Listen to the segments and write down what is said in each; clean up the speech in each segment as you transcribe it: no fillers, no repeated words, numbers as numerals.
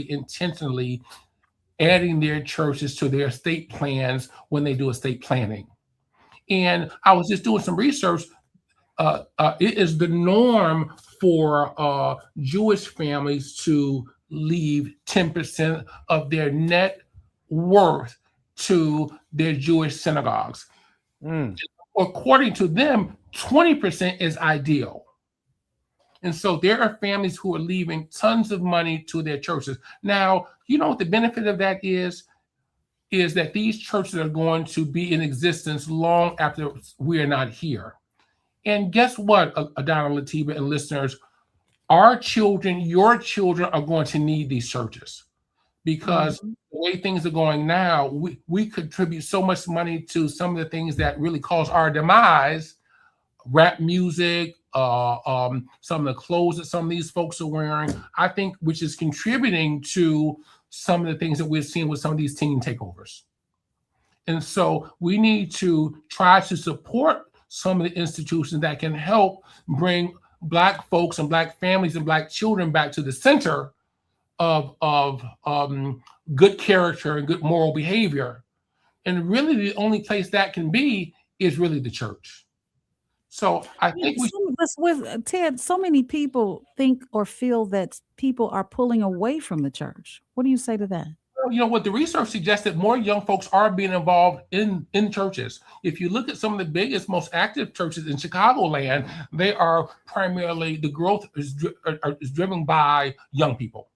intentionally adding their churches to their estate plans when they do estate planning. And I was just doing some research. It is the norm for Jewish families to leave 10% of their net worth to their Jewish synagogues. According to them, 20% is ideal. And so there are families who are leaving tons of money to their churches. Now, you know what the benefit of that is that these churches are going to be in existence long after we are not here. And guess what, LaDonna, Atiba, and listeners, our children, your children are going to need these churches, because the way things are going now, we contribute so much money to some of the things that really cause our demise: rap music, some of the clothes that some of these folks are wearing, I think, which is contributing to some of the things that we're seeing with some of these teen takeovers. And so we need to try to support some of the institutions that can help bring Black folks and Black families and Black children back to the center of good character and good moral behavior. And really the only place that can be is really the church. So I think with Ted, so many people think or feel that people are pulling away from the church. What do you say to that? You know what, the research suggests that more young folks are being involved in churches. If you look at some of the biggest, most active churches in Chicagoland, they are primarily, the growth is driven by young people,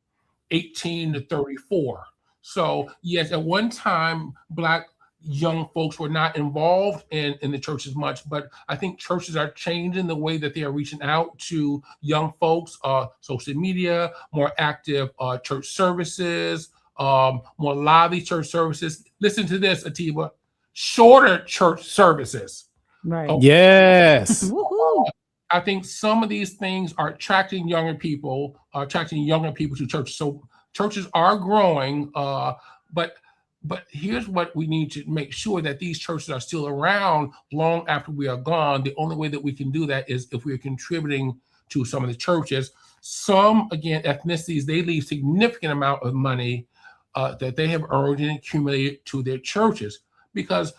18 to 34. So yes, at one time, Black young folks were not involved in the church as much, but I think churches are changing the way that they are reaching out to young folks, social media, more active church services, more lively church services. Listen to this, Atiba. Shorter church services. Right. Okay. Yes. I think some of these things are attracting younger people to church. So churches are growing, but here's what we need to make sure: that these churches are still around long after we are gone. The only way that we can do that is if we are contributing to some of the churches. Some, again, ethnicities, they leave significant amount of money that they have earned and accumulated to their churches, because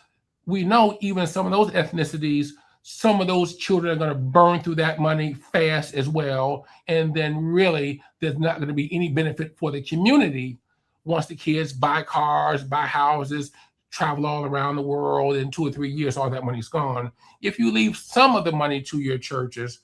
we know even some of those ethnicities, some of those children are going to burn through that money fast as well. And then really there's not going to be any benefit for the community once the kids buy cars, buy houses, travel all around the world. In 2 or 3 years, all that money's gone. If you leave some of the money to your churches,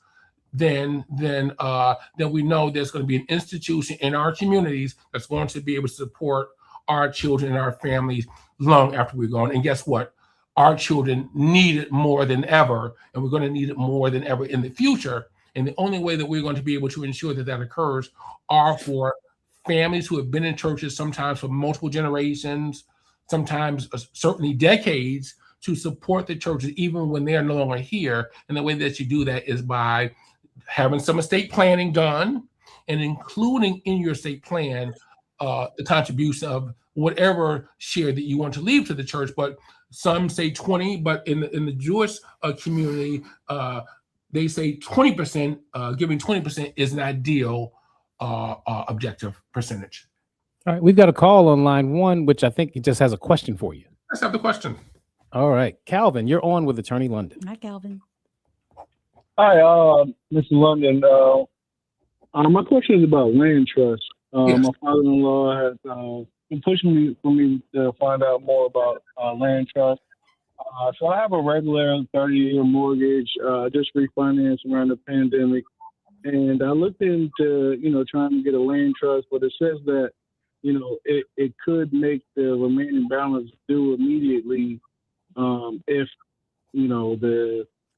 then we know there's going to be an institution in our communities that's going to be able to support our children and our families long after we're gone. And guess what? Our children need it more than ever, and we're going to need it more than ever in the future. And the only way that we're going to be able to ensure that that occurs are for families who have been in churches sometimes for multiple generations, sometimes certainly decades, to support the churches even when they are no longer here. And the way that you do that is by having some estate planning done and including in your estate plan the contribution of whatever share that you want to leave to the church. But some say 20, but in the Jewish community, they say 20%, giving 20% is an ideal objective percentage. All right, we've got a call on line 1, which I think he just has a question for you. Let's have the question. All right, Calvin, you're on with Attorney London. Hi, Calvin. Hi, Mr. London. My question is about land trust. Yes. My father-in-law has been pushing for me to find out more about land trust. So I have a regular 30-year mortgage, just refinanced around the pandemic. And I looked into, trying to get a land trust, but it says that, it could make the remaining balance due immediately if,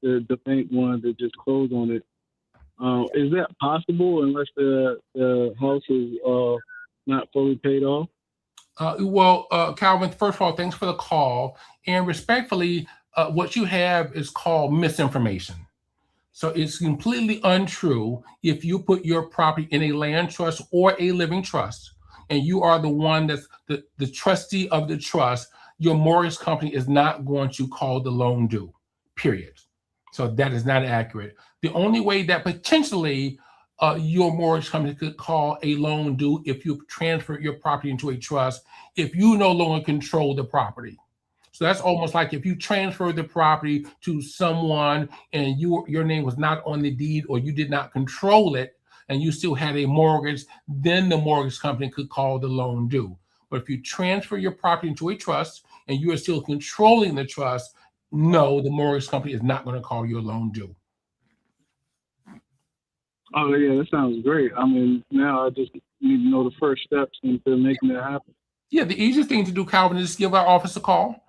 the bank wanted to just close on it. Is that possible unless the house is not fully paid off? Calvin, first of all, thanks for the call. And respectfully, what you have is called misinformation. So it's completely untrue if you put your property in a land trust or a living trust, and you are the one that's the trustee of the trust, your mortgage company is not going to call the loan due, period. So that is not accurate. The only way that potentially your mortgage company could call a loan due if you transfer your property into a trust, if you no longer control the property. So that's almost like if you transfer the property to someone and your name was not on the deed, or you did not control it and you still had a mortgage, then the mortgage company could call the loan due. But if you transfer your property into a trust and you are still controlling the trust, no, the mortgage company is not going to call your loan due. Oh, yeah, that sounds great. I mean, now I just need to know the first steps into making it happen. Yeah, the easiest thing to do, Calvin, is give our office a call.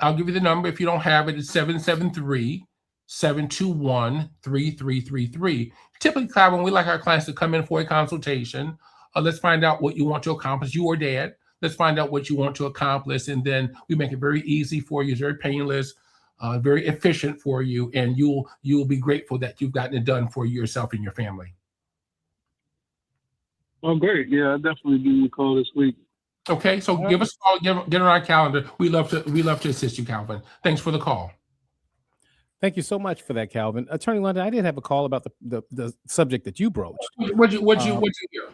I'll give you the number. If you don't have it, it's 773-721-3333. Typically, Calvin, we like our clients to come in for a consultation. Let's find out what you want to accomplish, you or dad. Let's find out what you want to accomplish, and then we make it very easy for you. It's very painless, very efficient for you, and you'll be grateful that you've gotten it done for yourself and your family. Oh, great. Yeah, I'll definitely give you a call this week. Okay, so give us a call, get on our calendar. We love to assist you, Calvin. Thanks for the call. Thank you so much for that, Calvin. Attorney London, I did have a call about the subject that you broached. What'd you hear?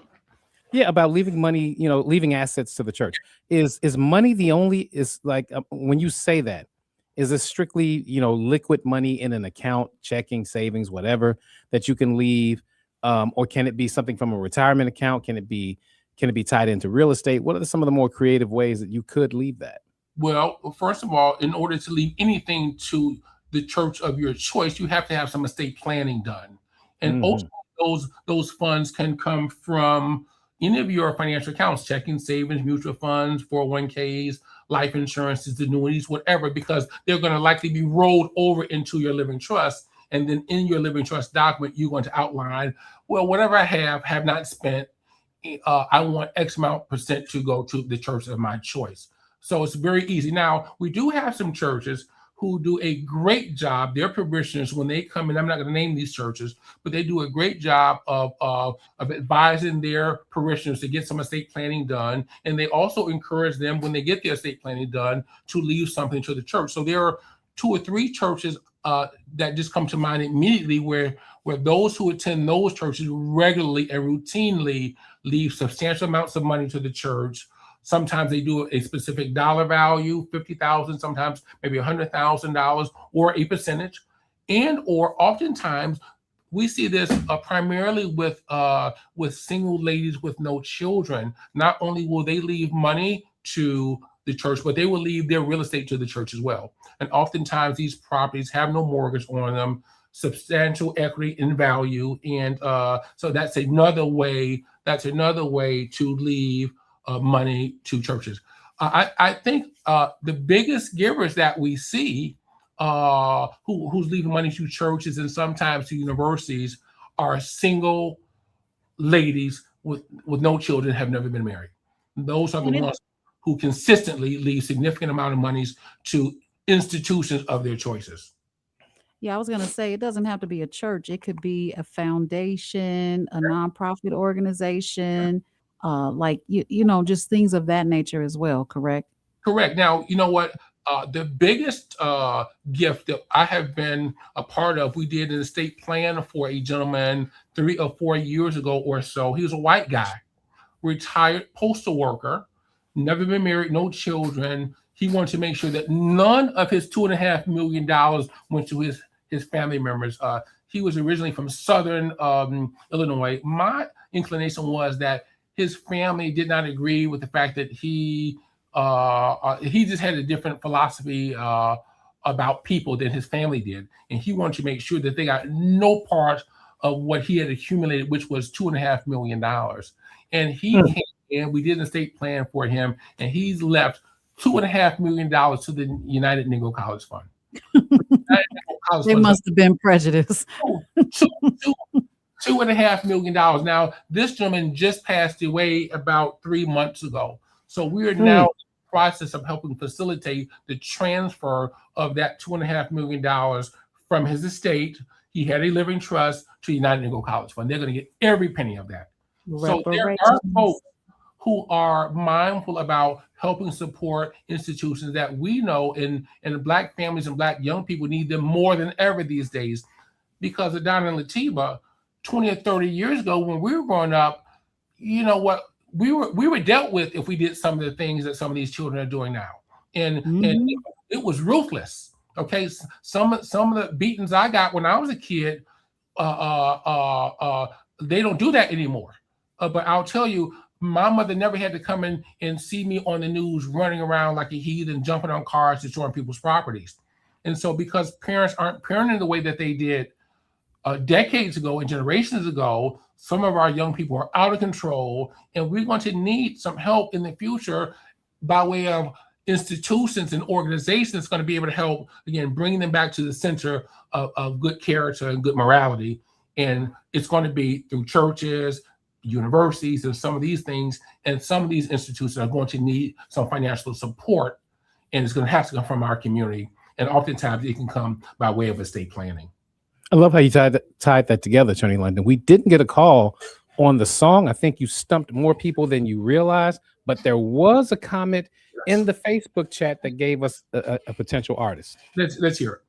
Yeah, about leaving money, leaving assets to the church. Is money the only, when you say that, is this strictly, liquid money in an account, checking, savings, whatever, that you can leave? Or can it be something from a retirement account? Can it be tied into real estate? What are some of the more creative ways that you could leave that? Well, first of all, in order to leave anything to the church of your choice, you have to have some estate planning done. And also those funds can come from any of your financial accounts, checking, savings, mutual funds, 401ks, life insurances, annuities, whatever, because they're going to likely be rolled over into your living trust. And then in your living trust document, you're going to outline, well, whatever I have not spent, I want X amount percent to go to the church of my choice. So it's very easy. Now, we do have some churches who do a great job. Their parishioners, when they come in, I'm not going to name these churches, but they do a great job of advising their parishioners to get some estate planning done. And they also encourage them, when they get their estate planning done, to leave something to the church. So there are 2 or 3 churches that just come to mind immediately where those who attend those churches regularly and routinely leave substantial amounts of money to the church. Sometimes they do a specific dollar value, $50,000, sometimes maybe $100,000, or a percentage. And or oftentimes we see this primarily with single ladies with no children. Not only will they leave money to the church, but they will leave their real estate to the church as well. And oftentimes these properties have no mortgage on them, substantial equity in value. And so that's another way to leave money to churches. I think the biggest givers that we see who's leaving money to churches and sometimes to universities are single ladies with no children, have never been married. Those are the ones who consistently leave significant amount of monies to institutions of their choices. Yeah, I was going to say, it doesn't have to be a church. It could be a foundation, a nonprofit organization, just things of that nature as well. Correct? Correct. Now, you know what? The biggest gift that I have been a part of, we did an estate plan for a gentleman 3 or 4 years ago or so. He was a white guy, retired postal worker, never been married, no children. He wanted to make sure that none of his $2.5 million went to his family members. He was originally from Southern Illinois. My inclination was that his family did not agree with the fact that he just had a different philosophy about people than his family did. And he wanted to make sure that they got no part of what he had accumulated, which was $2.5 million. And he came in, we did an estate plan for him, and he's left $2.5 million to the United Negro College Fund. They must have been prejudiced. $2.5 million. Now, this gentleman just passed away about 3 months ago. So we are now in the process of helping facilitate the transfer of that $2.5 million from his estate. He had a living trust to United Negro College Fund. They're going to get every penny of that. So there are folks who are mindful about helping support institutions that we know and Black families and Black young people need them more than ever these days. Because LaDonna and Atiba, 20 or 30 years ago when we were growing up, you know what, we were dealt with if we did some of the things that some of these children are doing now. And it was ruthless. Okay. Some of the beatings I got when I was a kid, they don't do that anymore. But I'll tell you, my mother never had to come in and see me on the news running around like a heathen, jumping on cars, destroying people's properties. And so because parents aren't parenting the way that they did decades ago and generations ago, some of our young people are out of control, and we're going to need some help in the future by way of institutions and organizations that's going to be able to help, again, bringing them back to the center of good character and good morality. And it's going to be through churches, universities, and some of these things. And some of these institutions are going to need some financial support, and it's going to have to come from our community. And oftentimes it can come by way of estate planning. I love how you tied that together, Attorney London. We didn't get a call on the song. I think you stumped more people than you realized, but there was a comment in the Facebook chat that gave us a potential artist. Let's hear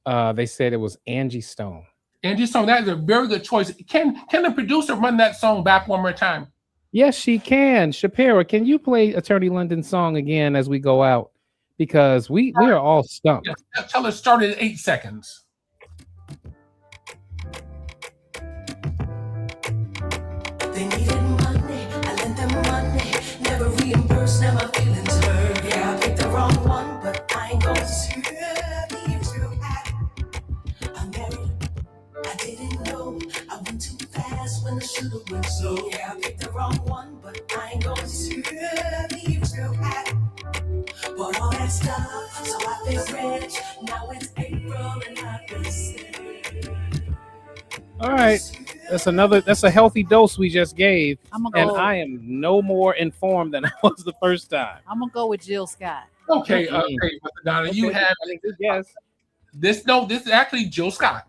it. They said it was Angie Stone. Angie Stone, that is a very good choice. Can the producer run that song back one more time? Yes, she can. Shapira, can you play Attorney London's song again as we go out? Because we are all stumped. Yeah, tell her start in 8 seconds. They needed money, I lent them money, never reimbursed, now my feelings hurt. Yeah, I picked the wrong one, but I ain't gonna sue. I'm married, I didn't know, I went too fast when I should've went slow. Yeah, I picked the wrong one, but I ain't gonna sue. But all that stuff, so I feel rich. Now it's April and I've been sick. All right. That's a healthy dose we just gave. And go, I am no more informed than I was the first time. I'm gonna go with Jill Scott. Okay, Donna, you have yes. This is actually Jill Scott.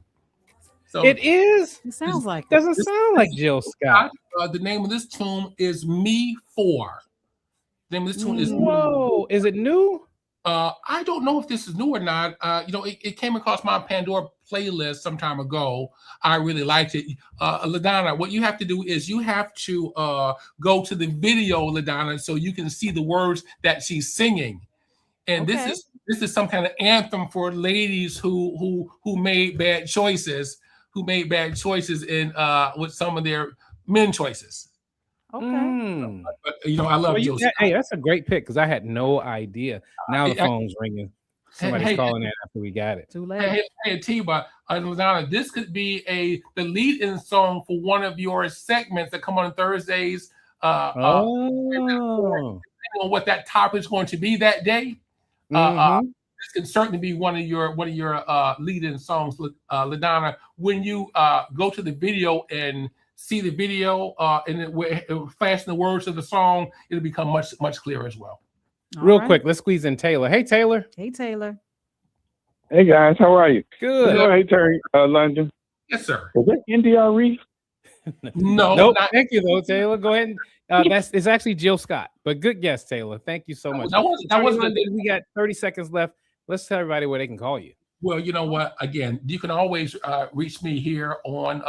So it is. It sounds like doesn't sound like Jill Scott. The name of this tune is Me 4. The name of this tune is Whoa, is it new? I don't know if this is new or not. It came across my Pandora playlist some time ago. I really liked it. LaDonna, what you have to do is you have to go to the video, LaDonna, so you can see the words that she's singing. And this is some kind of anthem for ladies who made bad choices, in with some of their men choices. Okay. But, I love Jill Scott. Hey, that's a great pick because I had no idea. Now the phone's ringing. Somebody's calling in after we got it. Too late. Hey, Atiba, LaDonna, this could be the lead-in song for one of your segments that come on Thursdays. Depending on what that topic is going to be that day. This can certainly be one of your lead-in songs, LaDonna. When you go to the video and see the video and it flash the words of the song, it'll become much clearer as well. Real quick, let's squeeze in Taylor. Hey, Taylor. Hey, Taylor. Hey guys, how are you? Good. Hey, Terry, London. Yes, sir. Is that NDR Reef? No. Nope. Thank you, though, Taylor. Go ahead. It's actually Jill Scott, but good guess, Taylor. Thank you so much. That was we got 30 seconds left. Let's tell everybody where they can call you. Well, you know what? Again, you can always reach me here on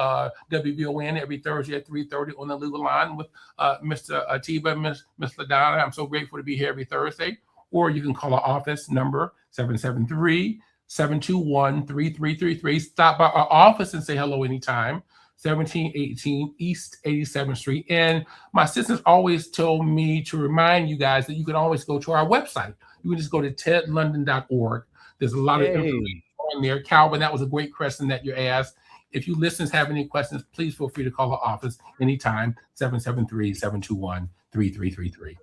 WVON every Thursday at 3:30 on the legal line with Mr. Atiba and Miss LaDonna. I'm so grateful to be here every Thursday. Or you can call our office number 773-721-3333. Stop by our office and say hello anytime. 1718 East 87th Street. And my assistants always tell me to remind you guys that you can always go to our website. You can just go to tedlondon.org. There's a lot of information on there. Calvin, that was a great question that you asked. If you listeners have any questions, please feel free to call our office anytime, 773-721-3333.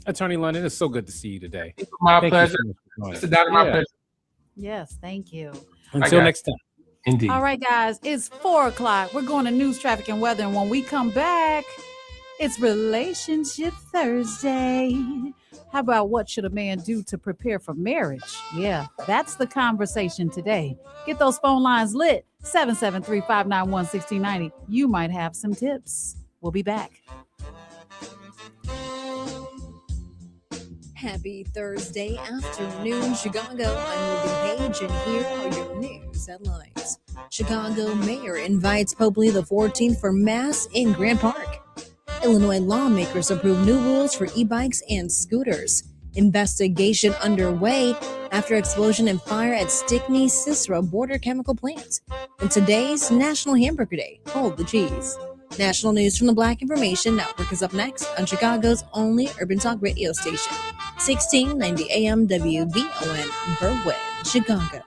Attorney London, it's so good to see you today. It's my pleasure. It's my pleasure. Yes, thank you. Until next time. Indeed. All right, guys, it's 4:00. We're going to news, traffic, and weather. And when we come back, it's Relationship Thursday. How about what should a man do to prepare for marriage? Yeah, that's the conversation today. Get those phone lines lit. 773-591-1690. You might have some tips. We'll be back. Happy Thursday afternoon, Chicago. I'm Libby Page, and here are your news headlines. Chicago mayor invites Pope Leo XIV for Mass in Grant Park. Illinois lawmakers approve new rules for e-bikes and scooters. Investigation underway after explosion and fire at Stickney-Cicero border chemical plant. And today's National Hamburger Day. Hold the cheese. National news from the Black Information Network is up next on Chicago's only urban talk radio station, 1690 AM WVON, Berwyn, Chicago.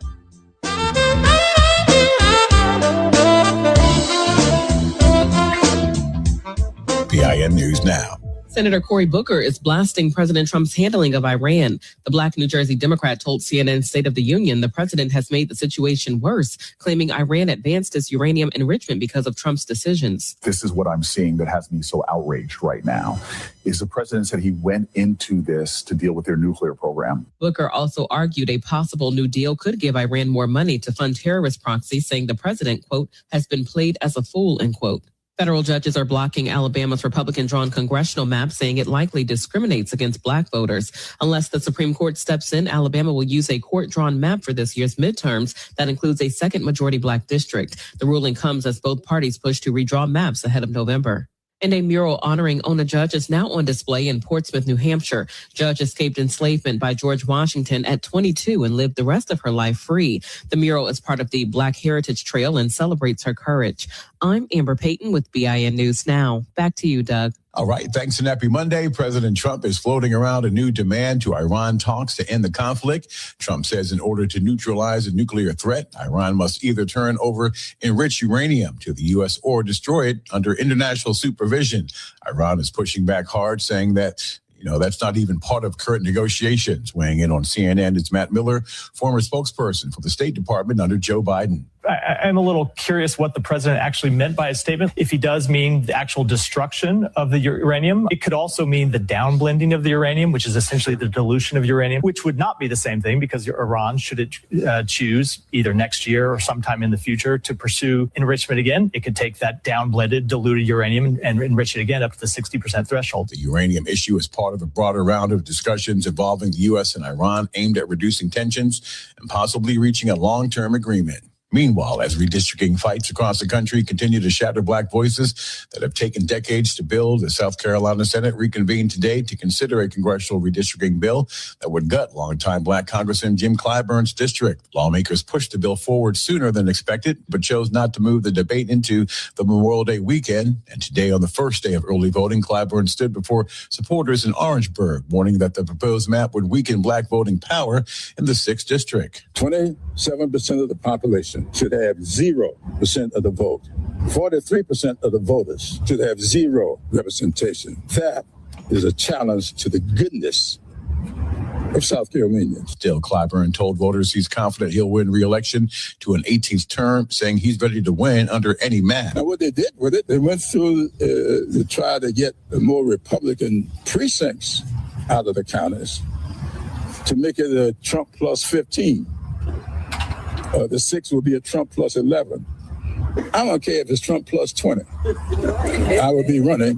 PIN News Now. Senator Cory Booker is blasting President Trump's handling of Iran. The Black New Jersey Democrat told CNN State of the Union the president has made the situation worse, claiming Iran advanced its uranium enrichment because of Trump's decisions. This is what I'm seeing that has me so outraged right now, is the president said he went into this to deal with their nuclear program. Booker also argued a possible new deal could give Iran more money to fund terrorist proxies, saying the president, quote, has been played as a fool, end quote. Federal judges are blocking Alabama's Republican-drawn congressional map, saying it likely discriminates against Black voters. Unless the Supreme Court steps in, Alabama will use a court-drawn map for this year's midterms that includes a second majority Black district. The ruling comes as both parties push to redraw maps ahead of November. And a mural honoring Ona Judge is now on display in Portsmouth, New Hampshire. Judge escaped enslavement by George Washington at 22 and lived the rest of her life free. The mural is part of the Black Heritage Trail and celebrates her courage. I'm Amber Payton with BIN News Now. Back to you, Doug. All right, thanks and happy Monday. President Trump is floating around a new demand to Iran talks to end the conflict. Trump says in order to neutralize a nuclear threat, Iran must either turn over enriched uranium to the U.S. or destroy it under international supervision. Iran is pushing back hard, saying that that's not even part of current negotiations. Weighing in on CNN is Matt Miller, former spokesperson for the State Department under Joe Biden. I'm a little curious what the president actually meant by his statement. If he does mean the actual destruction of the uranium, it could also mean the downblending of the uranium, which is essentially the dilution of uranium, which would not be the same thing because Iran, should it choose either next year or sometime in the future to pursue enrichment again, it could take that downblended, diluted uranium and enrich it again up to the 60% threshold. The uranium issue is part of a broader round of discussions involving the U.S. and Iran aimed at reducing tensions and possibly reaching a long-term agreement. Meanwhile, as redistricting fights across the country continue to shatter Black voices that have taken decades to build, the South Carolina Senate reconvened today to consider a congressional redistricting bill that would gut longtime Black Congressman Jim Clyburn's district. Lawmakers pushed the bill forward sooner than expected, but chose not to move the debate into the Memorial Day weekend. And today, on the first day of early voting, Clyburn stood before supporters in Orangeburg, warning that the proposed map would weaken Black voting power in the 6th district. 27% of the population should have 0% of the vote. 43% of the voters should have zero representation. That is a challenge to the goodness of South Carolinians. Still, Clyburn told voters he's confident he'll win re-election to an 18th term, saying he's ready to win under any map. Now, what they did with it, they went through to try to get more Republican precincts out of the counties to make it a Trump plus 15. The 6 will be a Trump plus 11. I don't care if it's Trump plus 20. I will be running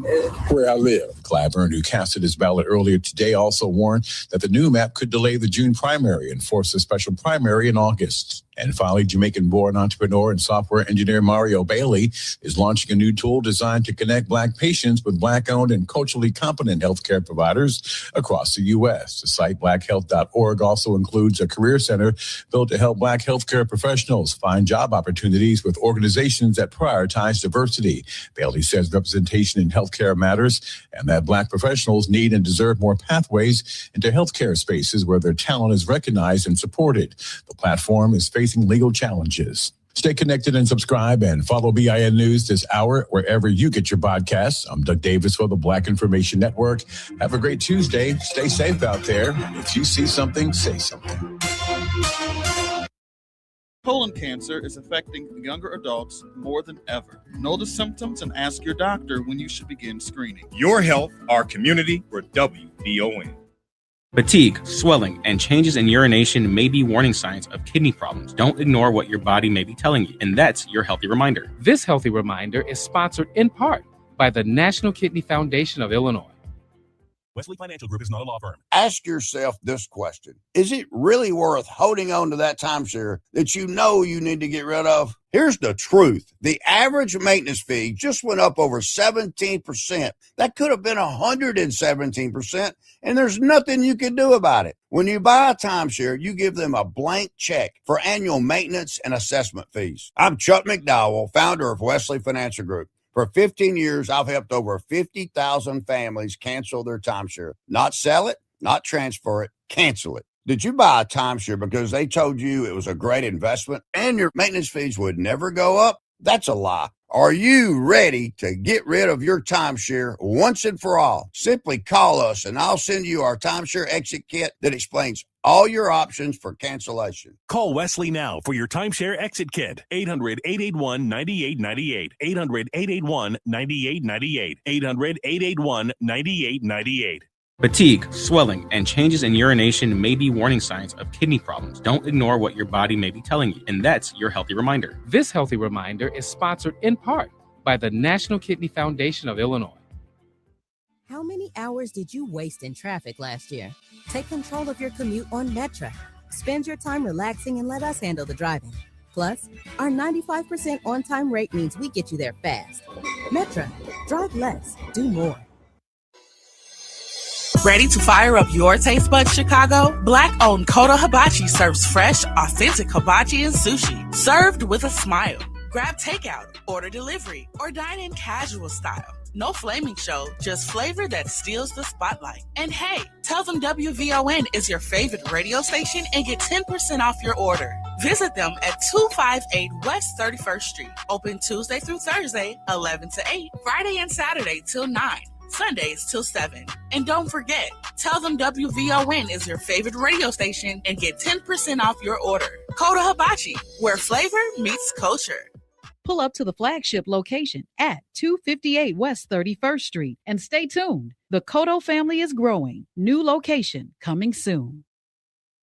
where I live. Clyburn, who casted his ballot earlier today, also warned that the new map could delay the June primary and force a special primary in August. And finally, Jamaican-born entrepreneur and software engineer Mario Bailey is launching a new tool designed to connect Black patients with Black-owned and culturally competent healthcare providers across the U.S. The site blackhealth.org also includes a career center built to help Black healthcare professionals find job opportunities with organizations that prioritize diversity. Bailey says representation in healthcare matters and that Black professionals need and deserve more pathways into healthcare spaces where their talent is recognized and supported. The platform is facing legal challenges. Stay connected and subscribe and follow BIN News this hour wherever you get your podcasts. I'm Doug Davis for the Black Information Network. Have a great Tuesday. Stay safe out there. If you see something, say something. Colon cancer is affecting younger adults more than ever. Know the symptoms and ask your doctor when you should begin screening. Your health, our community, we're WVON. Fatigue, swelling, and changes in urination may be warning signs of kidney problems. Don't ignore what your body may be telling you, and that's your Healthy Reminder. This Healthy Reminder is sponsored in part by the National Kidney Foundation of Illinois. Wesley Financial Group is not a law firm. Ask yourself this question. Is it really worth holding on to that timeshare that you know you need to get rid of? Here's the truth. The average maintenance fee just went up over 17%. That could have been 117%, and there's nothing you can do about it. When you buy a timeshare, you give them a blank check for annual maintenance and assessment fees. I'm Chuck McDowell, founder of Wesley Financial Group. For 15 years, I've helped over 50,000 families cancel their timeshare. Not sell it, not transfer it, cancel it. Did you buy a timeshare because they told you it was a great investment and your maintenance fees would never go up? That's a lie. Are you ready to get rid of your timeshare once and for all? Simply call us and I'll send you our timeshare exit kit that explains all your options for cancellation. Call Wesley now for your timeshare exit kit. 800-881-9898. 800-881-9898. 800-881-9898. Fatigue, swelling, and changes in urination may be warning signs of kidney problems. Don't ignore what your body may be telling you, and that's your healthy reminder. This healthy reminder is sponsored in part by the National Kidney Foundation of Illinois. How many hours did you waste in traffic last year? Take control of your commute on Metra. Spend your time relaxing and let us handle the driving. Plus, our 95% on-time rate means we get you there fast. Metra, drive less, do more. Ready to fire up your taste buds, Chicago? Black-owned Kodo Hibachi serves fresh, authentic hibachi and sushi, served with a smile. Grab takeout, order delivery, or dine in casual style. No flaming show, just flavor that steals the spotlight. And hey, tell them WVON is your favorite radio station and get 10% off your order. Visit them at 258 West 31st Street. Open Tuesday through Thursday, 11 to 8, Friday and Saturday till 9. Sundays till 7. And don't forget, tell them WVON is your favorite radio station and get 10% off your order. Kodo Hibachi, where flavor meets culture. Pull up to the flagship location at 258 West 31st Street and stay tuned. The Kodo family is growing. New location coming soon.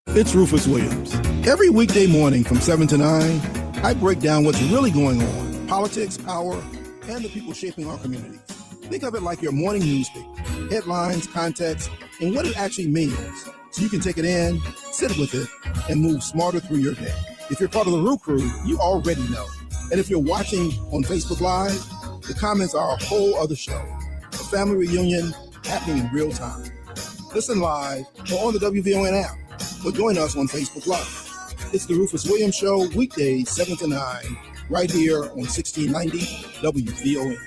It's Rufus Williams. Every weekday morning from 7 to 9, I break down what's really going on, politics, power, and the people shaping our communities. Think of it like your morning newspaper, headlines, context, and what it actually means. So you can take it in, sit with it, and move smarter through your day. If you're part of the Roo Crew, you already know. And if you're watching on Facebook Live, the comments are a whole other show. A family reunion happening in real time. Listen live or on the WVON app, or join us on Facebook Live. It's the Rufus Williams Show, weekdays 7 to 9, right here on 1690 WVON.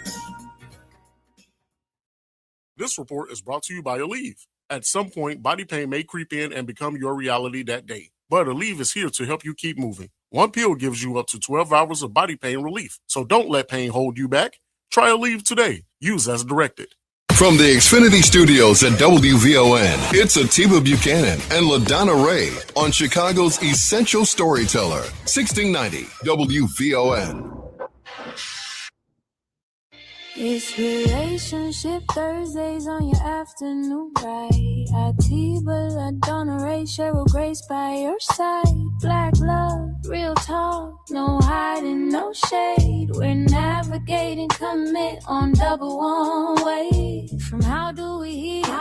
This report is brought to you by Aleve. At some point, body pain may creep in and become your reality that day. But Aleve is here to help you keep moving. One pill gives you up to 12 hours of body pain relief. So don't let pain hold you back. Try Aleve today. Use as directed. From the Xfinity Studios at WVON, it's Atiba Buchanan and LaDonna Raeh on Chicago's Essential Storyteller, 1690 WVON. It's Relationship Thursdays on your afternoon ride. Atiba, LaDonna Raeh, Cheryl Grace by your side. Black love, real talk, no hiding, no shade. We're navigating commit on double one way. From how do we heal, to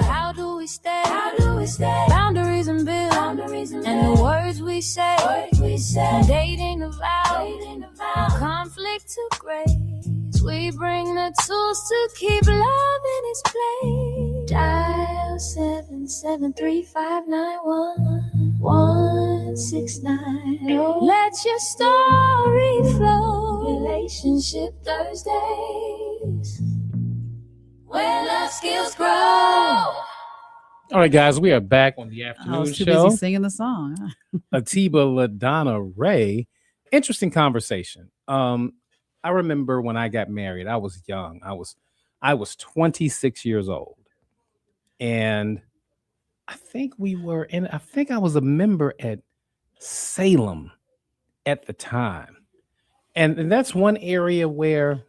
how do we stay, boundaries and bills, and the words we say, dating the vow, conflict to grace. We bring the tools to keep love in its place. Dial 773-591-169. Let your story flow. Relationship Thursdays, where love skills grow. All right, guys, we are back on the afternoon I was too show. busy singing the song. Atiba, LaDonna Raeh. Interesting conversation. I remember when I got married, I was young. I was 26 years old. And I think I was a member at Salem at the time. And that's one area where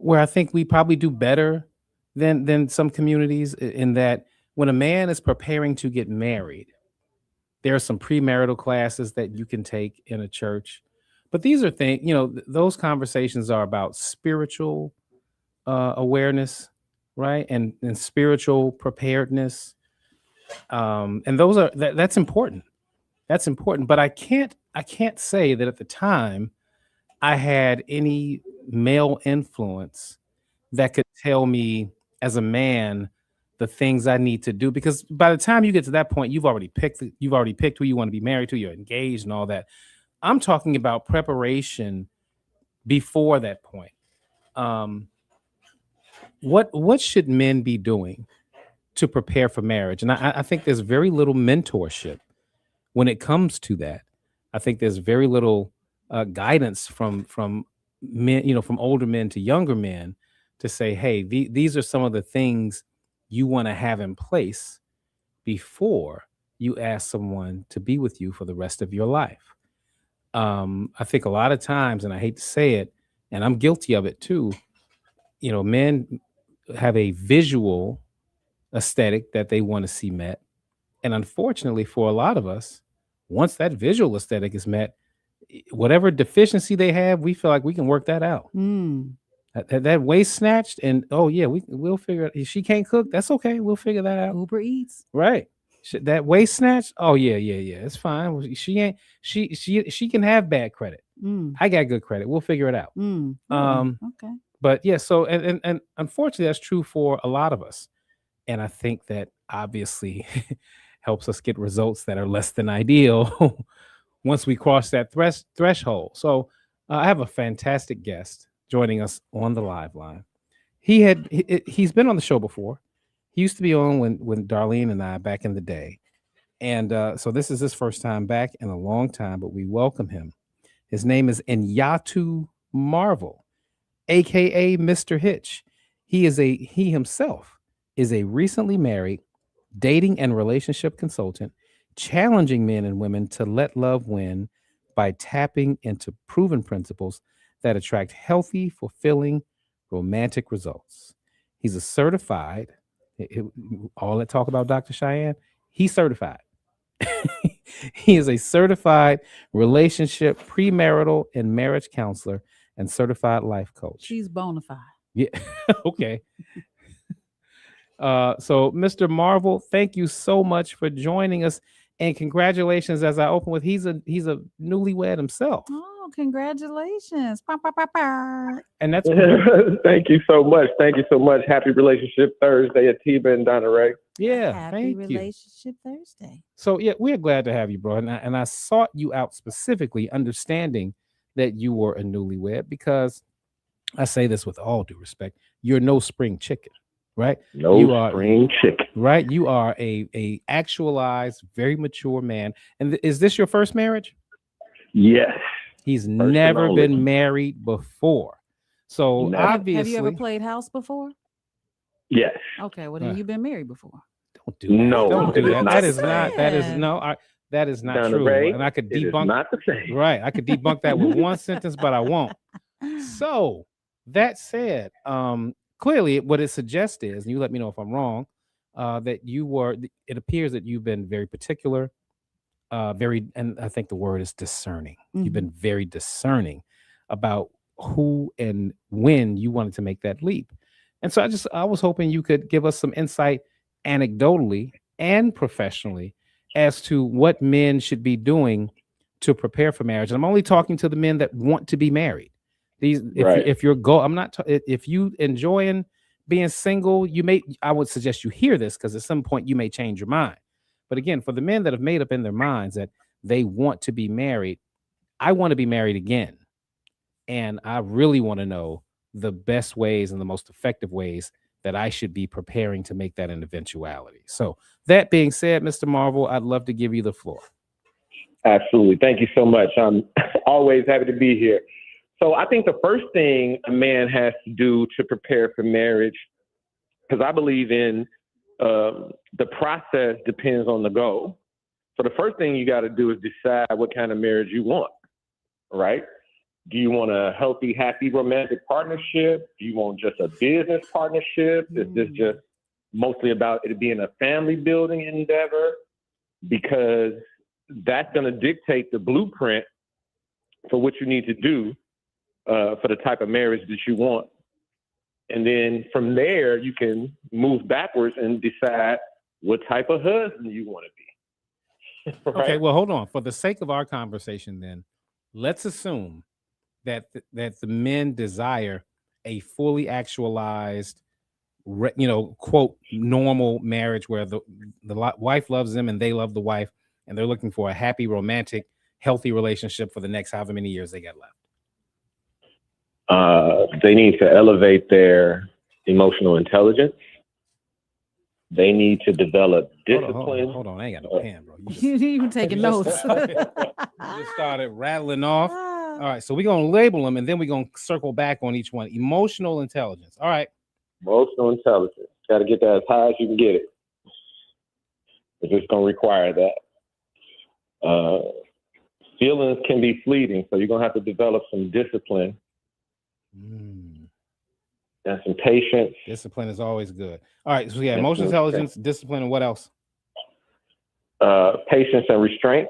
I think we probably do better than some communities, in that when a man is preparing to get married, there are some premarital classes that you can take in a church. But these are things, those conversations are about spiritual awareness, right? And spiritual preparedness. And those are that's important. That's important. But I can't say that at the time I had any male influence that could tell me as a man the things I need to do, because by the time you get to that point, you've already picked who you want to be married to, you're engaged and all that. I'm talking about preparation before that point. What should men be doing to prepare for marriage? And I think there's very little mentorship when it comes to that. I think there's very little guidance from men, from older men to younger men to say, hey, these are some of the things you want to have in place before you ask someone to be with you for the rest of your life. I think a lot of times, and I hate to say it, and I'm guilty of it too, men have a visual aesthetic that they want to see met. And unfortunately for a lot of us, once that visual aesthetic is met, whatever deficiency they have, we feel like we can work that out. That waist snatched, and we'll figure it. If she can't cook, that's okay. We'll figure that out. Uber Eats. Right. That waist snatch. Oh yeah. It's fine. Well, she can have bad credit. I got good credit. We'll figure it out. Okay. But yeah, so and unfortunately that's true for a lot of us. And I think that obviously helps us get results that are less than ideal once we cross that threshold. So I have a fantastic guest joining us on the live line. He's been on the show before. He used to be on when Darlene and I back in the day. And so this is his first time back in a long time, but we welcome him. His name is Nyatu Marvel, aka Mr. Hitch. He himself is a recently married dating and relationship consultant, challenging men and women to let love win by tapping into proven principles that attract healthy, fulfilling, romantic results. He's a certified, all that talk about Dr. Cheyenne, he's certified. He is a certified relationship, premarital, and marriage counselor and certified life coach. She's bona fide. Yeah. Okay. So Mr. Marvel, thank you so much for joining us, and congratulations. As I open with, he's a newlywed himself. Oh, congratulations. Bah, bah, bah, bah. And that's Thank you so much. Thank you so much. Happy Relationship Thursday, Atiba and Donna Raeh. Yeah, Happy thank you. Relationship Thursday. So yeah, we're glad to have you, bro. And I sought you out specifically, understanding that you were a newlywed, because I say this with all due respect, you're no spring chicken, right? Spring chicken. Right? You are a actualized, very mature man. And is this your first marriage? Yes. He's never been married before. So Never. obviously, Have you ever played house before? Yes. Okay, well then you've been married before. Don't do that. No, Don't do it that. is not. That is not Donna true. Raeh, And I could it is debunk not the same. Right. I could debunk that with one sentence, but I won't. So that said, clearly what it suggests is, and you let me know if I'm wrong, that it appears that you've been very particular, and I think the word is discerning. Mm-hmm. You've been very discerning about who and when you wanted to make that leap. And so I was hoping you could give us some insight anecdotally and professionally as to what men should be doing to prepare for marriage. And I'm only talking to the men that want to be married. If you enjoying being single, I would suggest you hear this, because at some point you may change your mind. But again, for the men that have made up in their minds that they want to be married, I want to be married again. And I really want to know the best ways and the most effective ways that I should be preparing to make that an eventuality. So that being said, Mr. Marvel, I'd love to give you the floor. Absolutely. Thank you so much. I'm always happy to be here. So I think the first thing a man has to do to prepare for marriage, because I believe in the process depends on the goal. So the first thing you got to do is decide what kind of marriage you want, right? Do you want a healthy, happy, romantic partnership? Do you want just a business partnership? Is this just mostly about it being a family building endeavor? Because that's going to dictate the blueprint for what you need to do for the type of marriage that you want. And then from there, you can move backwards and decide what type of husband you want to be. Right? Okay, well, hold on. For the sake of our conversation, then, let's assume that that the men desire a fully actualized, quote, normal marriage where the wife loves them and they love the wife, and they're looking for a happy, romantic, healthy relationship for the next however many years they got left. They need to elevate their emotional intelligence. They need to develop discipline. Hold on. I ain't got no pen, bro. You didn't even taking notes. You just started rattling off. All right, so we're going to label them, and then we're going to circle back on each one. Emotional intelligence. All right. Emotional intelligence. Got to get that as high as you can get it. It's just going to require that. Feelings can be fleeting, so you're going to have to develop some discipline and some patience. Discipline is always good. All right, so we got emotional intelligence, discipline, and what else? Patience and restraint.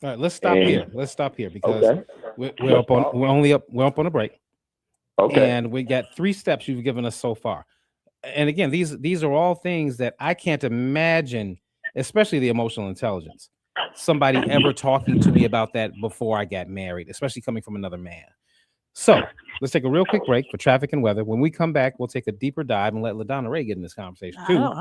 All right, let's stop here. Let's stop here because we're up on a break. Okay. And we got 3 steps you've given us so far. And again, these are all things that I can't imagine, especially the emotional intelligence, somebody ever talking to me about that before I got married, especially coming from another man. So let's take a real quick break for traffic and weather. When we come back, we'll take a deeper dive and let LaDonna Raeh get in this conversation too. I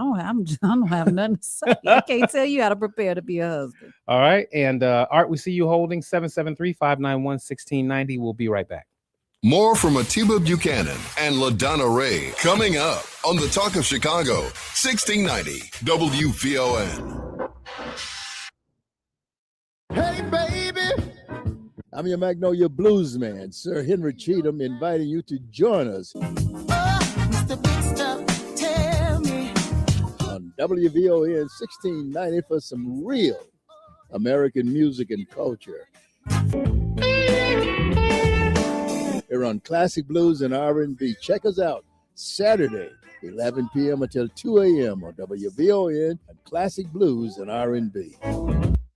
don't have nothing to say. I can't tell you how to prepare to be a husband. All right. And Art, we see you holding 773-591-1690. We'll be right back. More from Atiba Buchanan and LaDonna Raeh coming up on the Talk of Chicago, 1690 WVON. Hey, baby. I'm your Magnolia Blues man, Sir Henry Cheatham, inviting you to join us on WVON 1690 for some real American music and culture. Here on Classic Blues and R&B. Check us out Saturday, 11 p.m. until 2 a.m. on WVON and Classic Blues and R&B.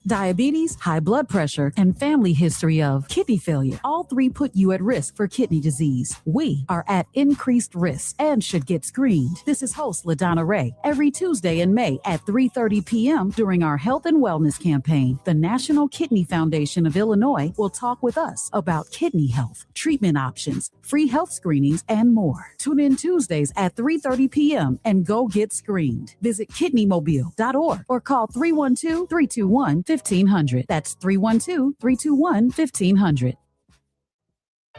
Diabetes, high blood pressure, and family history of kidney failure. All 3 put you at risk for kidney disease. We are at increased risk and should get screened. This is host LaDonna Raeh. Every Tuesday in May at 3:30 p.m. during our health and wellness campaign, the National Kidney Foundation of Illinois will talk with us about kidney health, treatment options, free health screenings, and more. Tune in Tuesdays at 3:30 p.m. and go get screened. Visit kidneymobile.org or call 312-321-1500. That's 312-321-1500.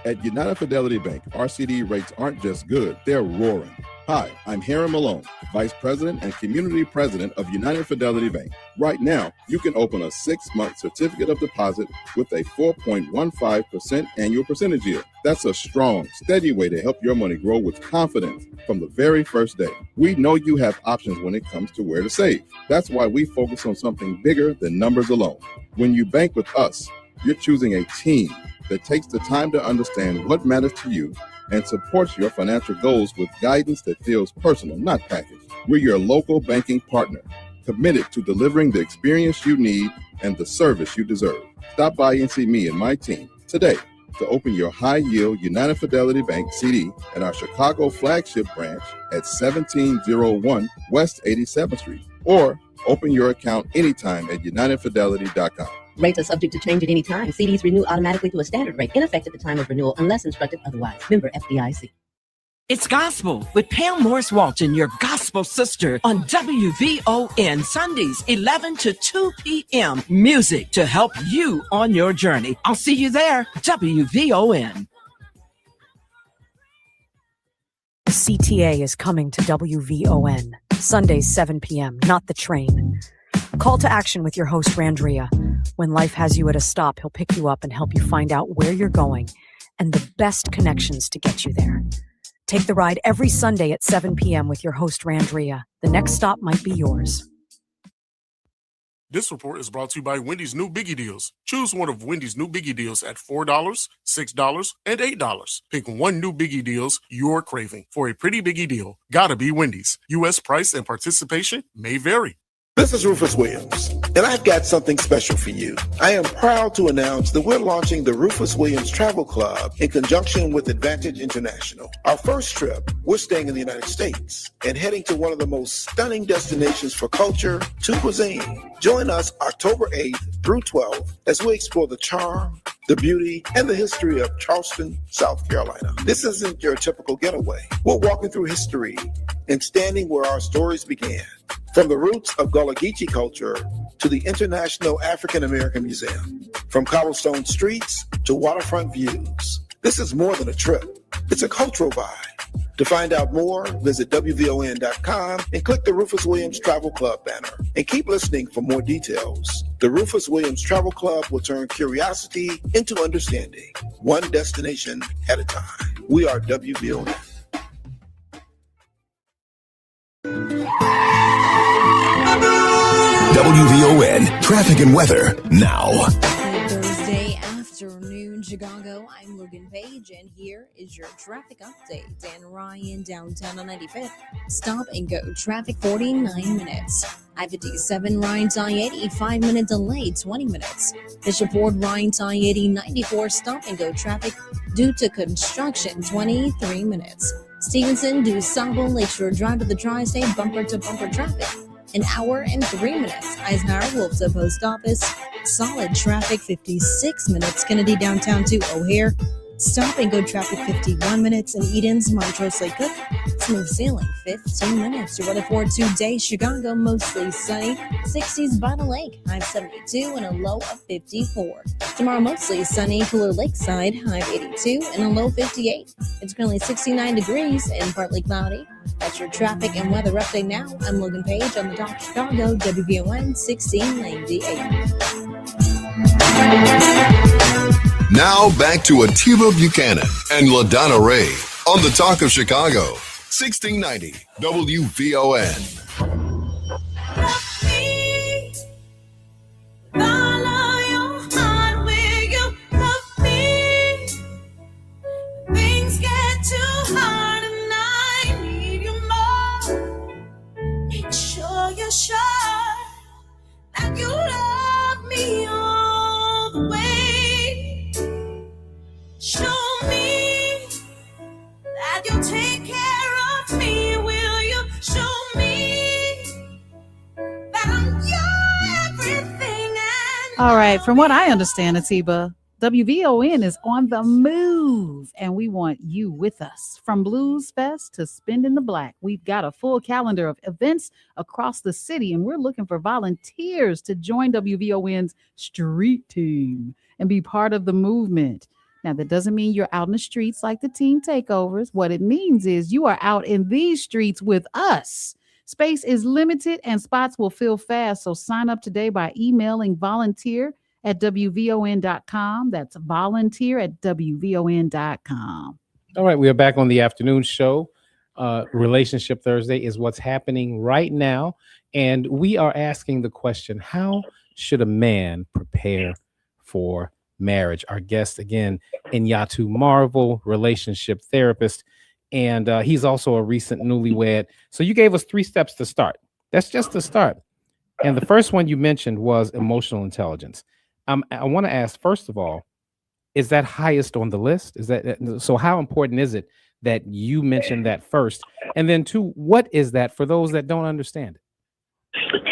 At United Fidelity Bank, our CD rates aren't just good, they're roaring. Hi, I'm Harry Malone, Vice President and Community President of United Fidelity Bank. Right now, you can open a 6-month certificate of deposit with a 4.15% annual percentage yield. That's a strong, steady way to help your money grow with confidence from the very first day. We know you have options when it comes to where to save. That's why we focus on something bigger than numbers alone. When you bank with us, you're choosing a team that takes the time to understand what matters to you and supports your financial goals with guidance that feels personal, not packaged. We're your local banking partner, committed to delivering the experience you need and the service you deserve. Stop by and see me and my team today to open your high-yield United Fidelity Bank CD at our Chicago flagship branch at 1701 West 87th Street, or open your account anytime at UnitedFidelity.com. Rates are subject to change at any time. CDs renew automatically to a standard rate in effect at the time of renewal unless instructed otherwise. Member FDIC. It's Gospel with Pam Morris-Walton, your gospel sister, on WVON Sundays, 11 to 2 p.m. Music to help you on your journey. I'll see you there. WVON. CTA is coming to WVON. Sundays, 7 p.m., not the train. Call to action with your host, Randria. When life has you at a stop, he'll pick you up and help you find out where you're going and the best connections to get you there. Take the ride every Sunday at 7 p.m. with your host, Randria. The next stop might be yours. This report is brought to you by Wendy's new Biggie Deals. Choose one of Wendy's new Biggie Deals at $4, $6, and $8. Pick one new Biggie Deals you're craving. For a pretty Biggie deal, gotta be Wendy's. U.S. price and participation may vary. This is Rufus Williams. And I've got something special for you. I am proud to announce that we're launching the Rufus Williams Travel Club in conjunction with Advantage International. Our first trip, we're staying in the United States and heading to one of the most stunning destinations for culture to cuisine. Join us October 8th through 12th as we explore the charm, the beauty, and the history of Charleston, South Carolina. This isn't your typical getaway. We're walking through history and standing where our stories began. From the roots of Gullah Geechee culture to the International African American Museum. From cobblestone streets to waterfront views. This is more than a trip. It's a cultural vibe. To find out more, visit WVON.com and click the Rufus Williams Travel Club banner. And keep listening for more details. The Rufus Williams Travel Club will turn curiosity into understanding, one destination at a time. We are WVON. WVON traffic and weather now. Thursday afternoon, Chicago. I'm Logan Page, and here is your traffic update. Dan Ryan, downtown on 95th. Stop and go traffic 49 minutes. I-57 Ryan to I-80, 5-minute delay, 20 minutes. Bishop Ford Ryan to I-80, 94 stop and go traffic due to construction, 23 minutes. Stevenson to Sabo Lakeshore Drive to the Tri-State, bumper to bumper traffic. An hour and 3 minutes. Eisenhower Wolf to Post Office. Solid traffic, 56 minutes. Kennedy downtown to O'Hare. Stop and go traffic, 51 minutes. And Edens, Montrose Lake Cook. Smooth sailing, 15 minutes. Your weather for today, Chicago, mostly sunny. 60s by the lake, high 72 and a low of 54. Tomorrow, mostly sunny, cooler lakeside, high 82 and a low 58. It's currently 69 degrees and partly cloudy. That's your traffic and weather update now. I'm Logan Page on the Dock Chicago, WVON 1698. Now back to Atiba Buchanan and LaDonna Raeh on the Talk of Chicago, 1690 WVON. Sure that you love me all the way. Show me that you'll take care of me. Will you show me that I'm your everything? All right. From what I understand, Atiba, WVON is on the move, and we want you with us. From Blues Fest to Spend in the Black, we've got a full calendar of events across the city, and we're looking for volunteers to join WVON's street team and be part of the movement. Now, that doesn't mean you're out in the streets like the team takeovers. What it means is you are out in these streets with us. Space is limited, and spots will fill fast, so sign up today by emailing volunteer@WVON.com. That's volunteer@WVON.com. All right, we are back on the afternoon show. Relationship Thursday is what's happening right now. And we are asking the question, how should a man prepare for marriage? Our guest, again, Nyatu Marvel, relationship therapist. And he's also a recent newlywed. So you gave us 3 steps to start. That's just the start. And the first one you mentioned was emotional intelligence. I want to ask, first of all, is that highest on the list? Is that so? How important is it that you mentioned that first? And then 2, what is that for those that don't understand it?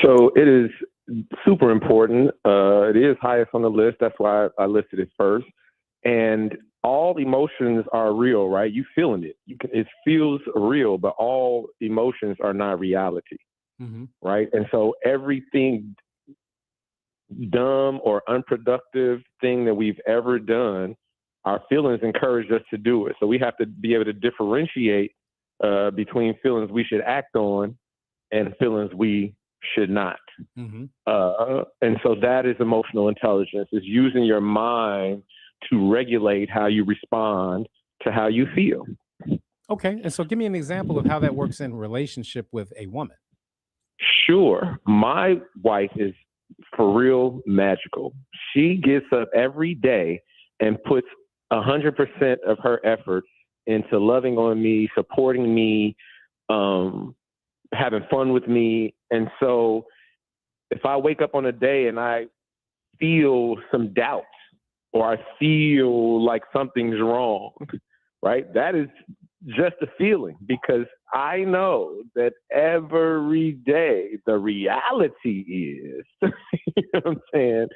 So it is super important. It is highest on the list. That's why I listed it first. And all emotions are real, right? You feeling it. It feels real, but all emotions are not reality, right? And so everything dumb or unproductive thing that we've ever done, our feelings encourage us to do it. So we have to be able to differentiate between feelings we should act on and feelings we should not. And so that is emotional intelligence, is using your mind to regulate how you respond to how you feel. Okay. And so give me an example of how that works in relationship with a woman. Sure. My wife is for real magical. She gets up every day and puts 100% of her effort into loving on me, supporting me, having fun with me. And so if I wake up on a day and I feel some doubt or I feel like something's wrong, right? That is just a feeling, because I know that every day the reality is, you know what I'm saying,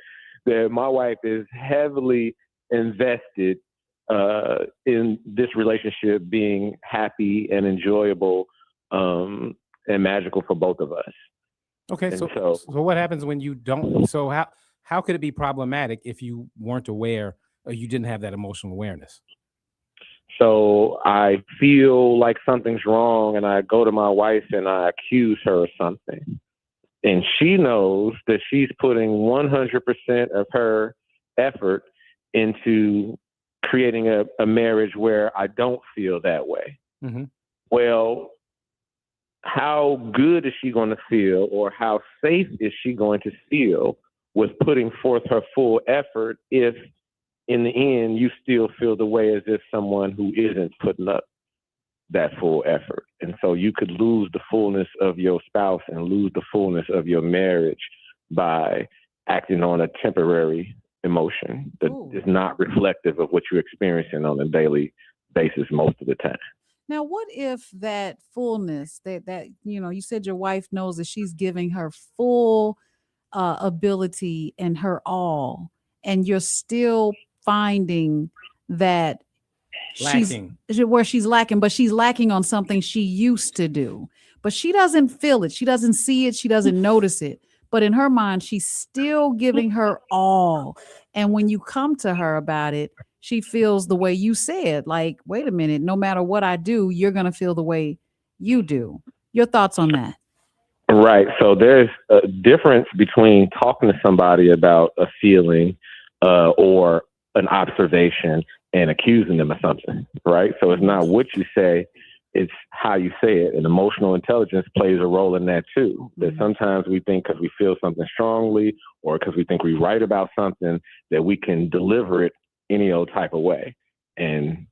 that my wife is heavily invested in this relationship being happy and enjoyable and magical for both of us. Okay, And so what happens when you don't? So how could it be problematic if you weren't aware or you didn't have that emotional awareness? So I feel like something's wrong, and I go to my wife and I accuse her of something. And she knows that she's putting 100% of her effort into creating a marriage where I don't feel that way. Mm-hmm. Well, how good is she going to feel, or how safe is she going to feel with putting forth her full effort if in the end you still feel the way as if someone who isn't putting up that full effort? And so you could lose the fullness of your spouse and lose the fullness of your marriage by acting on a temporary emotion that is not reflective of what you're experiencing on a daily basis most of the time. Now, what if that fullness that you said your wife knows that she's giving her full ability and her all, and you're still finding that she's lacking, but she's lacking on something she used to do, but she doesn't feel it, she doesn't see it, she doesn't notice it, but in her mind she's still giving her all. And when you come to her about it, she feels the way you said, like, wait a minute, no matter what I do, you're going to feel the way you do. Your thoughts on that? Right. So there's a difference between talking to somebody about a feeling or an observation and accusing them of something, right? So it's not what you say, it's how you say it. And emotional intelligence plays a role in that too. That sometimes we think because we feel something strongly or because we think we write about something that we can deliver it any old type of way. And,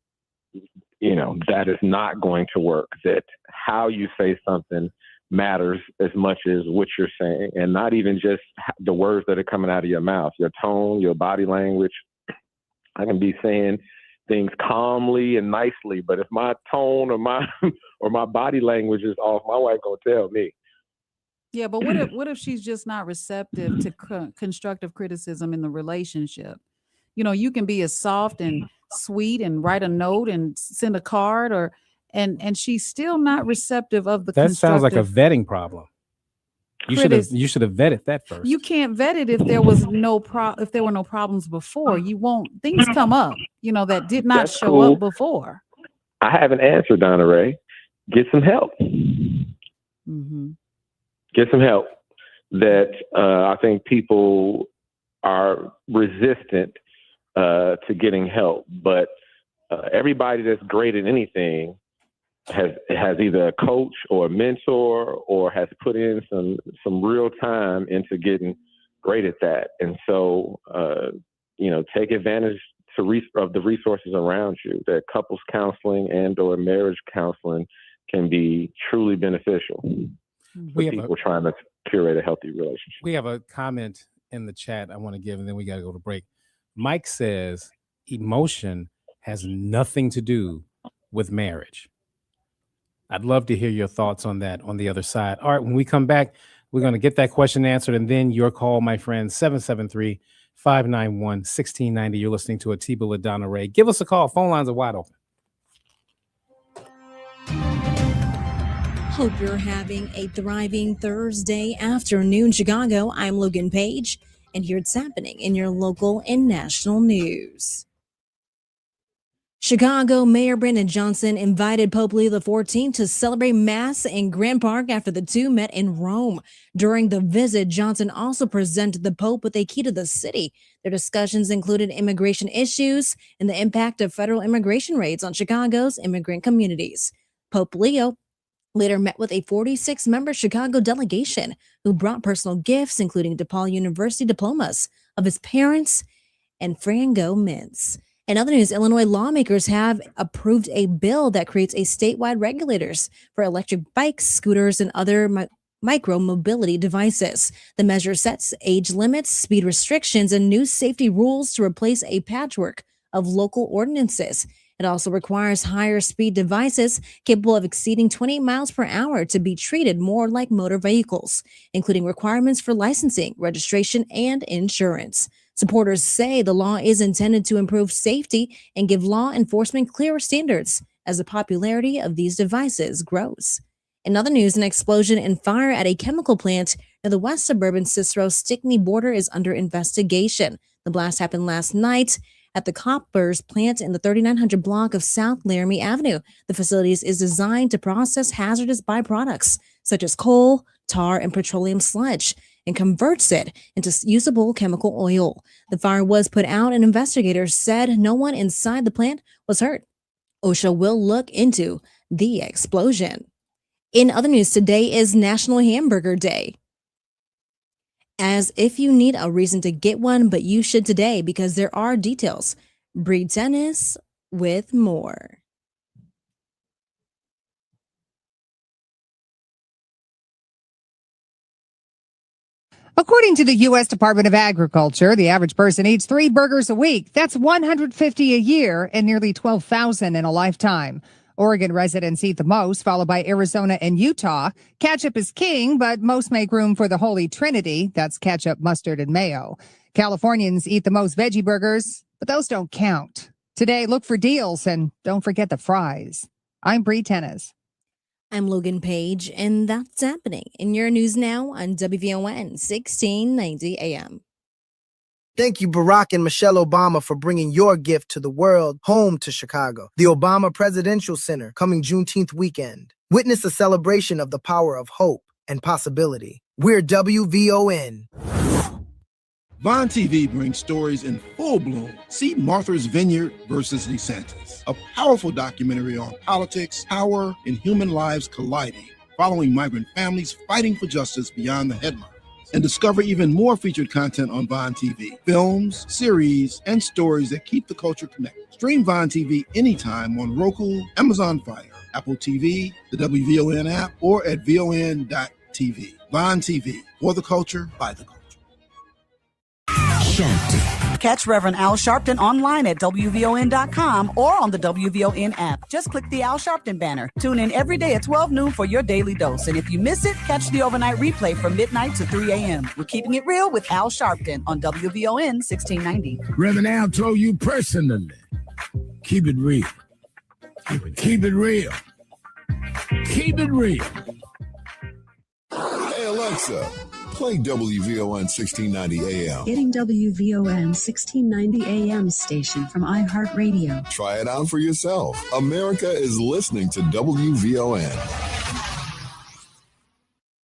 that is not going to work. That how you say something matters as much as what you're saying, and not even just the words that are coming out of your mouth, your tone, your body language. I can be saying things calmly and nicely, but if my tone or my body language is off, my wife gonna tell me. Yeah, but what if she's just not receptive to constructive criticism in the relationship? You can be as soft and sweet and write a note and send a card, and she's still not receptive of the That sounds like a vetting problem. You should have vetted that first. You can't vet it if there was if there were no problems before. You won't. Things come up, that did not show up before. I have an answer, Donna Raeh. Get some help. Mm-hmm. Get some help. That I think people are resistant to getting help, but everybody that's great at anything has either a coach or a mentor or has put in some real time into getting great at that. And so, take advantage of the resources around you. That couples counseling and or marriage counseling can be truly beneficial for people trying to curate a healthy relationship. We have a comment in the chat I want to give, and then we got to go to break. Mike says emotion has nothing to do with marriage. I'd love to hear your thoughts on that on the other side. All right, when we come back, we're going to get that question answered, and then your call, my friend, 773-591-1690. You're listening to Atiba, LaDonna, Raeh. Give us a call. Phone lines are wide open. Hope you're having a thriving Thursday afternoon, Chicago. I'm Logan Page, and here's happening in your local and national news. Chicago Mayor Brandon Johnson invited Pope Leo XIV to celebrate Mass in Grant Park after the two met in Rome. During the visit, Johnson also presented the Pope with a key to the city. Their discussions included immigration issues and the impact of federal immigration raids on Chicago's immigrant communities. Pope Leo later met with a 46-member Chicago delegation who brought personal gifts, including DePaul University diplomas of his parents and Frango mints. In other news, Illinois lawmakers have approved a bill that creates a statewide regulators for electric bikes, scooters, and other micro-mobility devices. The measure sets age limits, speed restrictions, and new safety rules to replace a patchwork of local ordinances. It also requires higher speed devices capable of exceeding 20 miles per hour to be treated more like motor vehicles, including requirements for licensing, registration, and insurance. Supporters say the law is intended to improve safety and give law enforcement clearer standards as the popularity of these devices grows. In other news, an explosion and fire at a chemical plant near the west suburban Cicero-Stickney border is under investigation. The blast happened last night at the Koppers plant in the 3900 block of South Laramie Avenue. The facility is designed to process hazardous byproducts such as coal, tar, and petroleum sludge and converts it into usable chemical oil. The fire was put out and investigators said no one inside the plant was hurt. OSHA will look into the explosion. In other news, today is National Hamburger Day. As if you need a reason to get one, but you should today because there are details. Bree Tennis with more. According to the U.S. Department of Agriculture, the average person eats 3 burgers a week. That's 150 a year and nearly 12,000 in a lifetime. Oregon residents eat the most, followed by Arizona and Utah. Ketchup is king, but most make room for the Holy Trinity. That's ketchup, mustard, and mayo. Californians eat the most veggie burgers, but those don't count. Today, look for deals and don't forget the fries. I'm Bree Tennis. I'm Logan Page, and that's happening in your news now on WVON 1690 AM. Thank you, Barack and Michelle Obama, for bringing your gift to the world home to Chicago. The Obama Presidential Center, coming Juneteenth weekend. Witness a celebration of the power of hope and possibility. We're WVON. Vine TV brings stories in full bloom. See Martha's Vineyard versus DeSantis, a powerful documentary on politics, power, and human lives colliding, following migrant families fighting for justice beyond the headlines. And discover even more featured content on Vine TV, films, series, and stories that keep the culture connected. Stream Vine TV anytime on Roku, Amazon Fire, Apple TV, the WVON app, or at VON.TV. Vine TV, for the culture, by the culture. Catch Reverend Al Sharpton online at WVON.com or on the WVON app. Just click the Al Sharpton banner. Tune in every day at 12 noon for your daily dose. And if you miss it, catch the overnight replay from midnight to 3 a.m. We're keeping it real with Al Sharpton on WVON 1690. Reverend Al told you personally, keep it real. Keep it real. Keep it real. Hey, Alexa, play WVON 1690 AM. Getting WVON 1690 AM station from iHeartRadio. Try it out for yourself. America is listening to WVON.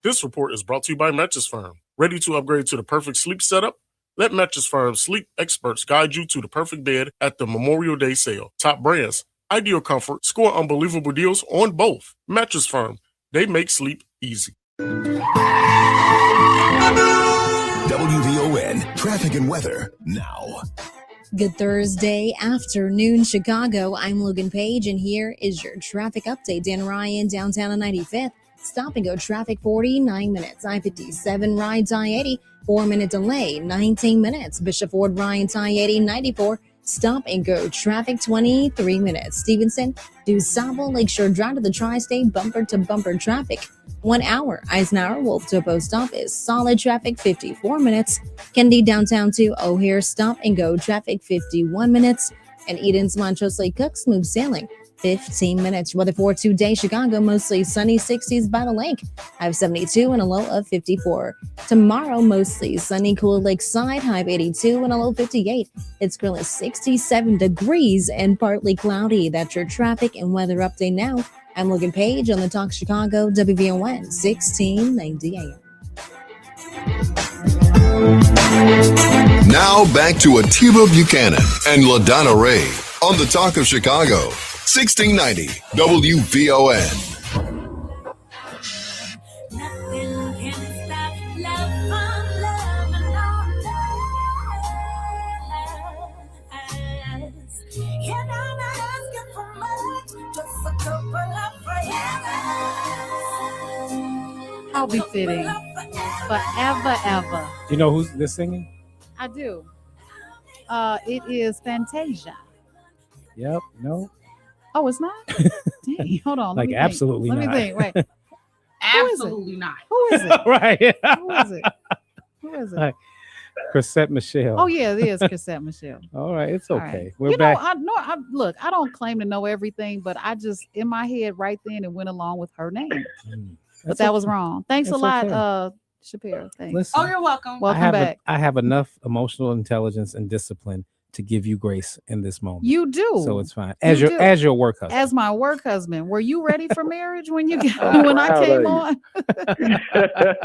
This report is brought to you by Mattress Firm. Ready to upgrade to the perfect sleep setup? Let Mattress Firm's sleep experts guide you to the perfect bed at the Memorial Day sale. Top brands, ideal comfort, score unbelievable deals on both. Mattress Firm, they make sleep easy. WVON traffic and weather now. Good Thursday afternoon, Chicago. I'm Logan Page, and here is your traffic update. Dan Ryan, downtown on 95th. Stop and go traffic 49 minutes. I-57 rides I-80, 4-minute delay, 19 minutes. Bishop Ford rides I-80, 94. Stop and go traffic 23 minutes. Stevenson, DuSable, Lakeshore Drive to the Tri-State, bumper to bumper traffic. 1 hour. Eisenhower, Wolf to Post Office, solid traffic 54 minutes. Kennedy downtown to O'Hare, stop and go traffic 51 minutes. And Eden's Montrose Lake Cook, smooth sailing 15 minutes. Weather for today, Chicago, mostly sunny, 60s by the lake. High of 72 and a low of 54. Tomorrow, mostly sunny, cool lakeside, high of 82 and a low of 58. It's currently 67 degrees and partly cloudy. That's your traffic and weather update now. I'm Logan Page on the Talk Chicago, WVON 1690 AM. Now back to Atiba Buchanan and LaDonna Raeh on the Talk of Chicago, 1690 WVON. I'll be fitting forever, ever. You know who's this singing? I do. It is Fantasia. Yep. No. Oh, it's not? Dang, hold on. Like, absolutely Let not. me think. Wait. Absolutely not. Who is it? Right. Who is it? Who is it? Like, Chrisette Michelle. Oh yeah, it is Cassette Michelle. All right, it's All okay. right. We're back. Look, I don't claim to know everything, but I just in my head right then it went along with her name. But that was wrong. Thanks a lot, okay. Shapiro. Thanks. Listen, Oh, you're welcome. Welcome back. I have enough emotional intelligence and discipline to give you grace in this moment. You do. So it's fine. You do. As your work husband. As my work husband. Were you ready for marriage when I came on?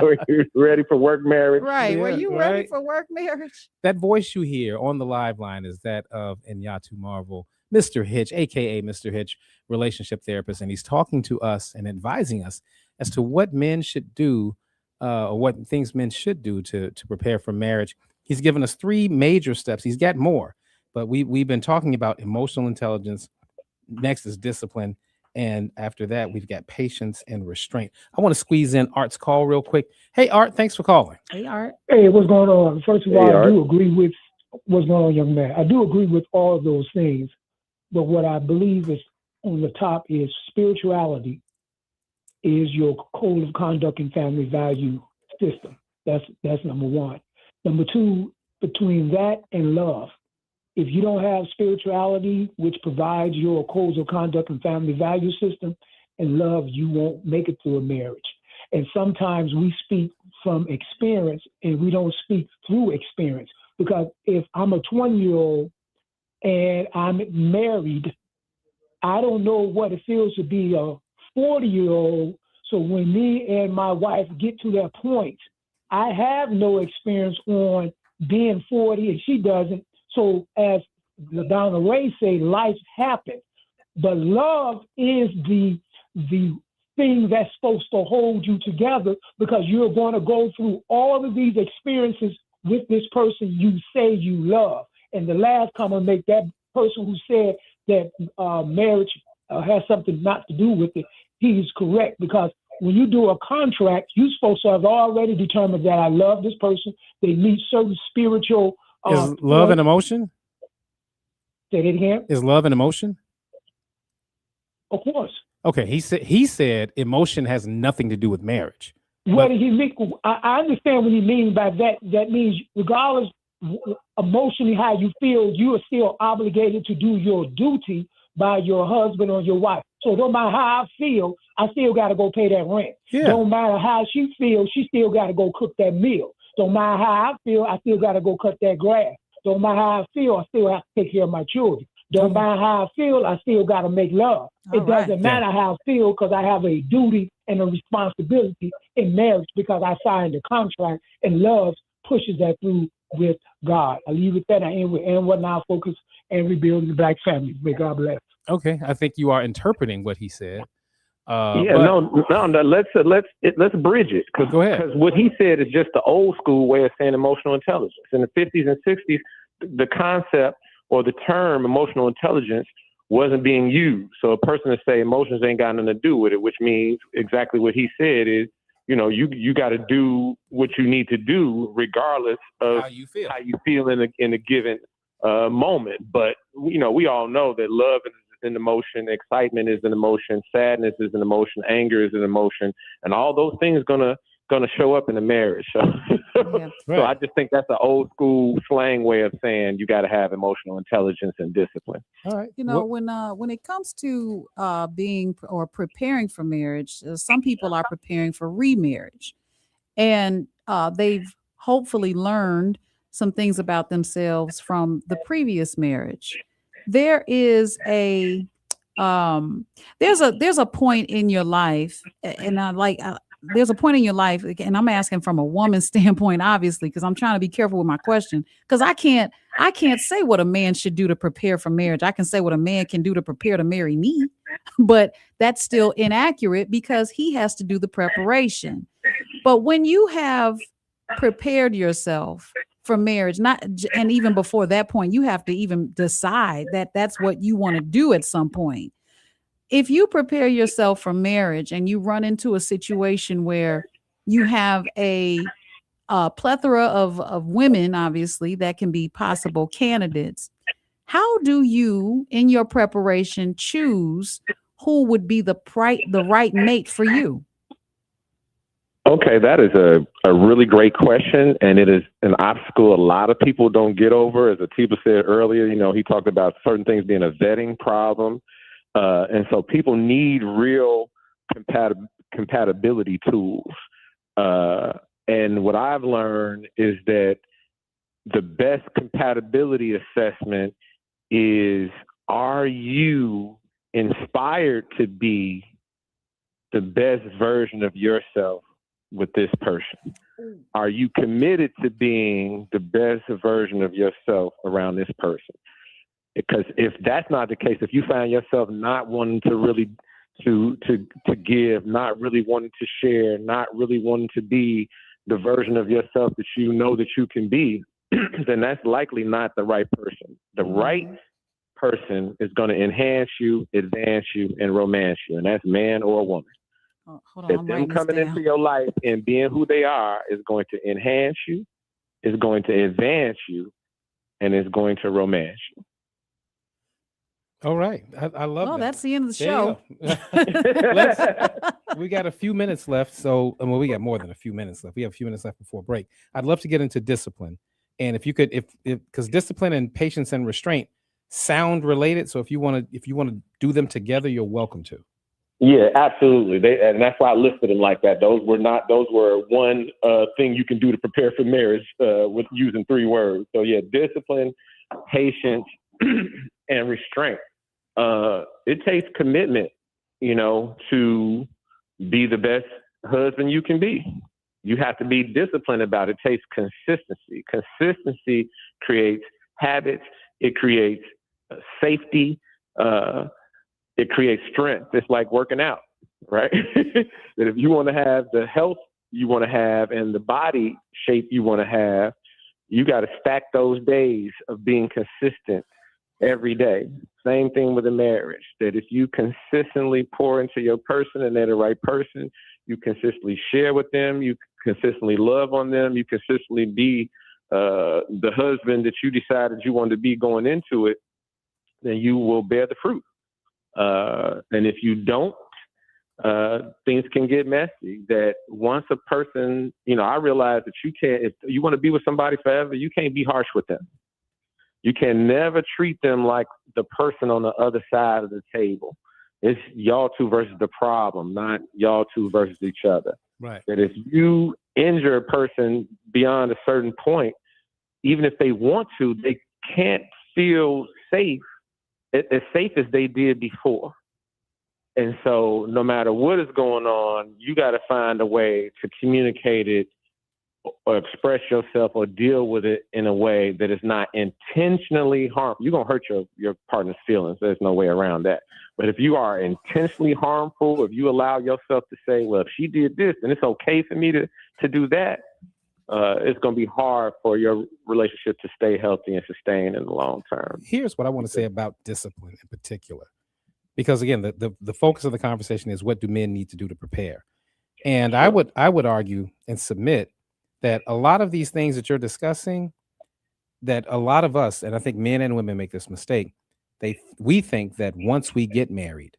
Were you ready for work marriage? Right. Were Yeah, you ready right. for work marriage? That voice you hear on the live line is that of Nyatu Marvel, Mr. Hitch, aka Mr. Hitch, relationship therapist, and he's talking to us and advising us as to what men should do, or what things men should do to prepare for marriage. He's given us 3 major steps. He's got more, but we've been talking about emotional intelligence. Next is discipline. And after that, we've got patience and restraint. I want to squeeze in Art's call real quick. Hey, Art, thanks for calling. Hey, Art. Hey, what's going on? First of all, Hey, I Art. do agree with what's going on, young man. I do agree with all of those things. But what I believe is on the top is spirituality is your code of conduct and family value system. That's number one. Number two, between that and love, if you don't have spirituality, which provides your codes of conduct and family value system, and love, you won't make it through a marriage. And sometimes we speak from experience and we don't speak through experience. Because if I'm a 20-year-old and I'm married, I don't know what it feels to be a 40-year-old. So when me and my wife get to that point, I have no experience on being 40 and she doesn't. So as LaDonna Raeh say, life happens. But love is the thing that's supposed to hold you together, because you're going to go through all of these experiences with this person you say you love. And the last comment make that person who said that marriage has something not to do with it, he's correct, because when you do a contract, you're supposed to have already determined that I love this person. They meet certain spiritual. Is love an emotion? Say it again. Is love an emotion? Of course. Okay, he said emotion has nothing to do with marriage. What did he mean? I understand what he means by that. That means regardless emotionally how you feel, you are still obligated to do your duty by your husband or your wife. So no matter how I feel, I still got to go pay that rent. Yeah. Don't matter how she feels, she still got to go cook that meal. Don't matter how I feel, I still got to go cut that grass. Don't matter how I feel, I still have to take care of my children. Don't matter how I feel, I still got to make love. It doesn't matter how I feel, because I have a duty and a responsibility in marriage, because I signed a contract, and love pushes that through with God. I leave it there. I end with and what now focus and rebuilding the black family. May God bless. Okay, I think you are interpreting what he said. No. Let's bridge it, because what he said is just the old school way of saying emotional intelligence. In the 50s and 60s, the concept or the term emotional intelligence wasn't being used. So a person to say emotions ain't got nothing to do with it, which means exactly what he said is, you got to do what you need to do regardless of how you feel in a given moment. But we all know that love is an emotion, excitement is an emotion, sadness is an emotion, anger is an emotion, and all those things gonna show up in a marriage. So, so I just think that's an old school slang way of saying you got to have emotional intelligence and discipline. All right. When it comes to being or preparing for marriage, some people are preparing for remarriage, and they've hopefully learned some things about themselves from the previous marriage. There is there's a point in your life, and there's a point in your life, and I'm asking from a woman's standpoint, obviously, because I'm trying to be careful with my question, because I can't say what a man should do to prepare for marriage. I can say what a man can do to prepare to marry me, but that's still inaccurate because he has to do the preparation. But when you have prepared yourself for marriage, and even before that point, you have to even decide that that's what you want to do at some point. If you prepare yourself for marriage and you run into a situation where you have a plethora of women, obviously, that can be possible candidates. How do you, in your preparation, choose who would be the right mate for you? Okay, that is a really great question, and it is an obstacle a lot of people don't get over. As Atiba said earlier, he talked about certain things being a vetting problem. And so people need real compatibility tools. And what I've learned is that the best compatibility assessment is, are you inspired to be the best version of yourself with this person? Are you committed to being the best version of yourself around this person? Because if that's not the case, if you find yourself not wanting to really to give, not really wanting to share, not really wanting to be the version of yourself that you know that you can be, then that's likely not the right person. The right person is going to enhance you, advance you, and romance you, and that's man or woman. Oh, hold on, If I'm them writing this coming down. into your life and being who they are is going to enhance you, is going to advance you, and is going to romance you. All right. I love Well, that. that's the end of the There show. you go. We got a few minutes left. So, well, we got more than a few minutes left. We have a few minutes left before break. I'd love to get into discipline. And if you could, because discipline and patience and restraint sound related. So if you want to do them together, you're welcome to. Yeah, absolutely. And that's why I listed them like that. Those were one thing you can do to prepare for marriage with using 3 words. So yeah, discipline, patience, and restraint. It takes commitment, to be the best husband you can be. You have to be disciplined about it. It takes consistency. Consistency creates habits. It creates safety. It creates strength. It's like working out, right? That if you want to have the health you want to have and the body shape you want to have, you got to stack those days of being consistent every day. Same thing with a marriage, that if you consistently pour into your person and they're the right person, you consistently share with them, you consistently love on them, you consistently be the husband that you decided you wanted to be going into it, then you will bear the fruit. And if you don't, things can get messy. That once a person, I realize that if you want to be with somebody forever, you can't be harsh with them. You can never treat them like the person on the other side of the table. It's y'all two versus the problem, not y'all two versus each other. Right. That if you injure a person beyond a certain point, even if they want to, they can't feel safe, as safe as they did before. And so no matter what is going on, you got to find a way to communicate it or express yourself or deal with it in a way that is not intentionally harmful. You're going to hurt your partner's feelings. There's no way around that. But if you are intentionally harmful, if you allow yourself to say, well, if she did this, then it's okay for me to do that, it's going to be hard for your relationship to stay healthy and sustain in the long term. Here's what I want to say about discipline in particular. Because again, the focus of the conversation is, what do men need to do to prepare? And sure. I would argue and submit that a lot of these things that you're discussing, that a lot of us, and I think men and women make this mistake, we think that once we get married,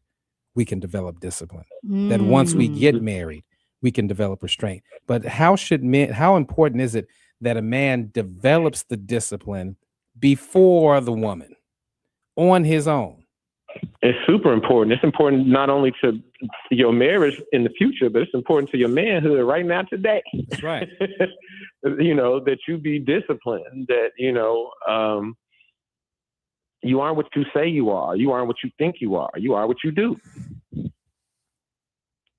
we can develop discipline. That once we get married, we can develop restraint. But how important is it that a man develops the discipline before the woman on his own? It's super important. It's important not only to your marriage in the future, but it's important to your manhood right now today. That's right. That you be disciplined, that, you aren't what you say you are. You aren't what you think you are. You are what you do.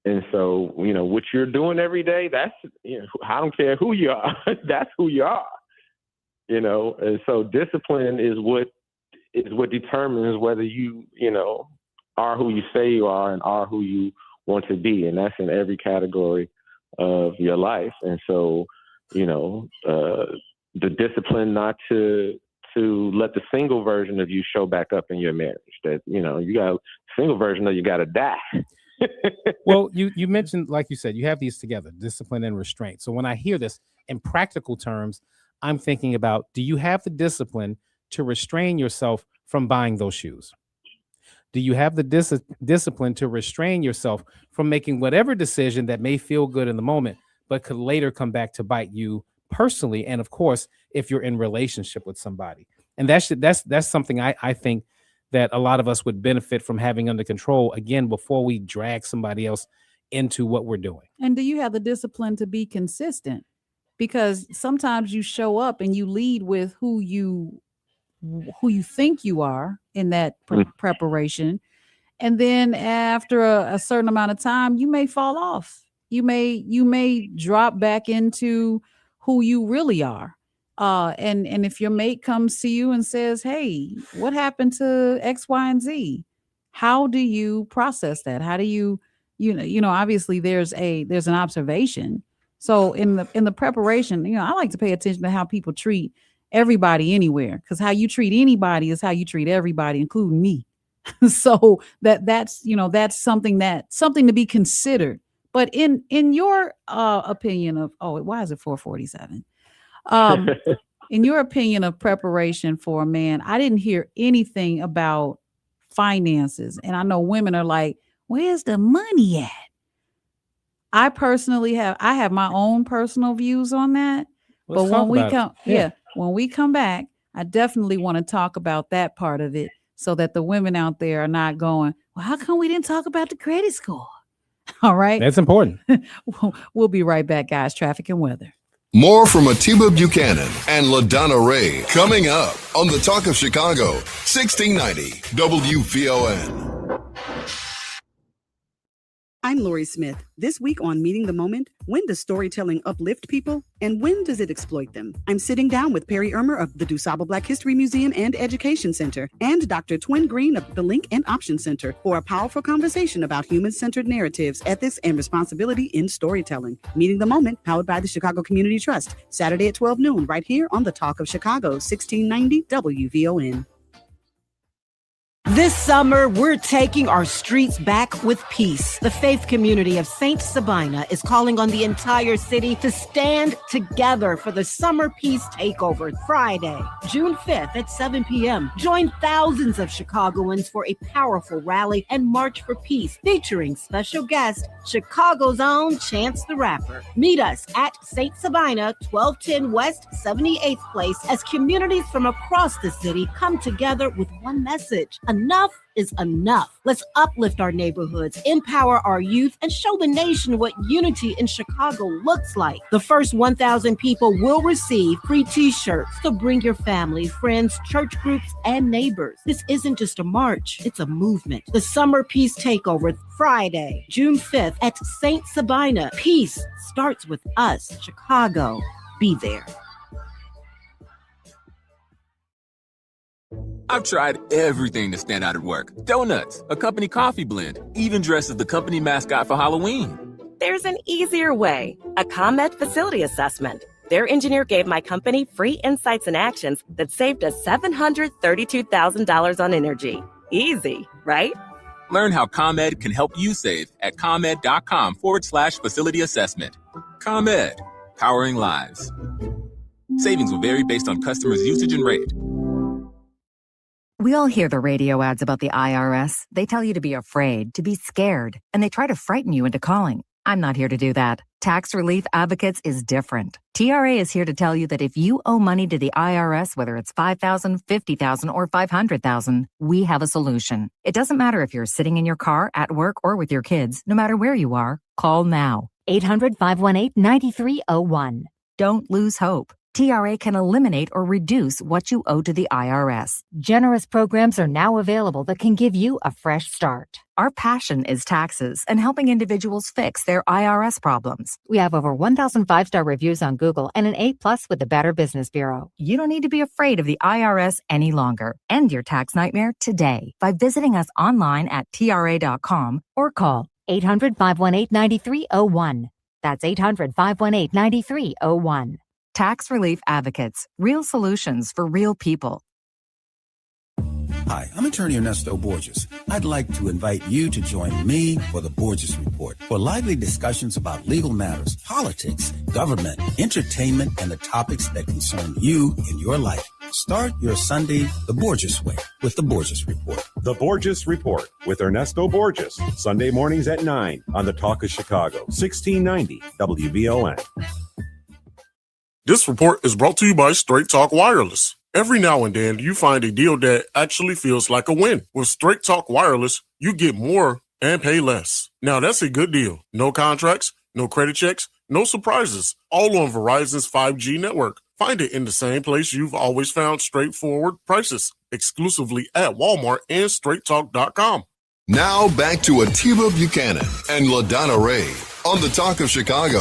And so, what you're doing every day, that's, I don't care who you are. That's who you are. And so discipline is what determines whether you, are who you say you are and are who you want to be. And that's in every category of your life. And so, the discipline not to let the single version of you show back up in your marriage. That, you got a single version of you got to die. Well, you mentioned, like you said, you have these together, discipline and restraint. So when I hear this in practical terms, I'm thinking about, do you have the discipline to restrain yourself from buying those shoes? Do you have the discipline to restrain yourself from making whatever decision that may feel good in the moment, but could later come back to bite you personally? And of course, if you're in relationship with somebody, and that's something I think that a lot of us would benefit from having under control, again, before we drag somebody else into what we're doing. And do you have the discipline to be consistent? Because sometimes you show up and you lead with who you think you are in that preparation, and then after a certain amount of time you may fall off. You may drop back into who you really are. And if your mate comes to you and says, hey, what happened to X, Y, and Z? How do you process that? How do you obviously there's an observation. So in the preparation, I like to pay attention to how people treat everybody anywhere, because how you treat anybody is how you treat everybody, including me. So that's something to be considered. But in your opinion of, why is it 4:47? In your opinion of preparation for a man, I didn't hear anything about finances. And I know women are like, where's the money at? I personally have my own personal views on that. But when we come back, I definitely want to talk about that part of it, so that the women out there are not going, well, how come we didn't talk about the credit score? All right. That's important. We'll be right back, guys. Traffic and weather. More from Atiba Buchanan and LaDonna Raeh coming up on the Talk of Chicago, 1690 WVON. I'm Lori Smith. This week on Meeting the Moment, when does storytelling uplift people and when does it exploit them? I'm sitting down with Perry Ermer of the DuSable Black History Museum and Education Center and Dr. Twin Green of the Link and Option Center for a powerful conversation about human-centered narratives, ethics, and responsibility in storytelling. Meeting the Moment, powered by the Chicago Community Trust, Saturday at 12 noon, right here on the Talk of Chicago, 1690 WVON. This summer, we're taking our streets back with peace. The faith community of Saint Sabina is calling on the entire city to stand together for the Summer Peace Takeover, Friday, June 5th at 7 p.m. Join thousands of Chicagoans for a powerful rally and march for peace, featuring special guest, Chicago's own Chance the Rapper. Meet us at Saint Sabina, 1210 West 78th Place, as communities from across the city come together with one message. Enough is enough. Let's uplift our neighborhoods, empower our youth, and show the nation what unity in Chicago looks like. The first 1,000 people will receive free t-shirts. So bring your family, friends, church groups, and neighbors. This isn't just a march, it's a movement. The Summer Peace Takeover, Friday, June 5th at Saint Sabina. Peace starts with us. Chicago, be there. I've tried everything to stand out at work. Donuts, a company coffee blend, even dressed as the company mascot for Halloween. There's an easier way, a ComEd facility assessment. Their engineer gave my company free insights and actions that saved us $732,000 on energy. Easy, right? Learn how ComEd can help you save at ComEd.com/facility assessment. ComEd, powering lives. Savings will vary based on customers' usage and rate. We all hear the radio ads about the IRS. They tell you to be afraid, to be scared, and they try to frighten you into calling. I'm not here to do that. Tax Relief Advocates is different. TRA is here to tell you that if you owe money to the IRS, whether it's $5,000, $50,000, or $500,000, we have a solution. It doesn't matter if you're sitting in your car, at work, or with your kids. No matter where you are, call now. 800-518-9301. Don't lose hope. TRA can eliminate or reduce what you owe to the IRS. Generous programs are now available that can give you a fresh start. Our passion is taxes and helping individuals fix their IRS problems. We have over 1,000 5-star reviews on Google and an A+ with the Better Business Bureau. You don't need to be afraid of the IRS any longer. End your tax nightmare today by visiting us online at TRA.com or call 800-518-9301. That's 800-518-9301. Tax Relief Advocates, real solutions for real people. Hi, I'm attorney Ernesto Borges. I'd like to invite you to join me for the Borges Report for lively discussions about legal matters, politics, government, entertainment, and the topics that concern you in your life. Start your Sunday the Borges way with the Borges Report. The Borges Report with Ernesto Borges, Sunday mornings at 9 on the Talk of Chicago, 1690 WVON. This report is brought to you by Straight Talk Wireless. Every now and then, you find a deal that actually feels like a win. With Straight Talk Wireless, you get more and pay less. Now, that's a good deal. No contracts, no credit checks, no surprises. All on Verizon's 5G network. Find it in the same place you've always found straightforward prices, exclusively at Walmart and straighttalk.com. Now back to Atiba Buchanan and LaDonna Raeh on the Talk of Chicago,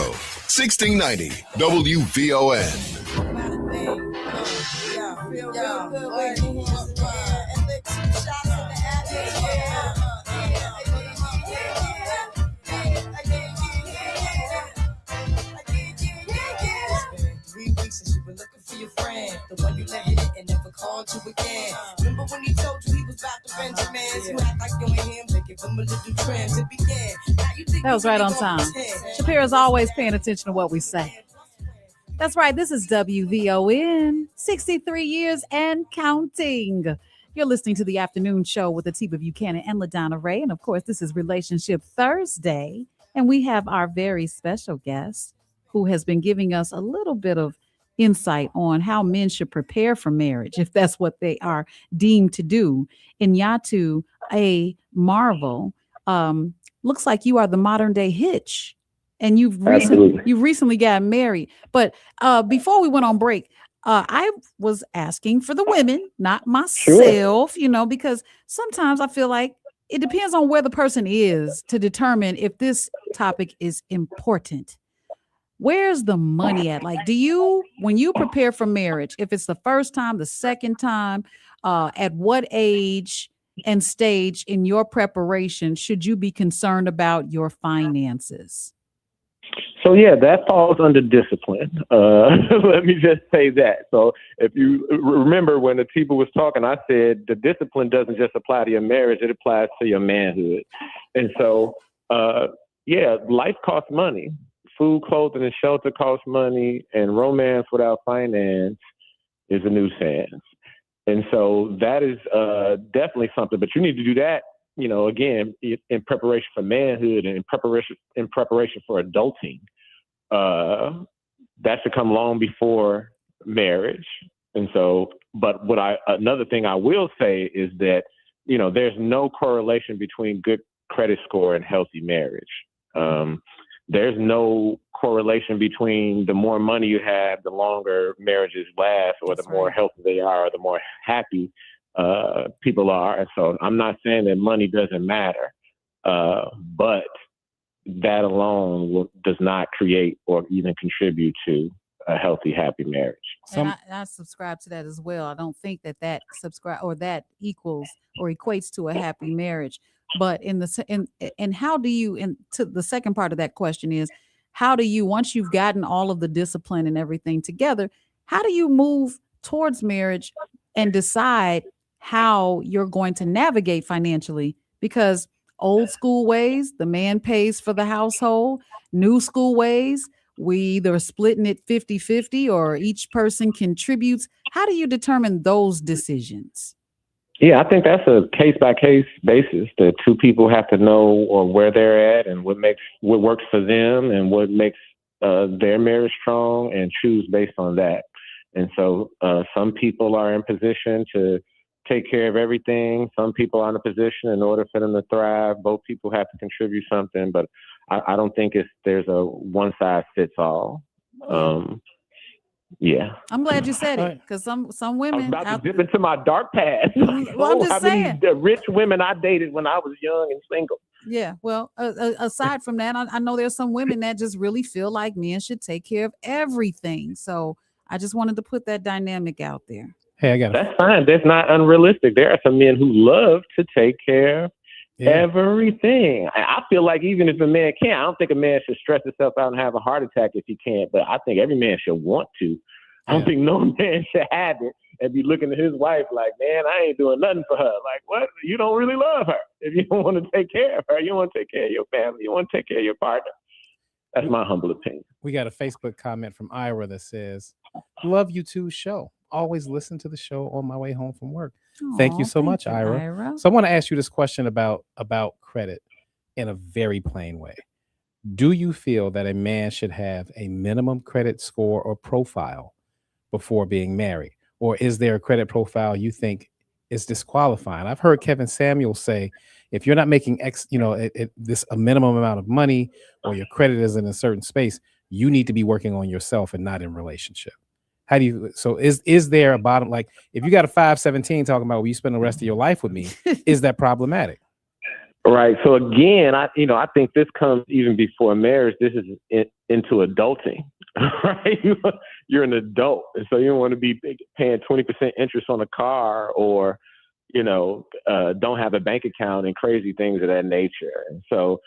1690 WVON. The one you let hit and never called you again. Remember when he told you he was about to Benjamins? You act like you and him, they give him a little trim to begin. That was right on time. Shapiro's always paying attention to what we say. That's right. This is WVON, 63 years and counting. You're listening to the afternoon show with Atiba Buchanan and LaDonna Raeh. And of course, this is Relationship Thursday. And we have our very special guest who has been giving us a little bit of insight on how men should prepare for marriage, if that's what they are deemed to do. In Nyatu Marvel, looks like you are the modern day Hitch, and you've recently got married. But before we went on break, I was asking for the women, not myself, because sometimes I feel like it depends on where the person is to determine if this topic is important. Where's the money at? Like, when you prepare for marriage, if it's the first time, the second time, at what age and stage in your preparation should you be concerned about your finances? So, yeah, that falls under discipline. Let me just say that. So if you remember when Atiba was talking, I said the discipline doesn't just apply to your marriage, it applies to your manhood. And so, life costs money. Food, clothing, and shelter cost money, and romance without finance is a nuisance. And so that is definitely something. But you need to do that, again, in preparation for manhood and in preparation for adulting. That should come long before marriage. And so, but another thing I will say is that, there's no correlation between good credit score and healthy marriage. There's no correlation between the more money you have, the longer marriages last, or the more healthy they are, or the more happy people are. And so I'm not saying that money doesn't matter, but that alone does not create or even contribute to a healthy, happy marriage. And I subscribe to that as well. I don't think that equals or equates to a happy marriage. But how do you, to the second part of that question is, how do you, once you've gotten all of the discipline and everything together, how do you move towards marriage and decide how you're going to navigate financially? Because old school ways, the man pays for the household. New school ways, we either splitting it 50-50 or each person contributes. How do you determine those decisions? Yeah, I think that's a case-by-case basis. The two people have to know where they're at and what works for them and what makes their marriage strong, and choose based on that. And so some people are in position to take care of everything. Some people are in a position, in order for them to thrive, both people have to contribute something. But I don't think there's a one-size-fits-all. Yeah, I'm glad you said it, because some women. I was about to dip into my dark past. Well, I'm just saying. The rich women I dated when I was young and single. Yeah, well, aside from that, I know there's some women that just really feel like men should take care of everything. So I just wanted to put that dynamic out there. Hey, I got it. That's fine. That's not unrealistic. There are some men who love to take care of everything. I feel like even if a man can't, I don't think a man should stress himself out and have a heart attack if he can't. But I think every man should want to. I don't think no man should have it and be looking at his wife like, man, I ain't doing nothing for her. Like, what? You don't really love her. If you don't want to take care of her, you want to take care of your family. You want to take care of your partner. That's my humble opinion. We got a Facebook comment from Ira that says, love you too show. Always listen to the show on my way home from work. Thank you so much, Ira. So I want to ask you this question about credit in a very plain way. Do you feel that a man should have a minimum credit score or profile before being married? Or is there a credit profile you think is disqualifying? I've heard Kevin Samuel say, if you're not making a minimum amount of money, or your credit is in a certain space, you need to be working on yourself and not in relationship. How do you, so is there a bottom, like if you got a 517 talking about, will you spend the rest of your life with me? Is that problematic? Right. So again, I think this comes even before marriage. This is into adulting, right? You're an adult, and so you don't want to be paying 20% interest on a car, or don't have a bank account and crazy things of that nature. And so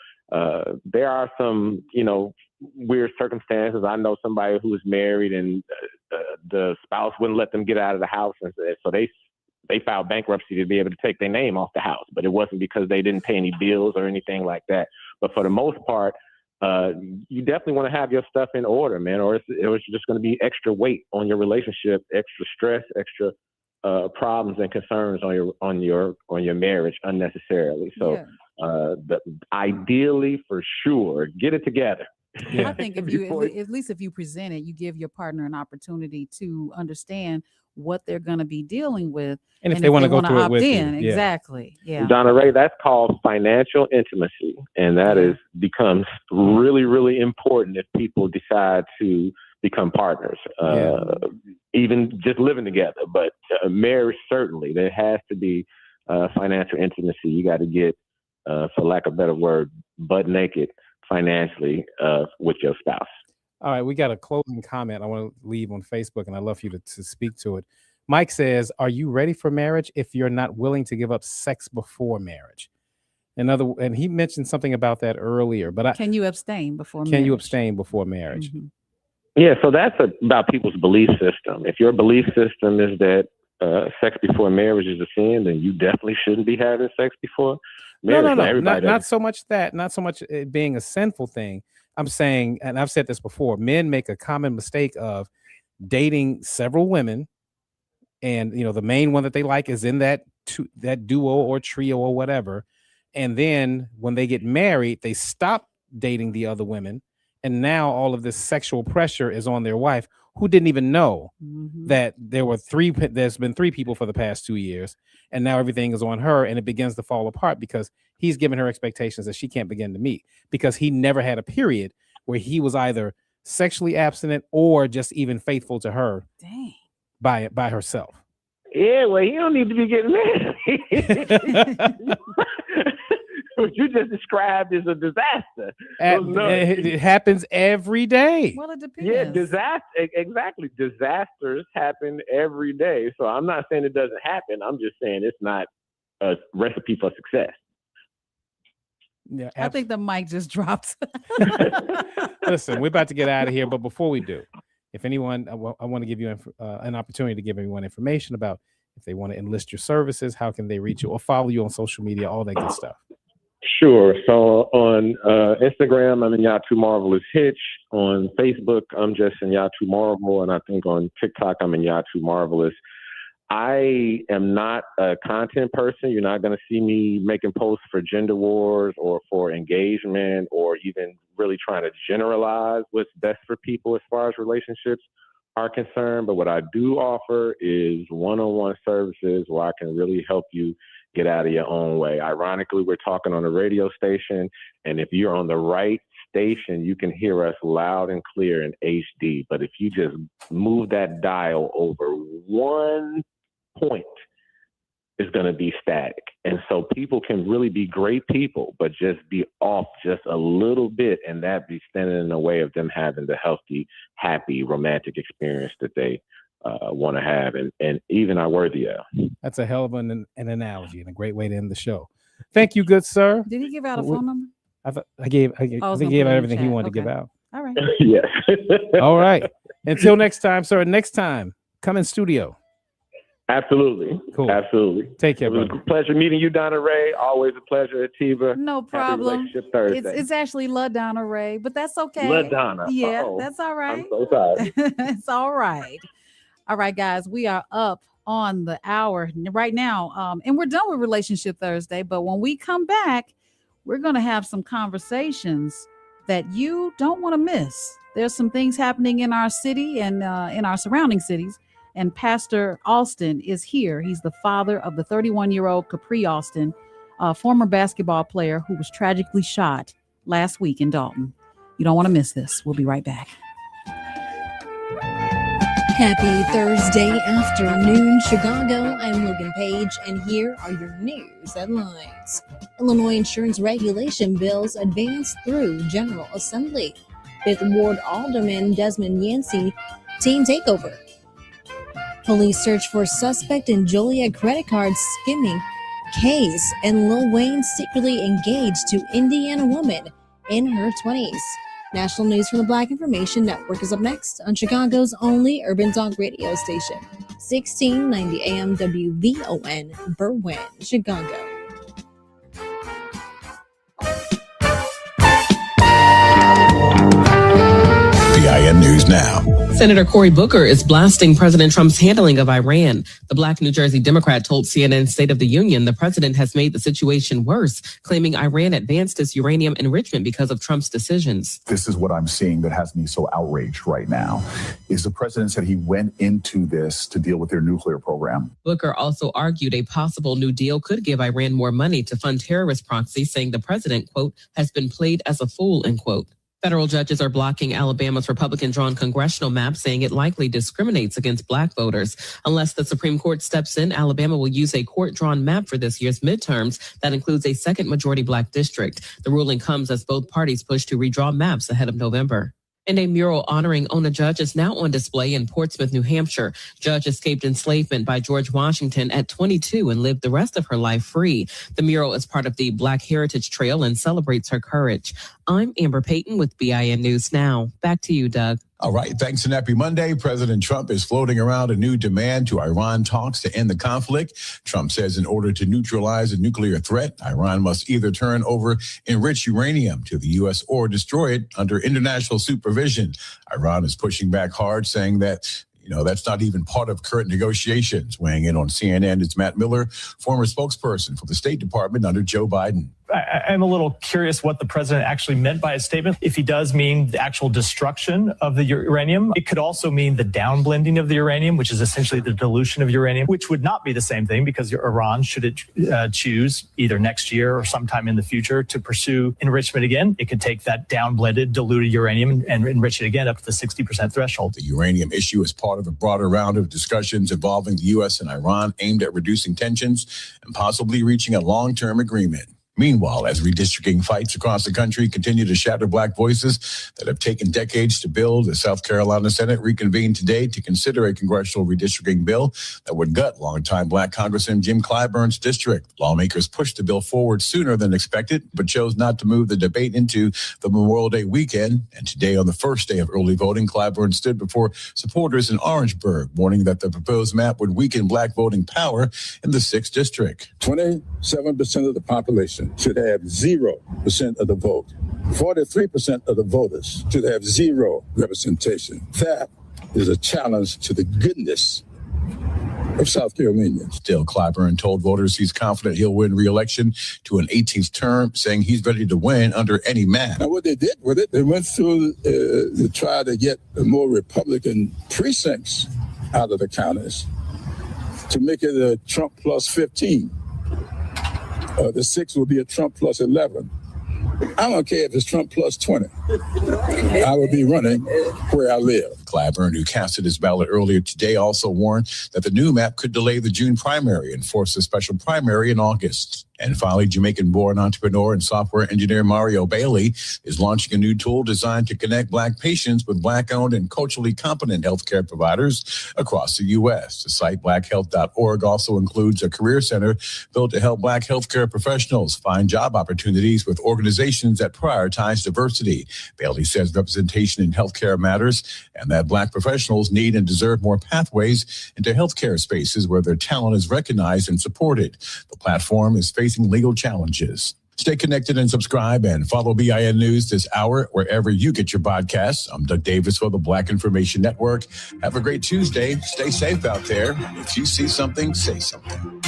there are some weird circumstances. I know somebody who was married and the spouse wouldn't let them get out of the house, and so they filed bankruptcy to be able to take their name off the house. But it wasn't because they didn't pay any bills or anything like that. But for the most part, you definitely want to have your stuff in order, man, or it's just going to be extra weight on your relationship, extra stress, extra problems and concerns on your marriage unnecessarily. So ideally, for sure, get it together. I think if you, at least if you present it, you give your partner an opportunity to understand what they're going to be dealing with, and if they want to go through it with you. Exactly. Yeah. Donna Raeh, that's called financial intimacy, and that becomes really, really important if people decide to become partners, even just living together. But marriage, certainly, there has to be financial intimacy. You got to get, for lack of a better word, butt naked financially with your spouse. All right, we got a closing comment I want to leave on Facebook, and I'd love for you to speak to it. Mike says, are you ready for marriage if you're not willing to give up sex before marriage? And he mentioned something about that earlier, but can you abstain before marriage? Can you abstain before marriage? Mm-hmm. Yeah, so that's about people's belief system. If your belief system is that sex before marriage is a sin, then you definitely shouldn't be having sex before marriage. No. Not so much that. Not so much it being a sinful thing. I'm saying, and I've said this before, men make a common mistake of dating several women, and the main one that they like is in that duo or trio or whatever. And then when they get married, they stop dating the other women, and now all of this sexual pressure is on their wife, who didn't even know that there's been three people for the past 2 years, and now everything is on her, and it begins to fall apart because he's given her expectations that she can't begin to meet, because he never had a period where he was either sexually abstinent or just even faithful to her by herself. Yeah, well, you don't need to be getting married. What you just described is a disaster. It happens every day. Well, it depends. Yeah, disaster. Exactly. Disasters happen every day. So I'm not saying it doesn't happen. I'm just saying it's not a recipe for success. Yeah, I think the mic just dropped. Listen, we're about to get out of here, but before we do, if anyone, I want to give you an opportunity to give everyone information about if they want to enlist your services, how can they reach you or follow you on social media, all that good stuff. Sure. So on Instagram, I'm in Nyatu Marvelous Hitch. On Facebook, I'm just in Nyatu Marvel. And I think on TikTok, I'm in Nyatu Marvelous. I am not a content person. You're not going to see me making posts for gender wars or for engagement or even really trying to generalize what's best for people as far as relationships are concerned. But what I do offer is one-on-one services where I can really help you get out of your own way. Ironically, we're talking on a radio station, and if you're on the right station, you can hear us loud and clear in HD. But if you just move that dial over 1 point, it's going to be static. And so people can really be great people, but just be off just a little bit, and that be standing in the way of them having the healthy, happy, romantic experience that they want to have and even are worthy of. That's a hell of an analogy and a great way to end the show. Thank you, good sir. Did he give out a phone number? I think he gave out everything he wanted to give out. All right. Yes. All right. Until next time, sir. Next time, come in studio. Absolutely. Cool. Absolutely. Take care, It was brother. a pleasure meeting you, Donna Rae. Always a pleasure, Atiba. No Happy problem. Relationship Thursday. It's actually LaDonna Rae, but that's okay. LaDonna. Yeah, Uh-oh. that's all right. I'm so sorry. It's all right. All right, guys, we are up on the hour right now, and we're done with Relationship Thursday. But when we come back, we're going to have some conversations that you don't want to miss. There's some things happening in our city and in our surrounding cities. And Pastor Alston is here. He's the father of the 31-year-old Khapri Alston, a former basketball player who was tragically shot last week in Dalton. You don't want to miss this. We'll be right back. Happy Thursday afternoon, Chicago. I'm Logan Page, and here are your news headlines. Illinois insurance regulation bills advance through General Assembly. Fifth Ward Alderman Desmond Yancey, team takeover. Police search for suspect in Joliet credit card skimming case, and Lil Wayne secretly engaged to Indiana woman in her 20s. National news from the Black Information Network is up next on Chicago's only urban talk radio station, 1690 AM WVON, Berwyn, Chicago. PIN News Now. Senator Cory Booker is blasting President Trump's handling of Iran. The Black New Jersey Democrat told CNN State of the Union the president has made the situation worse, claiming Iran advanced its uranium enrichment because of Trump's decisions. This is what I'm seeing that has me so outraged right now, is the president said he went into this to deal with their nuclear program. Booker also argued a possible new deal could give Iran more money to fund terrorist proxies, saying the president, quote, has been played as a fool, end quote. Federal judges are blocking Alabama's Republican-drawn congressional map, saying it likely discriminates against black voters. Unless the Supreme Court steps in, Alabama will use a court-drawn map for this year's midterms that includes a second majority black district. The ruling comes as both parties push to redraw maps ahead of November. And a mural honoring Ona Judge is now on display in Portsmouth, New Hampshire. Judge escaped enslavement by George Washington at 22 and lived the rest of her life free. The mural is part of the Black Heritage Trail and celebrates her courage. I'm Amber Payton with BIN News Now. Back to you, Doug. All right. Thanks and happy Monday. President Trump is floating around a new demand to Iran talks to end the conflict. Trump says in order to neutralize a nuclear threat, Iran must either turn over enriched uranium to the U.S. or destroy it under international supervision. Iran is pushing back hard, saying that that's not even part of current negotiations. Weighing in on CNN is Matt Miller, former spokesperson for the State Department under Joe Biden. I'm a little curious what the president actually meant by his statement. If he does mean the actual destruction of the uranium, it could also mean the downblending of the uranium, which is essentially the dilution of uranium, which would not be the same thing because Iran, should it choose either next year or sometime in the future to pursue enrichment again, it could take that downblended, diluted uranium and enrich it again up to the 60% threshold. The uranium issue is part of a broader round of discussions involving the U.S. and Iran aimed at reducing tensions and possibly reaching a long-term agreement. Meanwhile, as redistricting fights across the country continue to shatter black voices that have taken decades to build, the South Carolina Senate reconvened today to consider a congressional redistricting bill that would gut longtime black Congressman Jim Clyburn's district. Lawmakers pushed the bill forward sooner than expected, but chose not to move the debate into the Memorial Day weekend. And today, on the first day of early voting, Clyburn stood before supporters in Orangeburg, warning that the proposed map would weaken black voting power in the 6th district. 27% of the population should have 0% of the vote. 43% of the voters should have 0 representation. That is a challenge to the goodness of South Carolinians. Still, Clyburn told voters he's confident he'll win re-election to an 18th term, saying he's ready to win under any map. Now, what they did with it, they went through to try to get more Republican precincts out of the counties to make it a Trump plus 15. The 6 will be a Trump plus 11. I don't care if it's Trump plus 20. I will be running where I live. Clyburn, who casted his ballot earlier today, also warned that the new map could delay the June primary and force a special primary in August. And finally, Jamaican-born entrepreneur and software engineer Mario Bailey is launching a new tool designed to connect black patients with black-owned and culturally competent healthcare providers across the U.S. The site blackhealth.org also includes a career center built to help black healthcare professionals find job opportunities with organizations that prioritize diversity. Bailey says representation in healthcare matters, and that that Black professionals need and deserve more pathways into healthcare spaces where their talent is recognized and supported. The platform is facing legal challenges. Stay connected and subscribe and follow BIN News this hour wherever you get your podcasts. I'm Doug Davis for the Black Information Network. Have a great Tuesday. Stay safe out there. If you see something, say something.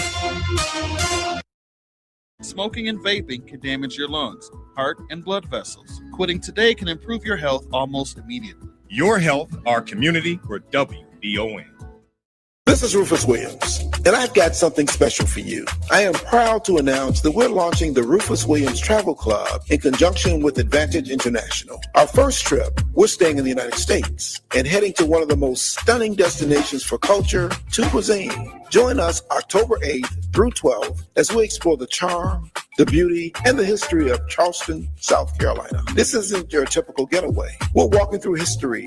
Smoking and vaping can damage your lungs, heart, and blood vessels. Quitting today can improve your health almost immediately. Your health, our community, for WVON. This is Rufus Williams, and I've got something special for you. I am proud to announce that we're launching the Rufus Williams Travel Club in conjunction with Advantage International. Our first trip, we're staying in the United States and heading to one of the most stunning destinations for culture to cuisine. Join us October 8th through 12th as we explore the charm, the beauty, and the history of Charleston, South Carolina. This isn't your typical getaway. We're walking through history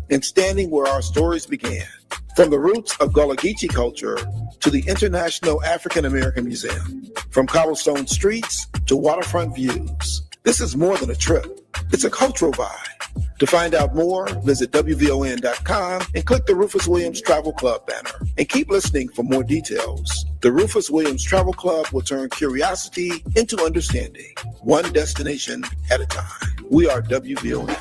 and standing where our stories began. From the roots of Gullah Geechee culture to the International African American Museum, from cobblestone streets to waterfront views. This is more than a trip. It's a cultural vibe. To find out more, visit WVON.com and click the Rufus Williams Travel Club banner. And keep listening for more details. The Rufus Williams Travel Club will turn curiosity into understanding, one destination at a time. We are WVON.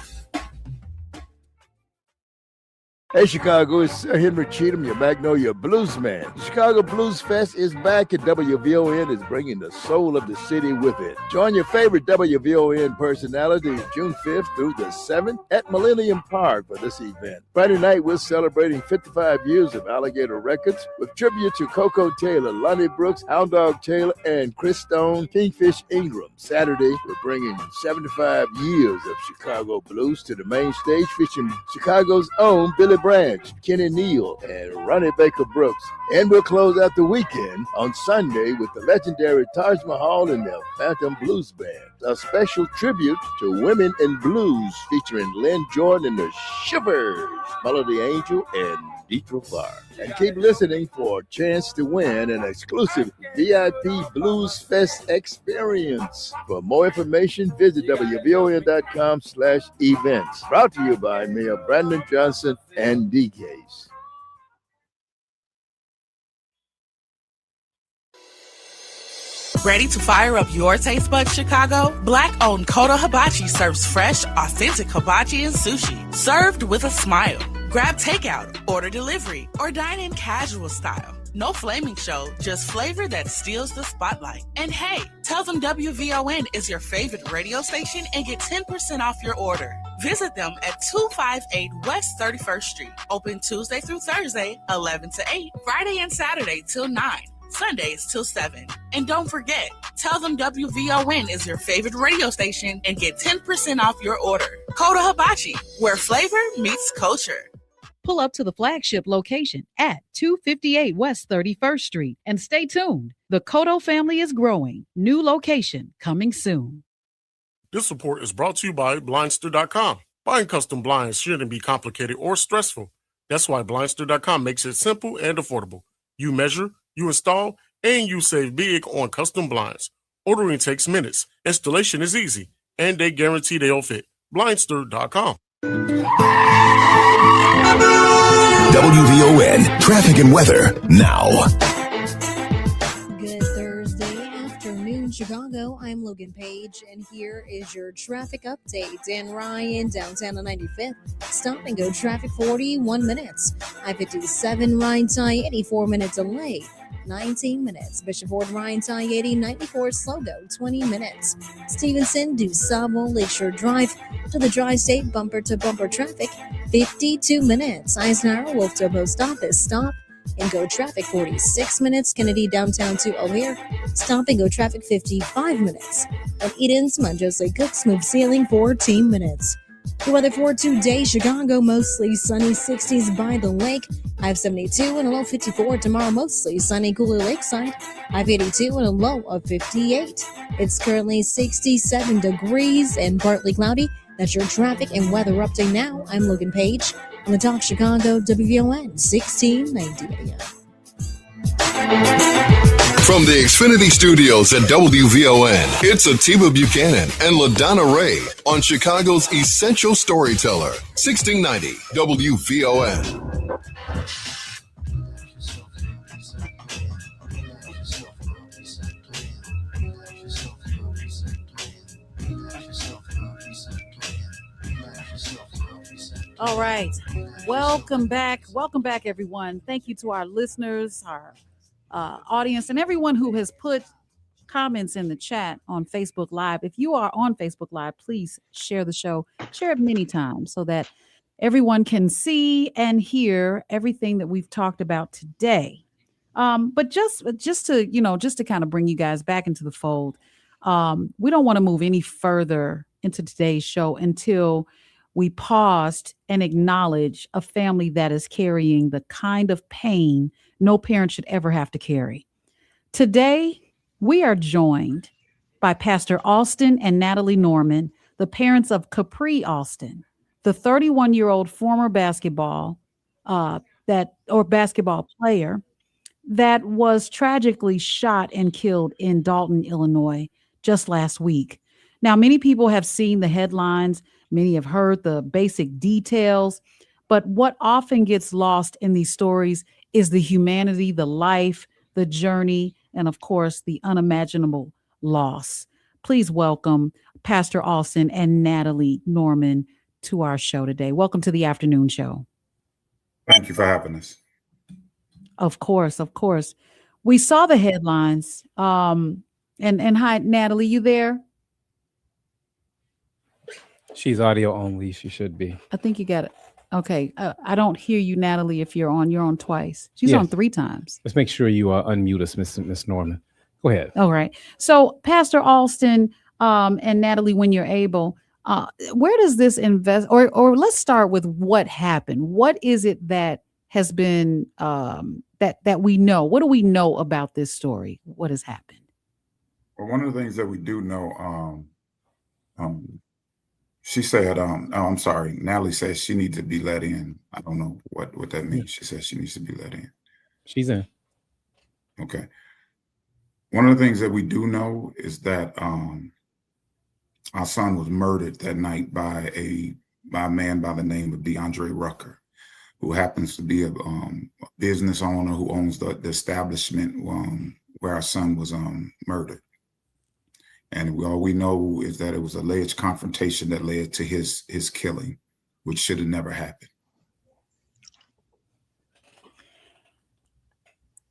Hey, Chicago, it's Henry Cheatham, your Magnolia Blues man. Chicago Blues Fest is back, and WVON is bringing the soul of the city with it. Join your favorite WVON personalities June 5th through the 7th at Millennium Park for this event. Friday night, we're celebrating 55 years of Alligator Records with tribute to Coco Taylor, Lonnie Brooks, Hound Dog Taylor, and Chris Stone, Kingfish Ingram. Saturday, we're bringing 75 years of Chicago blues to the main stage, featuring Chicago's own Billy Branch, Kenny Neal, and Ronnie Baker Brooks. And we'll close out the weekend on Sunday with the legendary Taj Mahal and their Phantom Blues Band. A special tribute to women in blues featuring Lynn Jordan and the Shivers, Melody Angel, and Deetra Farr. And keep listening for a chance to win an exclusive VIP Blues Fest experience. For more information, visit WVON.com/events. Brought to you by Mayor Brandon Johnson and DKs. Ready to fire up your taste buds, Chicago? Black-owned Kodo Hibachi serves fresh, authentic hibachi and sushi, served with a smile. Grab takeout, order delivery, or dine in casual style. No flaming show, just flavor that steals the spotlight. And hey, tell them WVON is your favorite radio station and get 10% off your order. Visit them at 258 West 31st Street. Open Tuesday through Thursday, 11 to 8, Friday and Saturday till 9. Sundays till 7. And don't forget, tell them WVON is your favorite radio station and get 10% off your order. Kodo Hibachi, where flavor meets culture. Pull up to the flagship location at 258 West 31st Street and stay tuned. The Kodo family is growing. New location coming soon. This report is brought to you by Blindster.com. Buying custom blinds shouldn't be complicated or stressful. That's why Blindster.com makes it simple and affordable. You measure, you install, and you save big on custom blinds. Ordering takes minutes. Installation is easy, and they guarantee they'll fit. Blindster.com. WVON traffic and weather now. Good Thursday afternoon, Chicago. I'm Logan Page, and here is your traffic update. Dan Ryan, downtown on 95th. Stop and go traffic 41 minutes. I-57 Ryan Tie 84 minute delay. 19 minutes. Bishop Ford Ryan Tie 80 94 slow go 20 minutes. Stevenson DuSable Lakeshore Drive to the Tri-State bumper to bumper traffic 52 minutes. Eisenhower Wolf to Post Office stop and go traffic 46 minutes. Kennedy downtown to O'Hare stop and go traffic 55 minutes. At Eden's Mount Jose Cook smooth sailing 14 minutes. The weather for today, Chicago, mostly sunny, 60s by the lake. I-72 and a low 54. Tomorrow, mostly sunny, cooler lakeside. I-82 and a low of 58. It's currently 67 degrees and partly cloudy. That's your traffic and weather update now. I'm Logan Page on the Talk Chicago WVON 1690 AM. From the Xfinity Studios at WVON, it's Atiba Buchanan and LaDonna Raeh on Chicago's Essential Storyteller, 1690 WVON. All right. Welcome back. Welcome back, everyone. Thank you to our listeners, our audience, and everyone who has put comments in the chat on Facebook Live. If you are on Facebook Live, please share the show. Share it many times so that everyone can see and hear everything that we've talked about today. But just to kind of bring you guys back into the fold, we don't want to move any further into today's show until we paused and acknowledge a family that is carrying the kind of pain no parent should ever have to carry. Today, we are joined by Pastor Alston and Natalie Norman, the parents of Khapri Alston, the 31-year-old former basketball player that was tragically shot and killed in Dalton, Illinois, just last week. Now, many people have seen the headlines. Many have heard the basic details, but what often gets lost in these stories is the humanity, the life, the journey, and of course, the unimaginable loss. Please welcome Pastor Alston and Natalie Norman to our show today. Welcome to the afternoon show. Thank you for having us. Of course, of course. We saw the headlines. And hi, Natalie, you there? She's audio only. She should be. I think you got it. Okay. I don't hear you, Natalie, if you're on. You're on twice. She's on 3 times. Let's make sure you unmute us, Miss Norman. Go ahead. All right. So, Pastor Alston and Natalie, when you're able, where does this invest? Or let's start with what happened. What is it that has been that we know? What do we know about this story? What has happened? Well, one of the things that we do know, she said, I'm sorry, Natalie says she needs to be let in. I don't know what that means. She says she needs to be let in. She's in. Okay. One of the things that we do know is that our son was murdered that night by a man by the name of DeAndre Rucker, who happens to be a business owner who owns the establishment where our son was murdered. And all we know is that it was alleged confrontation that led to his killing, which should have never happened.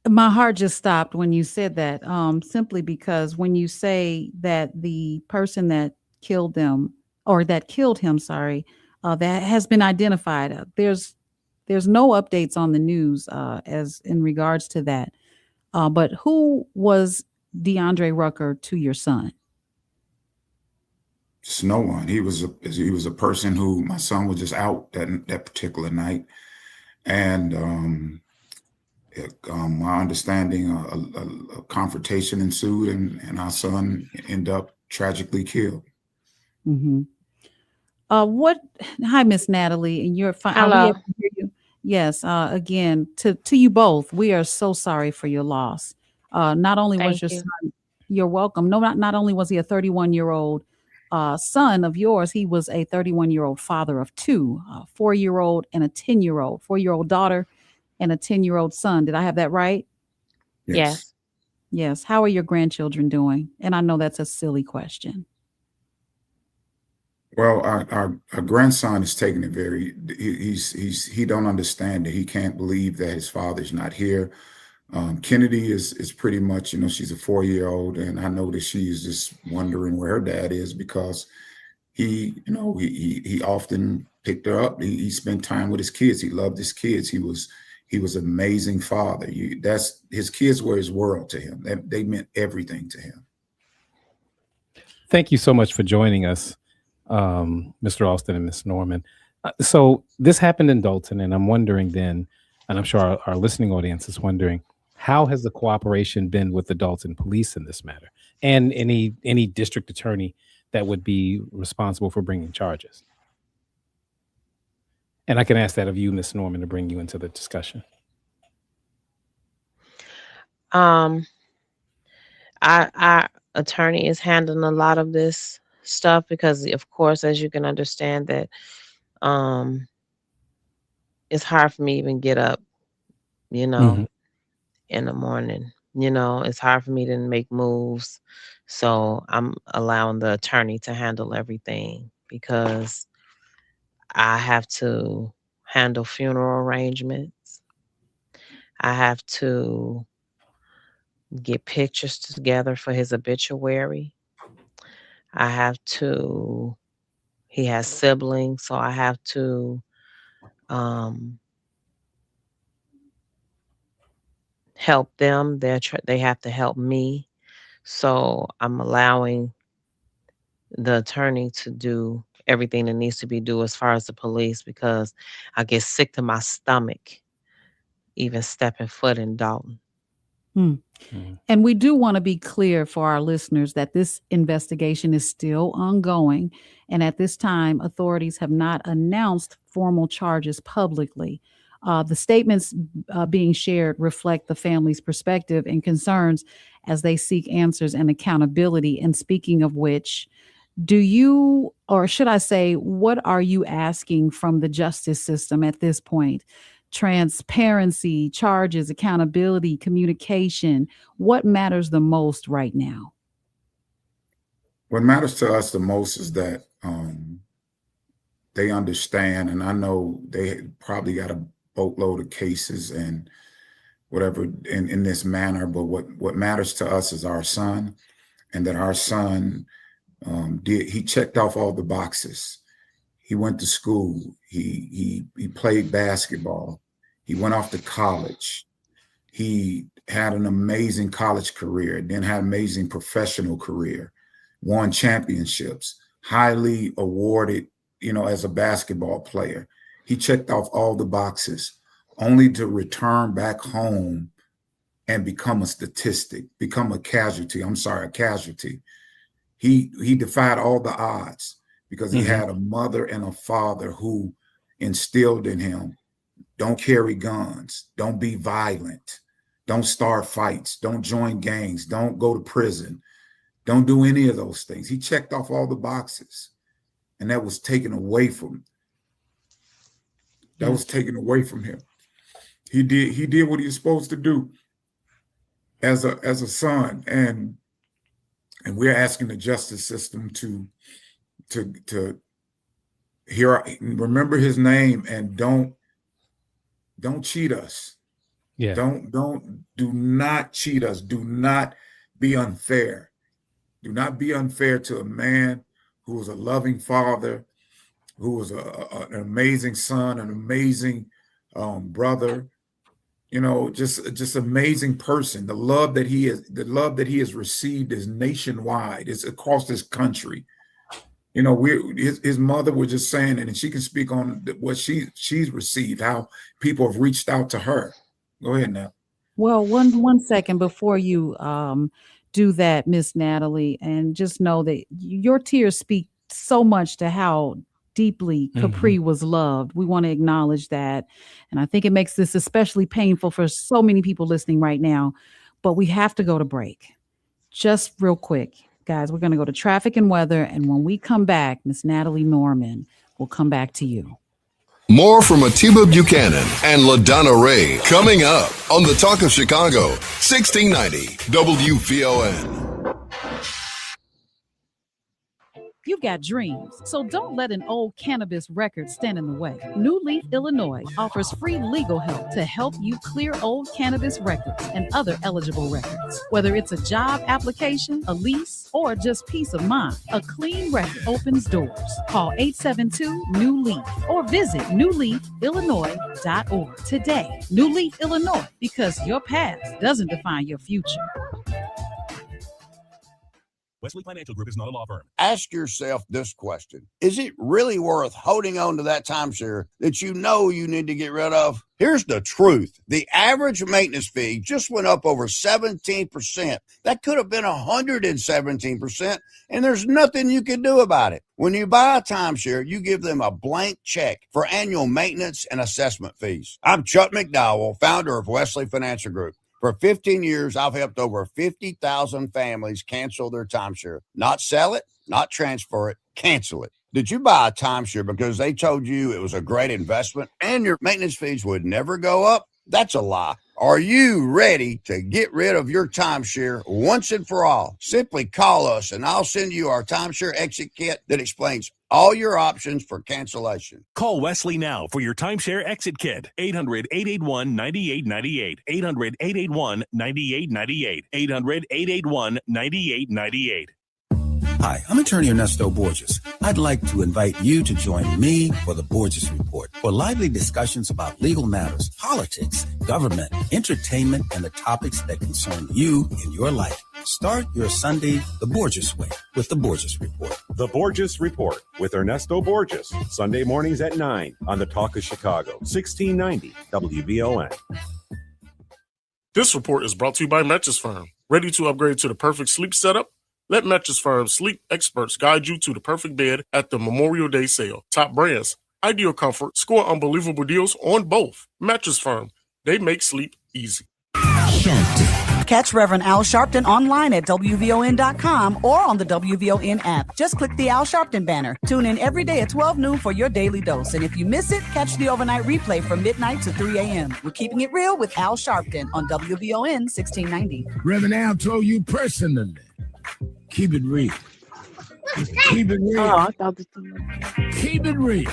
My heart just stopped when you said that, simply because when you say that the person that killed them, or that killed him, that has been identified, there's no updates on the news as in regards to that. But who was DeAndre Rucker to your son? Just no one. He was a person who my son was just out that particular night, and my understanding, a confrontation ensued, and our son ended up tragically killed. Mm-hmm. Hi, Miss Natalie, and you're fine. Hello. Yes. Again, to you both, we are so sorry for your loss. Not only was your son, you're welcome. No, not only was he a 31-year-old son of yours, he was a 31-year-old father of 2, a 4-year-old and a 10-year-old, 4-year-old daughter and a 10-year-old son. Did I have that right? Yes. Yes. How are your grandchildren doing? And I know that's a silly question. Well, our grandson is taking it he don't understand it. He can't believe that his father's not here. Kennedy is pretty much, she's a 4-year-old, and I know that she's just wondering where her dad is, because he often picked her up. He spent time with his kids. He loved his kids. He was an amazing father. His kids were his world to him. They meant everything to him. Thank you so much for joining us, Mr. Alston and Ms. Norman. So this happened in Dalton, and I'm wondering then, and I'm sure our listening audience is wondering, how has the cooperation been with the Dalton police in this matter, and any district attorney that would be responsible for bringing charges? And I can ask that of you, Ms. Norman, to bring you into the discussion. our attorney is handling a lot of this stuff because, of course, as you can understand, that it's hard for me to even get up, you know, Mhm. in the morning. You know, it's hard for me to make moves. So I'm allowing the attorney to handle everything because I have to handle funeral arrangements. I have to get pictures together for his obituary. I have to, he has siblings, so I have to um, help them. They have to help me. So I'm allowing the attorney to do everything that needs to be done as far as the police because I get sick to my stomach even stepping foot in Dalton. Hmm. Mhm. And we do want to be clear for our listeners that this investigation is still ongoing. And at this time, authorities have not announced formal charges publicly. The statements being shared reflect the family's perspective and concerns as they seek answers and accountability. And speaking of which, do you, or should I say, what are you asking from the justice system at this point? Transparency, charges, accountability, communication. What matters the most right now? What matters to us the most is that they understand, and I know they probably got a boatload of cases and whatever in this manner, but what matters to us is our son, and that our son he checked off all the boxes. He went to school. He played basketball. He went off to college. He had an amazing college career, then had an amazing professional career, won championships, highly awarded, as a basketball player. He checked off all the boxes, only to return back home and become a statistic, become a casualty. A casualty. He defied all the odds because he had a mother and a father who instilled in him, don't carry guns, don't be violent, don't start fights, don't join gangs, don't go to prison, don't do any of those things. He checked off all the boxes, and that was taken away from him. That was taken away from him. He did what he was supposed to do as a son, and we're asking the justice system to remember his name and don't cheat us. Yeah. Do not cheat us. Do not be unfair. Do not be unfair to a man who was a loving father, who was an amazing son, an amazing brother, just amazing person. The love that he has received is nationwide. It's across this country. His mother was just saying it, and she can speak on what she's received, how people have reached out to her. Go ahead now. Well, one second before you do that, Miss Natalie, and just know that your tears speak so much to how deeply Khapri was loved. We want to acknowledge that. And I think it makes this especially painful for so many people listening right now. But we have to go to break. Just real quick, guys, we're going to go to traffic and weather. And when we come back, Miss Natalie Norman will come back to you. More from Atiba Buchanan and LaDonna Raeh coming up on the Talk of Chicago, 1690 WVON. You've got dreams, so don't let an old cannabis record stand in the way. New Leaf, Illinois offers free legal help to help you clear old cannabis records and other eligible records. Whether it's a job application, a lease, or just peace of mind, a clean record opens doors. Call 872-NEW-LEAF or visit newleafillinois.org today. New Leaf, Illinois, because your past doesn't define your future. Wesley Financial Group is not a law firm. Ask yourself this question. Is it really worth holding on to that timeshare that you know you need to get rid of? Here's the truth. The average maintenance fee just went up over 17%. That could have been 117%, and there's nothing you can do about it. When you buy a timeshare, you give them a blank check for annual maintenance and assessment fees. I'm Chuck McDowell, founder of Wesley Financial Group. For 15 years, I've helped over 50,000 families cancel their timeshare. Not sell it, not transfer it, cancel it. Did you buy a timeshare because they told you it was a great investment and your maintenance fees would never go up? That's a lie. Are you ready to get rid of your timeshare once and for all? Simply call us and I'll send you our timeshare exit kit that explains all your options for cancellation. Call Wesley now for your timeshare exit kit. 800-881-9898. 800-881-9898. 800-881-9898. Hi, I'm attorney Ernesto Borges. I'd like to invite you to join me for the Borges Report for lively discussions about legal matters, politics, government, entertainment, and the topics that concern you in your life. Start your Sunday the Borges way with the Borges Report. The Borges Report with Ernesto Borges, Sunday mornings at 9 on the Talk of Chicago, 1690 WVON. This report is brought to you by Mattress Firm. Ready to upgrade to the perfect sleep setup? Let Mattress Firm's sleep experts guide you to the perfect bed at the Memorial Day sale. Top brands, ideal comfort, score unbelievable deals on both. Mattress Firm, they make sleep easy. Catch Reverend Al Sharpton online at WVON.com or on the WVON app. Just click the Al Sharpton banner. Tune in every day at 12 noon for your daily dose. And if you miss it, catch the overnight replay from midnight to 3 a.m. We're keeping it real with Al Sharpton on WVON 1690. Reverend Al told you personally. Keep it real. Keep it real. Oh, I thought Keep it real.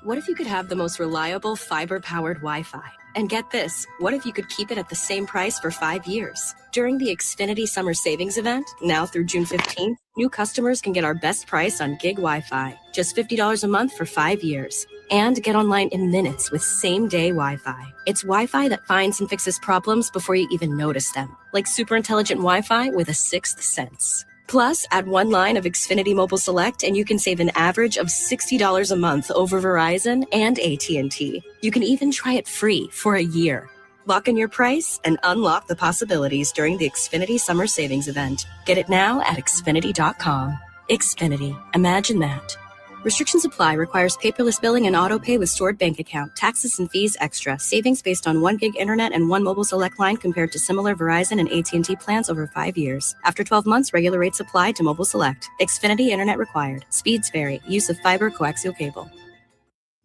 What if you could have the most reliable fiber-powered Wi-Fi? And get this, what if you could keep it at the same price for 5 years? During the Xfinity Summer Savings Event, now through June 15th, new customers can get our best price on gig Wi-Fi, just $50 a month for 5 years. And get online in minutes with same-day Wi-Fi. It's Wi-Fi that finds and fixes problems before you even notice them, like super intelligent Wi-Fi with a sixth sense. Plus, add one line of Xfinity Mobile Select and you can save an average of $60 a month over Verizon and AT&T. You can even try it free for a year. Lock in your price and unlock the possibilities during the Xfinity Summer Savings Event. Get it now at Xfinity.com. Xfinity. Imagine that. Restrictions apply. Requires paperless billing and auto pay with stored bank account. Taxes and fees extra. Savings based on 1 gig internet and 1 mobile select line compared to similar Verizon and AT&T plans over 5 years. After 12 months, regular rates apply to mobile select. Xfinity internet required. Speeds vary. Use of fiber coaxial cable.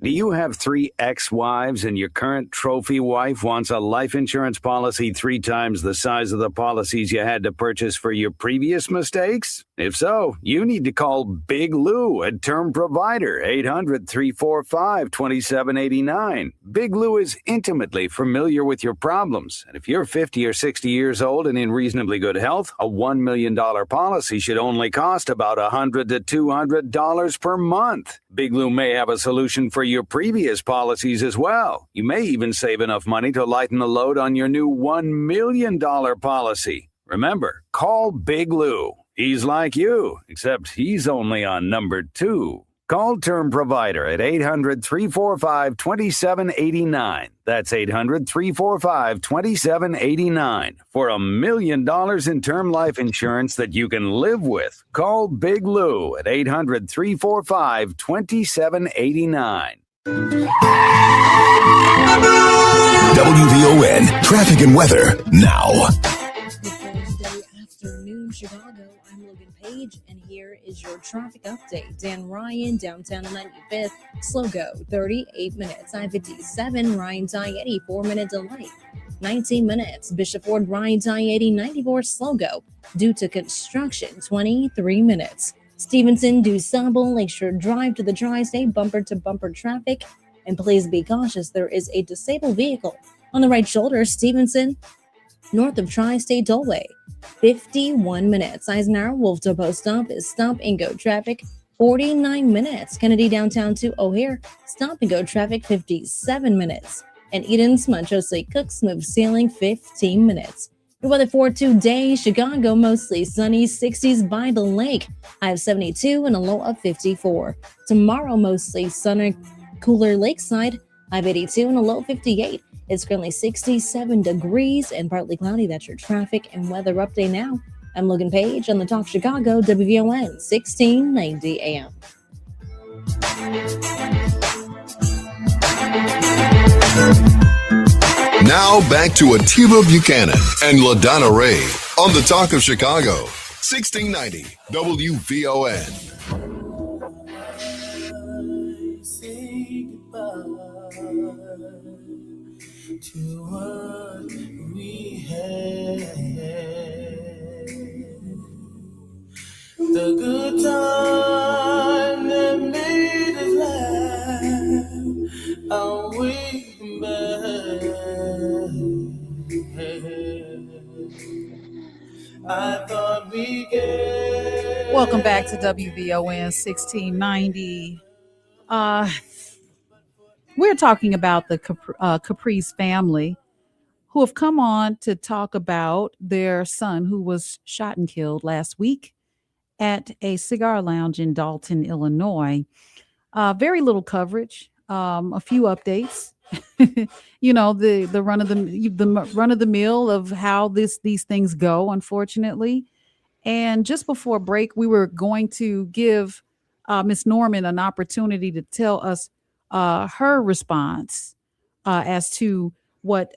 Do you have 3 ex-wives and your current trophy wife wants a life insurance policy 3 times the size of the policies you had to purchase for your previous mistakes? If so, you need to call Big Lou at Term Provider, 800-345-2789. Big Lou is intimately familiar with your problems. And if you're 50 or 60 years old and in reasonably good health, a $1 million policy should only cost about $100 to $200 per month. Big Lou may have a solution for your previous policies as well. You may even save enough money to lighten the load on your new $1 million policy. Remember, call Big Lou. He's like you, except he's only on number 2. Call Term Provider at 800-345-2789. That's 800-345-2789 for $1 million in term life insurance that you can live with. Call Big Lou at 800-345-2789. WVON Traffic and Weather now. Thursday afternoon, Chicago. I'm Logan Page, and here is your traffic update. Dan Ryan, downtown on 95th, slow go, 38 minutes. I-57, Ryan Tie 84 minute delay, 19 minutes. Bishop Ford, Ryan Tie 80, 94 slow go due to construction, 23 minutes. Stevenson, DuSable, Lakeshore Drive to the Tri-State, bumper to bumper traffic. And please be cautious, there is a disabled vehicle on the right shoulder, Stevenson, north of Tri-State Tollway. 51 minutes. Eisenhower, Wolftoe Post Stop is stop and go traffic. 49 minutes. Kennedy downtown to O'Hare, stop and go traffic. 57 minutes. And Eden's, Montrose Cook, smooth sailing. 15 minutes. The weather for today, Chicago, mostly sunny, 60s by the lake. High of 72 and a low of 54. Tomorrow, mostly sunny, cooler lakeside. High of 82 and a low of 58. It's currently 67 degrees and partly cloudy. That's your traffic and weather update now. I'm Logan Page on the Talk Chicago, WVON 1690 AM. Now back to Atiba Buchanan and LaDonna Raeh on the Talk of Chicago, 1690 WVON. Say goodbye to what we had. The good time that made us laugh, I'll wait back. I thought we get. Welcome back to WVON 1690. We're talking about the Khapri's family, who have come on to talk about their son who was shot and killed last week at a cigar lounge in Dalton, Illinois. Very little coverage, a few updates. You know, the run of the mill of how these things go, unfortunately. And just before break, we were going to give Miss Norman an opportunity to tell us her response as to what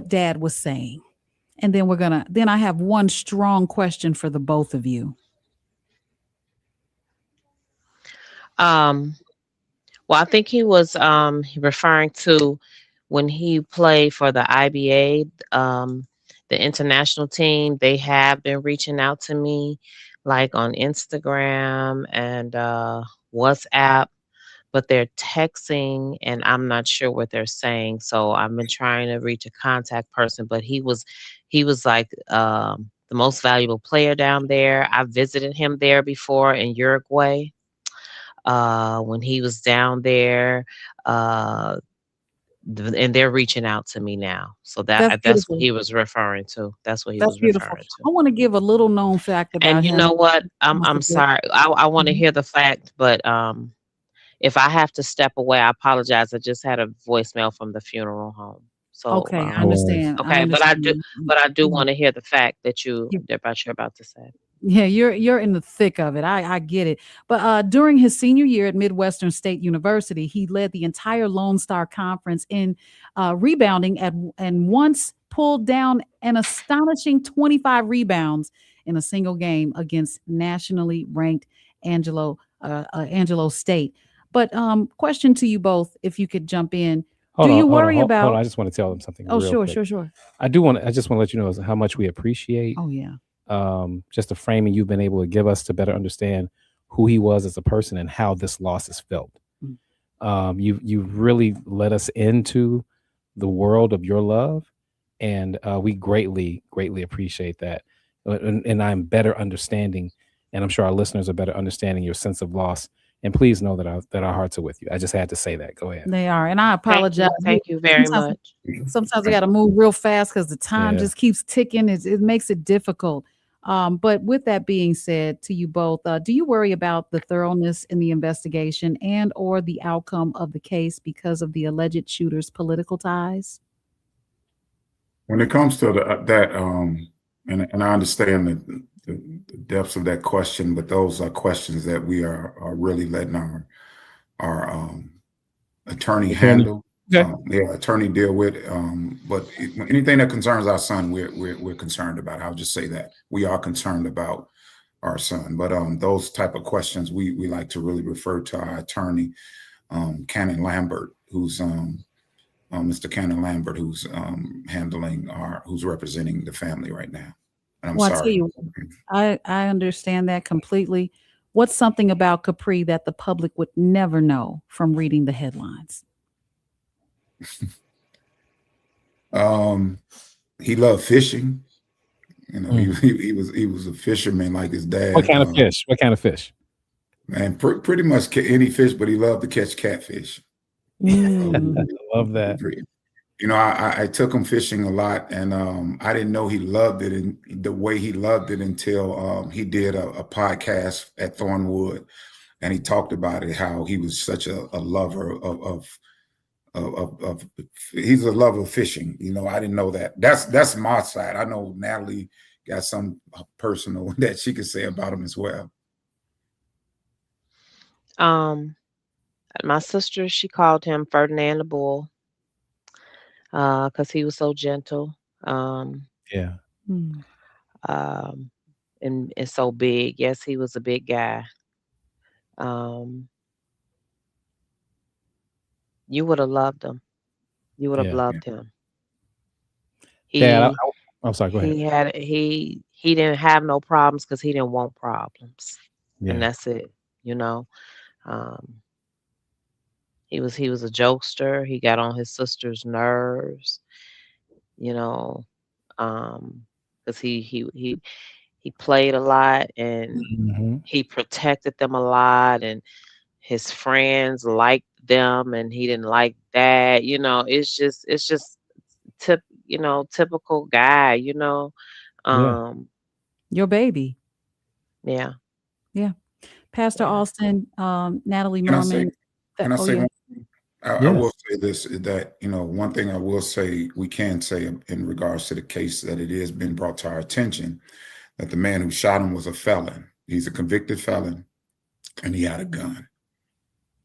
Dad was saying, and then I have one strong question for the both of you. Well, I think he was referring to when he played for the IBA, the international team. They have been reaching out to me, like on Instagram and WhatsApp, but they're texting and I'm not sure what they're saying. So I've been trying to reach a contact person, but he was like the most valuable player down there. I visited him there before in Uruguay. When he was down there, and they're reaching out to me now. So that's what he was referring to. That's what he was Beautiful. referring to. I want to give a little known fact about him. And you know what? I'm sorry. I want to hear the fact, but if I have to step away, I apologize. I just had a voicemail from the funeral home. So okay, I understand. Okay, but I do want to hear the fact that you're about to say. Yeah, you're in the thick of it. I get it. But during his senior year at Midwestern State University, he led the entire Lone Star Conference in rebounding and once pulled down an astonishing 25 rebounds in a single game against nationally ranked Angelo State. But question to you both, if you could jump in. Hold on, about? I just want to tell them something. Oh, real sure, quick. sure. I just want to let you know how much we appreciate. Oh, yeah. Just the framing you've been able to give us to better understand who he was as a person and how this loss is felt. You really let us into the world of your love, and we greatly appreciate that. And I'm better understanding, and I'm sure our listeners are better understanding your sense of loss. And please know that our hearts are with you. I just had to say that. Go ahead. They are, and I apologize. Thank you very much. Sometimes we got to move real fast because the time just keeps ticking. It makes it difficult. But with that being said, to you both, do you worry about the thoroughness in the investigation and or the outcome of the case because of the alleged shooter's political ties? When it comes to that, and I understand the depths of that question, but those are questions that we are really letting our attorney handle. Attorney deal with. But anything that concerns our son, we're concerned about. I'll just say that we are concerned about our son. But those type of questions we like to really refer to our attorney, Cannon Lambert, who's Mr. Cannon Lambert, who's who's representing the family right now. And I'm sorry. I tell you, I understand that completely. What's something about Khapri that the public would never know from reading the headlines? He loved fishing. You know, he was a fisherman like his dad. What kind of fish? What kind of fish? Man, pretty much any fish, but he loved to catch catfish. I love that. You know, I took him fishing a lot, and I didn't know he loved it in the way he loved it until he did a podcast at Thornwood, and he talked about it, how he was such a lover of he's a lover of fishing. You know, I didn't know that. That's my side. I know Natalie got some personal that she could say about him as well. My sister, she called him Ferdinand the Bull. because he was so gentle. Yeah. Hmm. And so big. Yes, he was a big guy. Um, you would have loved him. You would have Yeah. loved him. Dad, He I'm sorry. Go ahead. he didn't have no problems because he didn't want problems, and Yeah. that's it. You know, um, he was a jokester. He got on his sister's nerves. You know, because he played a lot and Hmm. he protected them a lot, and his friends liked them and he didn't like that. It's just typical guy. Yeah. Um, Your baby. yeah. Yeah. Pastor Yeah. Alston, Natalie Can I say? Merman. Can I Oh, say yeah. one thing? I Yeah. will say this is that one thing I will say we can say in regards to the case that it has been brought to our attention that the man who shot him was a felon. He's a convicted felon, and he had a gun.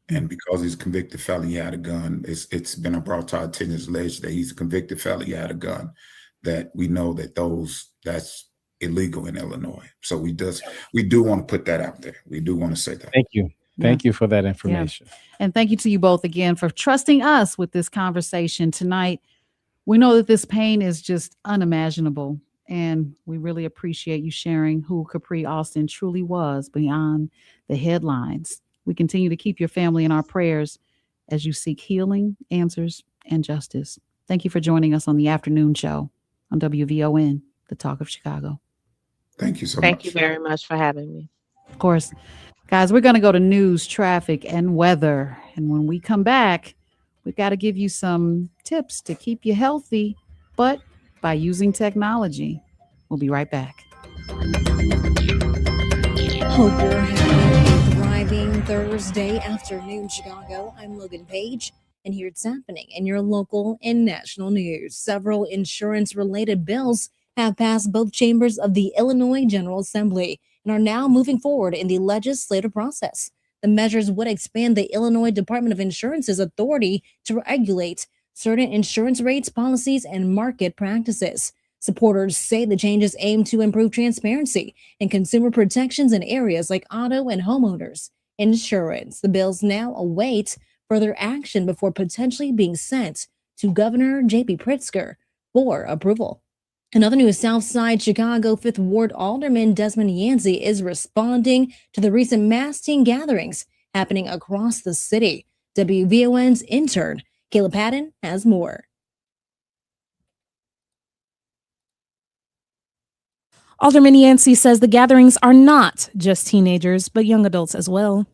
And because he's a convicted felon, he had a gun. It's been brought to our attention, it's alleged that he's a convicted felon, he had a gun. That we know that that's illegal in Illinois. So we do want to put that out there. We do want to say that. Thank you. Yeah. Thank you for that Yeah. information. And thank you to you both again for trusting us with this conversation tonight. We know that this pain is just unimaginable, and we really appreciate you sharing who Khapri Alston truly was beyond the headlines. We continue to keep your family in our prayers as you seek healing, answers, and justice. Thank you for joining us on the afternoon show on WVON, the Talk of Chicago. Thank you so Thank much. you very much for having me. Of course. Guys, we're going to go to news, traffic, and weather. And when we come back, we've got to give you some tips to keep you healthy, but by using technology. We'll be right back. Hope you're having a thriving Thursday afternoon, Chicago. I'm Logan Page, and here it's happening in your local and national news. Several insurance-related bills have passed both chambers of the Illinois General Assembly and are now moving forward in the legislative process. The measures would expand the Illinois Department of Insurance's authority to regulate certain insurance rates, policies, and market practices. Supporters say the changes aim to improve transparency and consumer protections in areas like auto and homeowners insurance. The bills now await further action before potentially being sent to Governor J.B. Pritzker for approval. In other news, Southside Chicago 5th Ward Alderman Desmond Yancey is responding to the recent mass teen gatherings happening across the city. WVON's intern, Caleb Patton, has more. Alderman Yancey says the gatherings are not just teenagers, but young adults as well.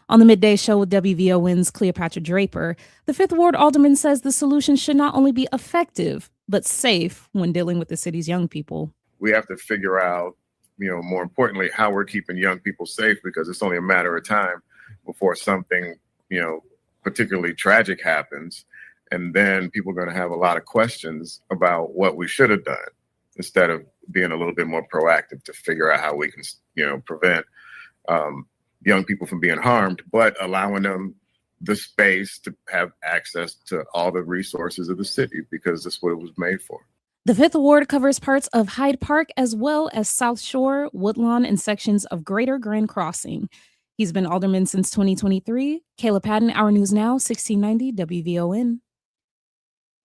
On the Midday Show with WVON's Cleopatra Draper, the 5th Ward Alderman says the solution should not only be effective, but safe when dealing with the city's young people. We have to figure out, more importantly, how we're keeping young people safe, because it's only a matter of time before something, particularly tragic happens. And then people are going to have a lot of questions about what we should have done, instead of being a little bit more proactive to figure out how we can, prevent young people from being harmed, but allowing them the space to have access to all the resources of the city, because that's what it was made for. The 5th Ward covers parts of Hyde Park as well as South Shore, Woodlawn, and sections of Greater Grand Crossing. He's been alderman since 2023. Caleb Patton, Our News Now, 1690 WVON.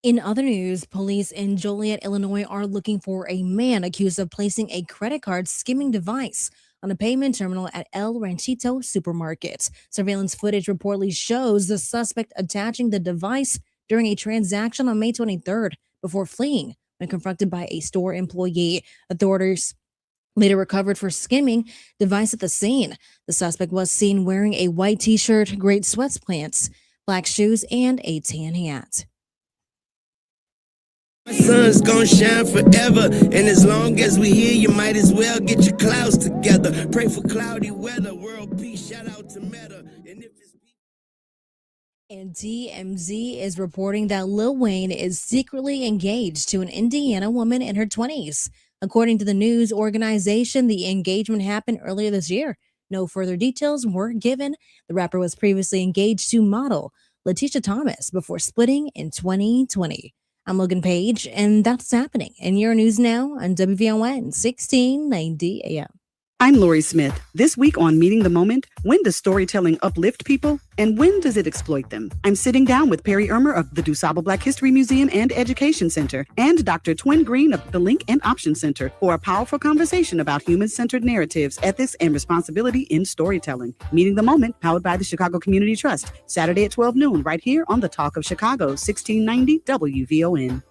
In other news, police in Joliet, Illinois are looking for a man accused of placing a credit card skimming device on a payment terminal at El Ranchito supermarket. Surveillance footage reportedly shows the suspect attaching the device during a transaction on May 23rd before fleeing when confronted by a store employee. Authorities later recovered for skimming device at the scene. The suspect was seen wearing a white t-shirt, gray sweatpants, black shoes, and a tan hat. My sun's gonna shine forever, and as long as we here, you might as well get your clouds together. Pray for cloudy weather, world peace, shout out to Meta. And TMZ is reporting that Lil Wayne is secretly engaged to an Indiana woman in her 20s. According to the news organization, the engagement happened earlier this year. No further details were given. The rapper was previously engaged to model Letitia Thomas before splitting in 2020. I'm Logan Page, and that's happening in your news now on WVON 1690 AM. I'm Lori Smith. This week on Meeting the Moment, when does storytelling uplift people and when does it exploit them? I'm sitting down with Perry Ermer of the DuSable Black History Museum and Education Center and Dr. Twin Green of the Link and Option Center for a powerful conversation about human-centered narratives, ethics, and responsibility in storytelling. Meeting the Moment, powered by the Chicago Community Trust, Saturday at 12 noon, right here on the Talk of Chicago, 1690 WVON.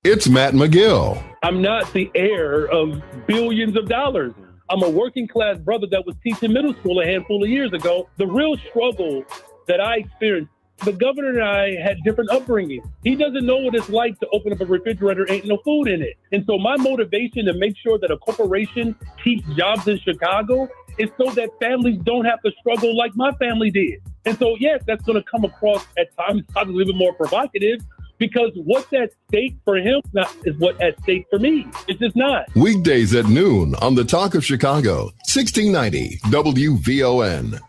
It's Matt McGill. I'm not the heir of billions of dollars. I'm a working class brother that was teaching middle school a handful of years ago. The real struggle that I experienced, the governor and I had different upbringing. He doesn't know what it's like to open up a refrigerator, ain't no food in it. And so my motivation to make sure that a corporation keeps jobs in Chicago is so that families don't have to struggle like my family did. And so, yes, that's going to come across at times probably a little bit more provocative, because what's at stake for him is what's at stake for me. It's just not. Weekdays at noon on the Talk of Chicago, 1690 WVON.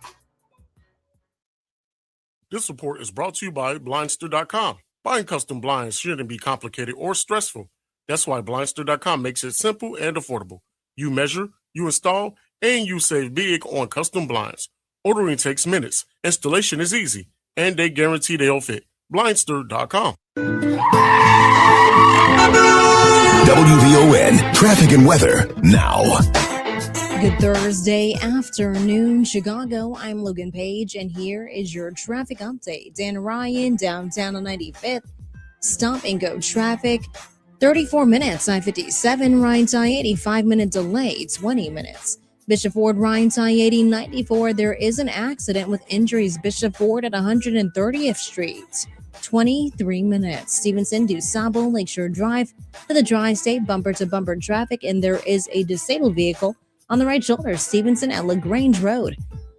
This report is brought to you by Blindster.com. Buying custom blinds shouldn't be complicated or stressful. That's why Blindster.com makes it simple and affordable. You measure, you install, and you save big on custom blinds. Ordering takes minutes, installation is easy, and they guarantee they'll fit. Blindster.com. WVON traffic and weather now. Good Thursday afternoon, Chicago. I'm Logan Page, and here is your traffic update. Dan Ryan, downtown on 95th. Stop and go traffic. 34 minutes, I-57, right I-80, 5-minute delay, 20 minutes. Bishop Ford, right I-80, 94. There is an accident with injuries. Bishop Ford at 130th Street. 23 minutes. Stevenson, DuSable, Lakeshore Drive to the Tri-State, bumper-to-bumper traffic, and there is a disabled vehicle on the right shoulder. Stevenson at LaGrange Road.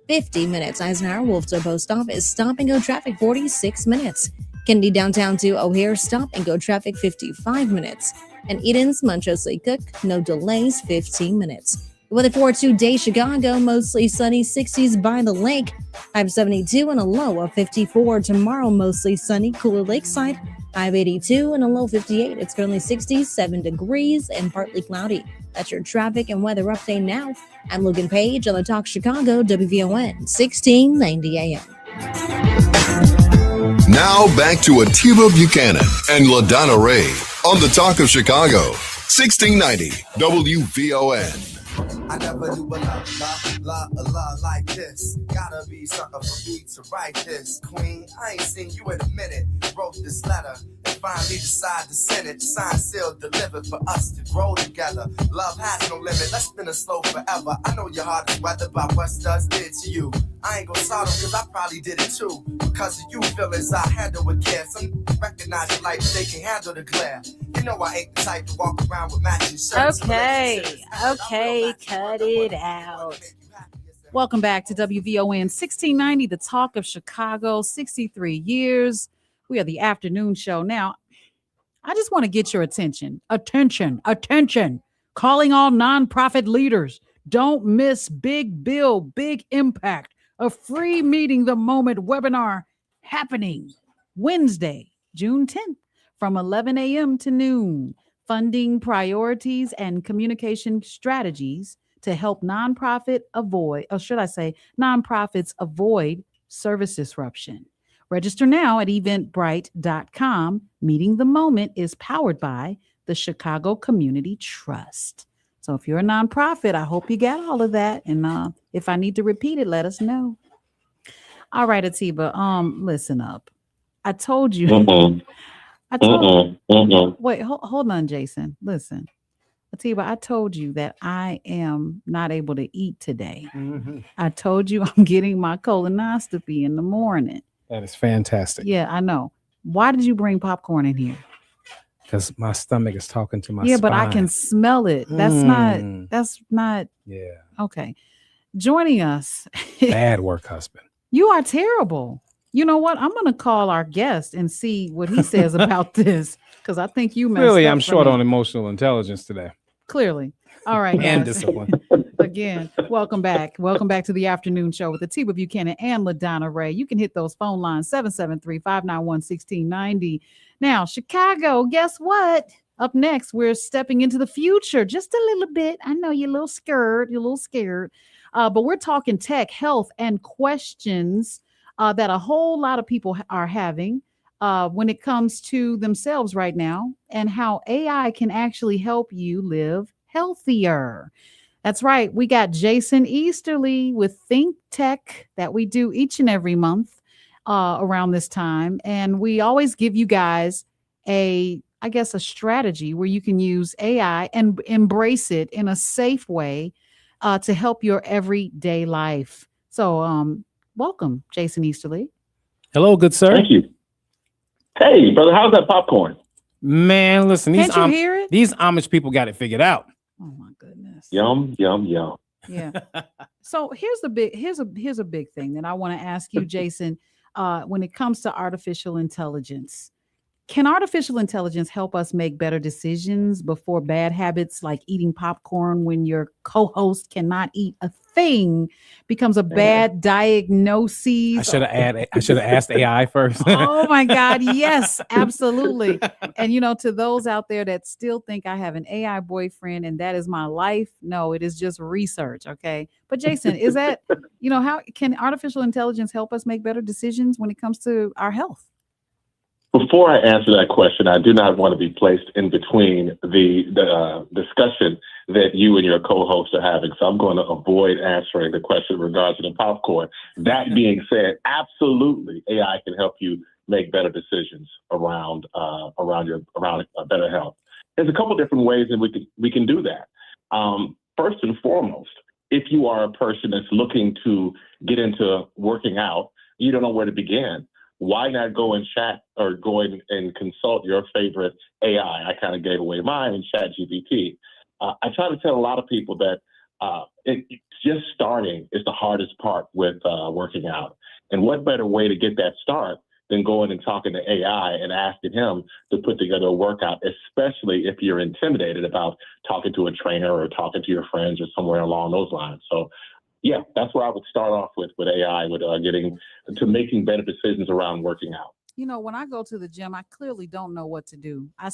50 minutes. Eisenhower, Wolf to Post Office, stop and go traffic, 46 minutes. Kennedy downtown to O'Hare, stop and go traffic, 55 minutes. And Eden's, Montrose Cook, no delays, 15 minutes. The weather for today, Chicago, mostly sunny, 60s by the lake. High of 72 and a low of 54. Tomorrow, mostly sunny, cooler lakeside. High of 82 and a low 58. It's currently 67 degrees and partly cloudy. That's your traffic and weather update now. I'm Logan Page on the Talk Chicago, WVON 1690 AM. Now back to Atiba Buchanan and LaDonna Raeh on the Talk of Chicago, 1690 WVON. I never knew a love like this. Gotta be something for me to write this. Queen, I ain't seen you in a minute. Wrote this letter and finally decided to send it. Signed, sealed, delivered for us to grow together. Love has no limit. Let's spin it slow forever. I know your heart is weathered by what studs did to you. I ain't gonna sorrow cause I probably did it too. Because of you feelings I handle with care. Some recognize your life, they can handle the glare. You know I ain't the type to walk around with matching shirts. Okay, cut it out. Welcome back to WVON 1690, the Talk of Chicago, 63 years. We are the afternoon show. Now, I just want to get your attention. Attention. Calling all nonprofit leaders. Don't miss Big Bill, Big Impact, a free Meeting the Moment webinar happening Wednesday, June 10th from 11 a.m. to noon. Funding priorities and communication strategies to help nonprofits avoid service disruption. Register now at eventbrite.com. Meeting the Moment is powered by the Chicago Community Trust. So if you're a nonprofit, I hope you got all of that. And if I need to repeat it, let us know. All right, Atiba, listen up. I told you. Wait, hold on, Jason. Listen. Atiba, I told you that I am not able to eat today. Mm-hmm. I told you I'm getting my colonoscopy in the morning. That is fantastic. Yeah, I know. Why did you bring popcorn in here? Because my stomach is talking to my spine. spine. But I can smell it. That's not. Yeah. Okay. Joining us. Bad work, husband. You are terrible. You know what? I'm going to call our guest and see what he says about this. Because I think you messed Really, up I'm short me. on emotional intelligence today. Clearly. All right. And guys. discipline. Again, welcome back. Welcome back to the afternoon show with Atiba Buchanan and LaDonna Raeh. You can hit those phone lines 773-591-1690. Now, Chicago, guess what? Up next, we're stepping into the future just a little bit. I know you're a little scared. But we're talking tech, health, and questions that a whole lot of people are having when it comes to themselves right now and how AI can actually help you live healthier. That's right. We got Jason Easterly with Think Tech that we do each and every month around this time. And we always give you guys a strategy where you can use AI and embrace it in a safe way to help your everyday life. So welcome, Jason Easterly. Hello, good sir. Thank you. Hey, brother, how's that popcorn? Man, listen, Can't you hear it? These Amish people got it figured out. Oh my goodness. Yum, yum, yum. Yeah. So here's a big thing that I want to ask you, Jason, when it comes to artificial intelligence. Can artificial intelligence help us make better decisions before bad habits like eating popcorn when your co-host cannot eat a thing becomes a bad diagnosis? I should have asked AI first. Oh my God, yes, absolutely. And to those out there that still think I have an AI boyfriend and that is my life, no, it is just research, okay? But Jason, is that, how can artificial intelligence help us make better decisions when it comes to our health? Before I answer that question, I do not want to be placed in between the discussion that you and your co-hosts are having. So I'm going to avoid answering the question in regards to the popcorn. That being said, absolutely, AI can help you make better decisions around better health. There's a couple different ways that we can do that. First and foremost, if you are a person that's looking to get into working out, you don't know where to begin. Why not go and chat or go in and consult your favorite AI? I kind of gave away mine in ChatGPT. I try to tell a lot of people that just starting is the hardest part with working out. And what better way to get that start than going and talking to AI and asking him to put together a workout, especially if you're intimidated about talking to a trainer or talking to your friends or somewhere along those lines. So yeah, that's where I would start off with AI, with getting to making better decisions around working out. When I go to the gym, I clearly don't know what to do. I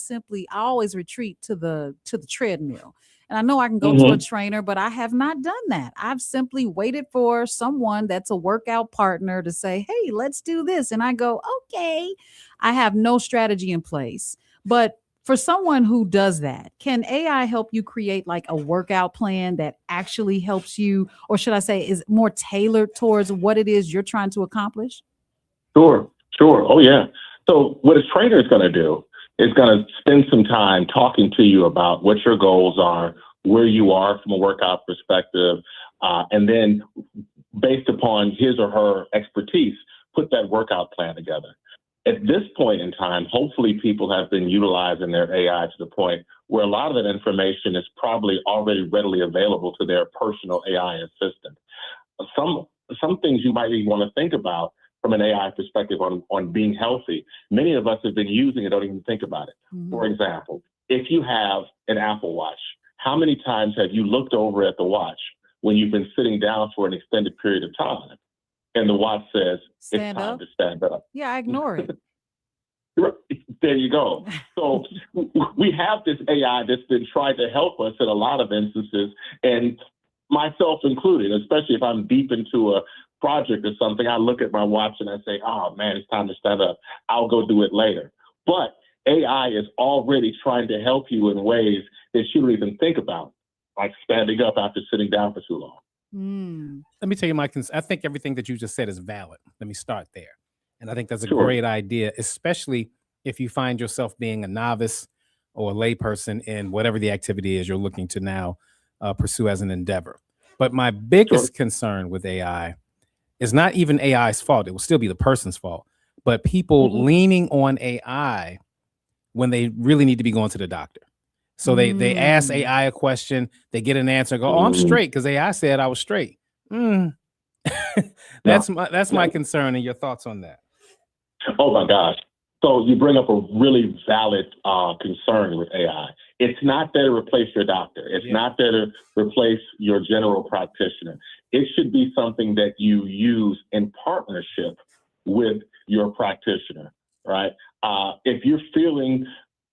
always retreat to the treadmill. And I know I can go to a trainer, but I have not done that. I've simply waited for someone that's a workout partner to say, hey, let's do this. And I go, okay. I have no strategy in place. But for someone who does that, can AI help you create like a workout plan that actually helps you, or should I say is more tailored towards what it is you're trying to accomplish? Sure. Oh, yeah. So what a trainer is going to do is going to spend some time talking to you about what your goals are, where you are from a workout perspective, and then based upon his or her expertise, put that workout plan together. At this point in time, hopefully people have been utilizing their AI to the point where a lot of that information is probably already readily available to their personal AI assistant. Some things you might even want to think about from an AI perspective on being healthy. Many of us have been using it, don't even think about it. For example, if you have an Apple Watch, how many times have you looked over at the watch when you've been sitting down for an extended period of time? And the watch says, it's time to stand up. Yeah, I ignore it. There you go. So we have this AI that's been trying to help us in a lot of instances, and myself included, especially if I'm deep into a project or something, I look at my watch and I say, oh man, it's time to stand up. I'll go do it later. But AI is already trying to help you in ways that you don't even think about, like standing up after sitting down for too long. Let me tell you, I think everything that you just said is valid. Let me start there. And I think that's a great idea, especially if you find yourself being a novice or a layperson in whatever the activity is you're looking to now pursue as an endeavor. But my biggest concern with AI is not even AI's fault. It will still be the person's fault. But people leaning on AI when they really need to be going to the doctor. So they ask AI a question, they get an answer, and go, oh, I'm straight because AI said I was straight. That's my concern, and your thoughts on that. Oh my gosh. So you bring up a really valid concern with AI. It's not there to replace your doctor. It's not there to replace your general practitioner. It should be something that you use in partnership with your practitioner. right? If you're feeling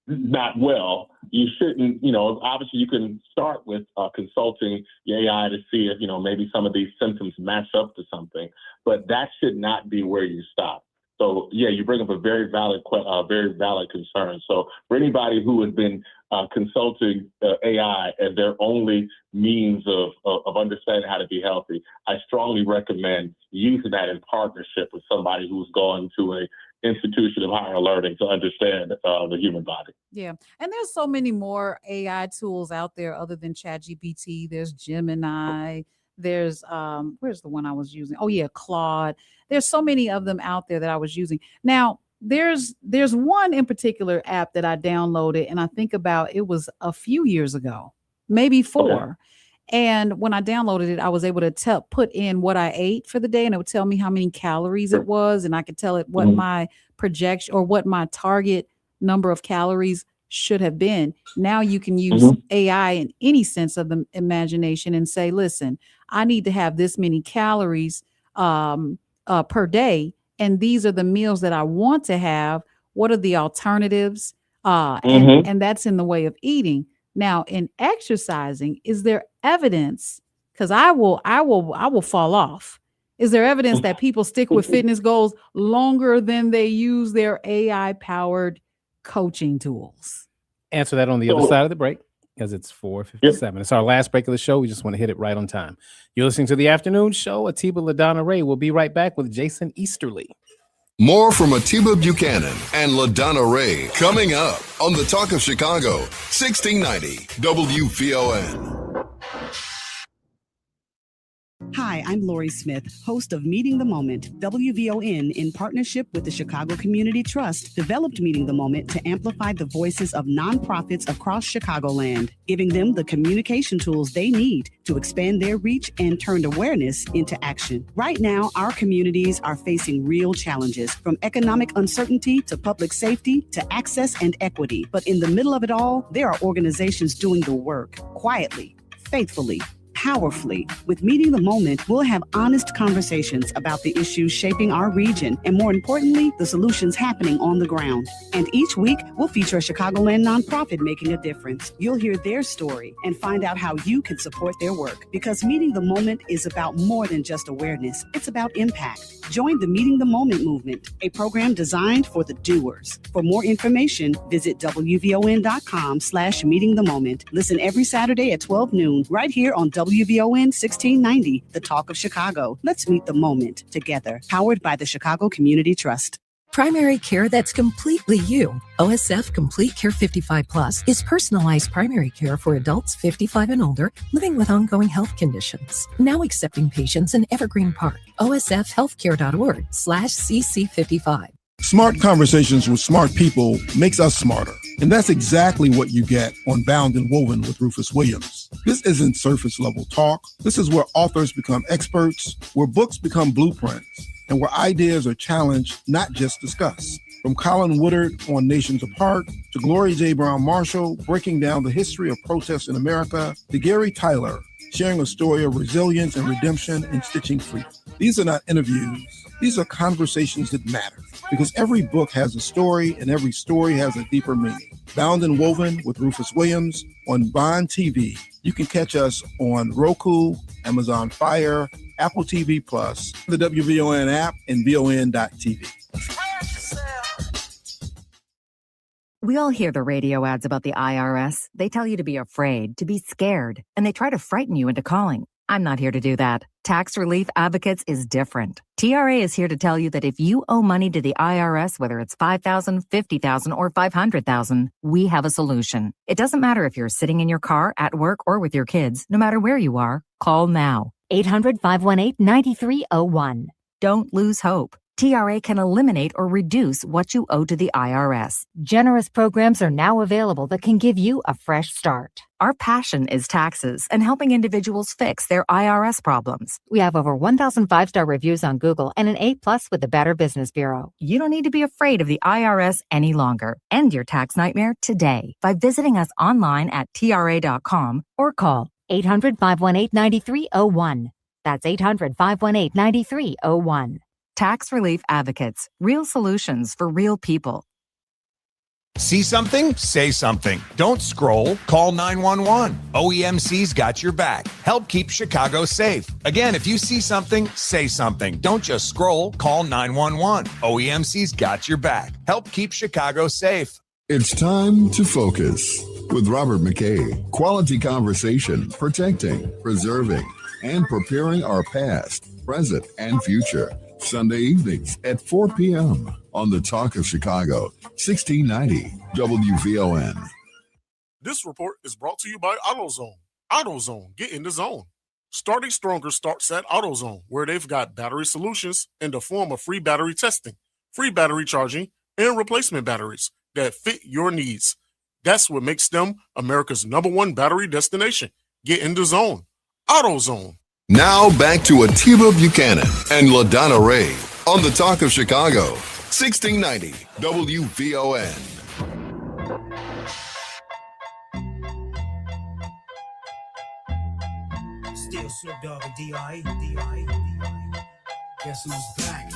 not well, you shouldn't, obviously you can start with consulting the AI to see if, maybe some of these symptoms match up to something, but that should not be where you stop. So yeah, you bring up a very valid concern. So for anybody who has been consulting AI as their only means of understanding how to be healthy, I strongly recommend using that in partnership with somebody who's gone to a institution of higher learning to understand the human body. Yeah. And there's so many more AI tools out there other than ChatGPT. There's Gemini. There's where's the one I was using? Oh yeah, Claude. There's so many of them out there that I was using. Now, there's one in particular app that I downloaded, and I think about it was a few years ago, maybe 4. Okay. And when I downloaded it, I was able to put in what I ate for the day, and it would tell me how many calories it was, and I could tell it what my projection or what my target number of calories should have been. Now you can use AI in any sense of the imagination and say, listen, I need to have this many calories per day, and these are the meals that I want to have. What are the alternatives? And that's in the way of eating. Now, in exercising, is there evidence? Because I will fall off. Is there evidence that people stick with fitness goals longer than they use their AI-powered coaching tools? Answer that on the other side of the break, because it's 4:57. It's our last break of the show. We just want to hit it right on time. You're listening to the afternoon show. Atiba, LaDonna, Raeh. We'll be right back with Jason Easterly. More from Atiba Buchanan and LaDonna Raeh coming up on the Talk of Chicago, 1690 WVON. Hi, I'm Lori Smith, host of Meeting the Moment. WVON, in partnership with the Chicago Community Trust, developed Meeting the Moment to amplify the voices of nonprofits across Chicagoland, giving them the communication tools they need to expand their reach and turn awareness into action. Right now, our communities are facing real challenges, from economic uncertainty to public safety to access and equity. But in the middle of it all, there are organizations doing the work quietly, faithfully, powerfully. With Meeting the Moment, we'll have honest conversations about the issues shaping our region and, more importantly, the solutions happening on the ground. And each week, we'll feature a Chicagoland nonprofit making a difference. You'll hear their story and find out how you can support their work. Because Meeting the Moment is about more than just awareness. It's about impact. Join the Meeting the Moment movement, a program designed for the doers. For more information, visit WVON.com/Meeting the Moment. Listen every Saturday at 12 noon, right here on WVON 1690, the Talk of Chicago. Let's meet the moment together. Powered by the Chicago Community Trust. Primary care that's completely you. OSF Complete Care 55 Plus is personalized primary care for adults 55 and older living with ongoing health conditions. Now accepting patients in Evergreen Park. OSFhealthcare.org/CC55. Smart conversations with smart people makes us smarter. And that's exactly what you get on Bound and Woven with Rufus Williams. This isn't surface level talk. This is where authors become experts, where books become blueprints, and where ideas are challenged, not just discussed. From Colin Woodard on Nations Apart, to Gloria J. Brown Marshall breaking down the history of protests in America, to Gary Tyler sharing a story of resilience and redemption and stitching freedom. These are not interviews. These are conversations that matter, because every book has a story and every story has a deeper meaning. Bound and Woven with Rufus Williams on Bond TV. You can catch us on Roku, Amazon Fire, Apple TV Plus, the WVON app, and VON.TV. We all hear the radio ads about the IRS. They tell you to be afraid, to be scared, and they try to frighten you into calling. I'm not here to do that. Tax Relief Advocates is different. TRA is here to tell you that if you owe money to the IRS, whether it's $5,000, $50,000, or $500,000, we have a solution. It doesn't matter if you're sitting in your car, at work, or with your kids. No matter where you are, call now. 800-518-9301. Don't lose hope. TRA can eliminate or reduce what you owe to the IRS. Generous programs are now available that can give you a fresh start. Our passion is taxes and helping individuals fix their IRS problems. We have over 1,000 5-star reviews on Google and an A+ with the Better Business Bureau. You don't need to be afraid of the IRS any longer. End your tax nightmare today by visiting us online at TRA.com or call 800-518-9301. That's 800-518-9301. Tax Relief Advocates, real solutions for real people. See something? Say something. Don't scroll. Call 911. OEMC's got your back. Help keep Chicago safe. Again, if you see something, say something. Don't just scroll. Call 911. OEMC's got your back. Help keep Chicago safe. It's time to focus with Robert McKay. Quality conversation, protecting, preserving, and preparing our past, present, and future. Sunday evenings at 4 p.m. on the Talk of Chicago, 1690 WVON. This report is brought to you by AutoZone. AutoZone, get in the zone. Starting Stronger starts at AutoZone, where they've got battery solutions in the form of free battery testing, free battery charging, and replacement batteries that fit your needs. That's what makes them America's #1 battery destination. Get in the zone. AutoZone. Now back to Atiba Buchanan and LaDonna Raeh on the Talk of Chicago, 1690 WVON. Still Snoop Dogg and D.I. Guess who's back?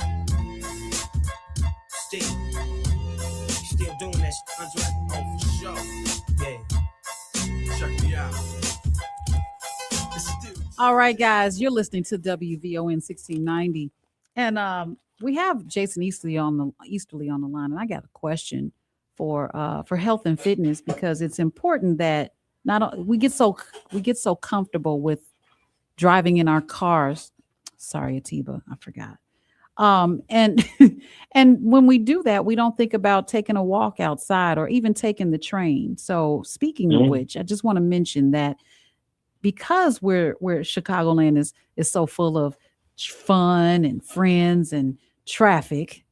Still doing that shit, Andre? Oh, for sure. Yeah. Check me out. All right, guys, you're listening to WVON 1690, and we have Jason Easterly on the line, and I got a question for health and fitness, because it's important that we get so comfortable with driving in our cars. Sorry, Atiba, I forgot. And when we do that, we don't think about taking a walk outside or even taking the train. So speaking of which, I just want to mention that, because where Chicagoland is so full of fun and friends and traffic,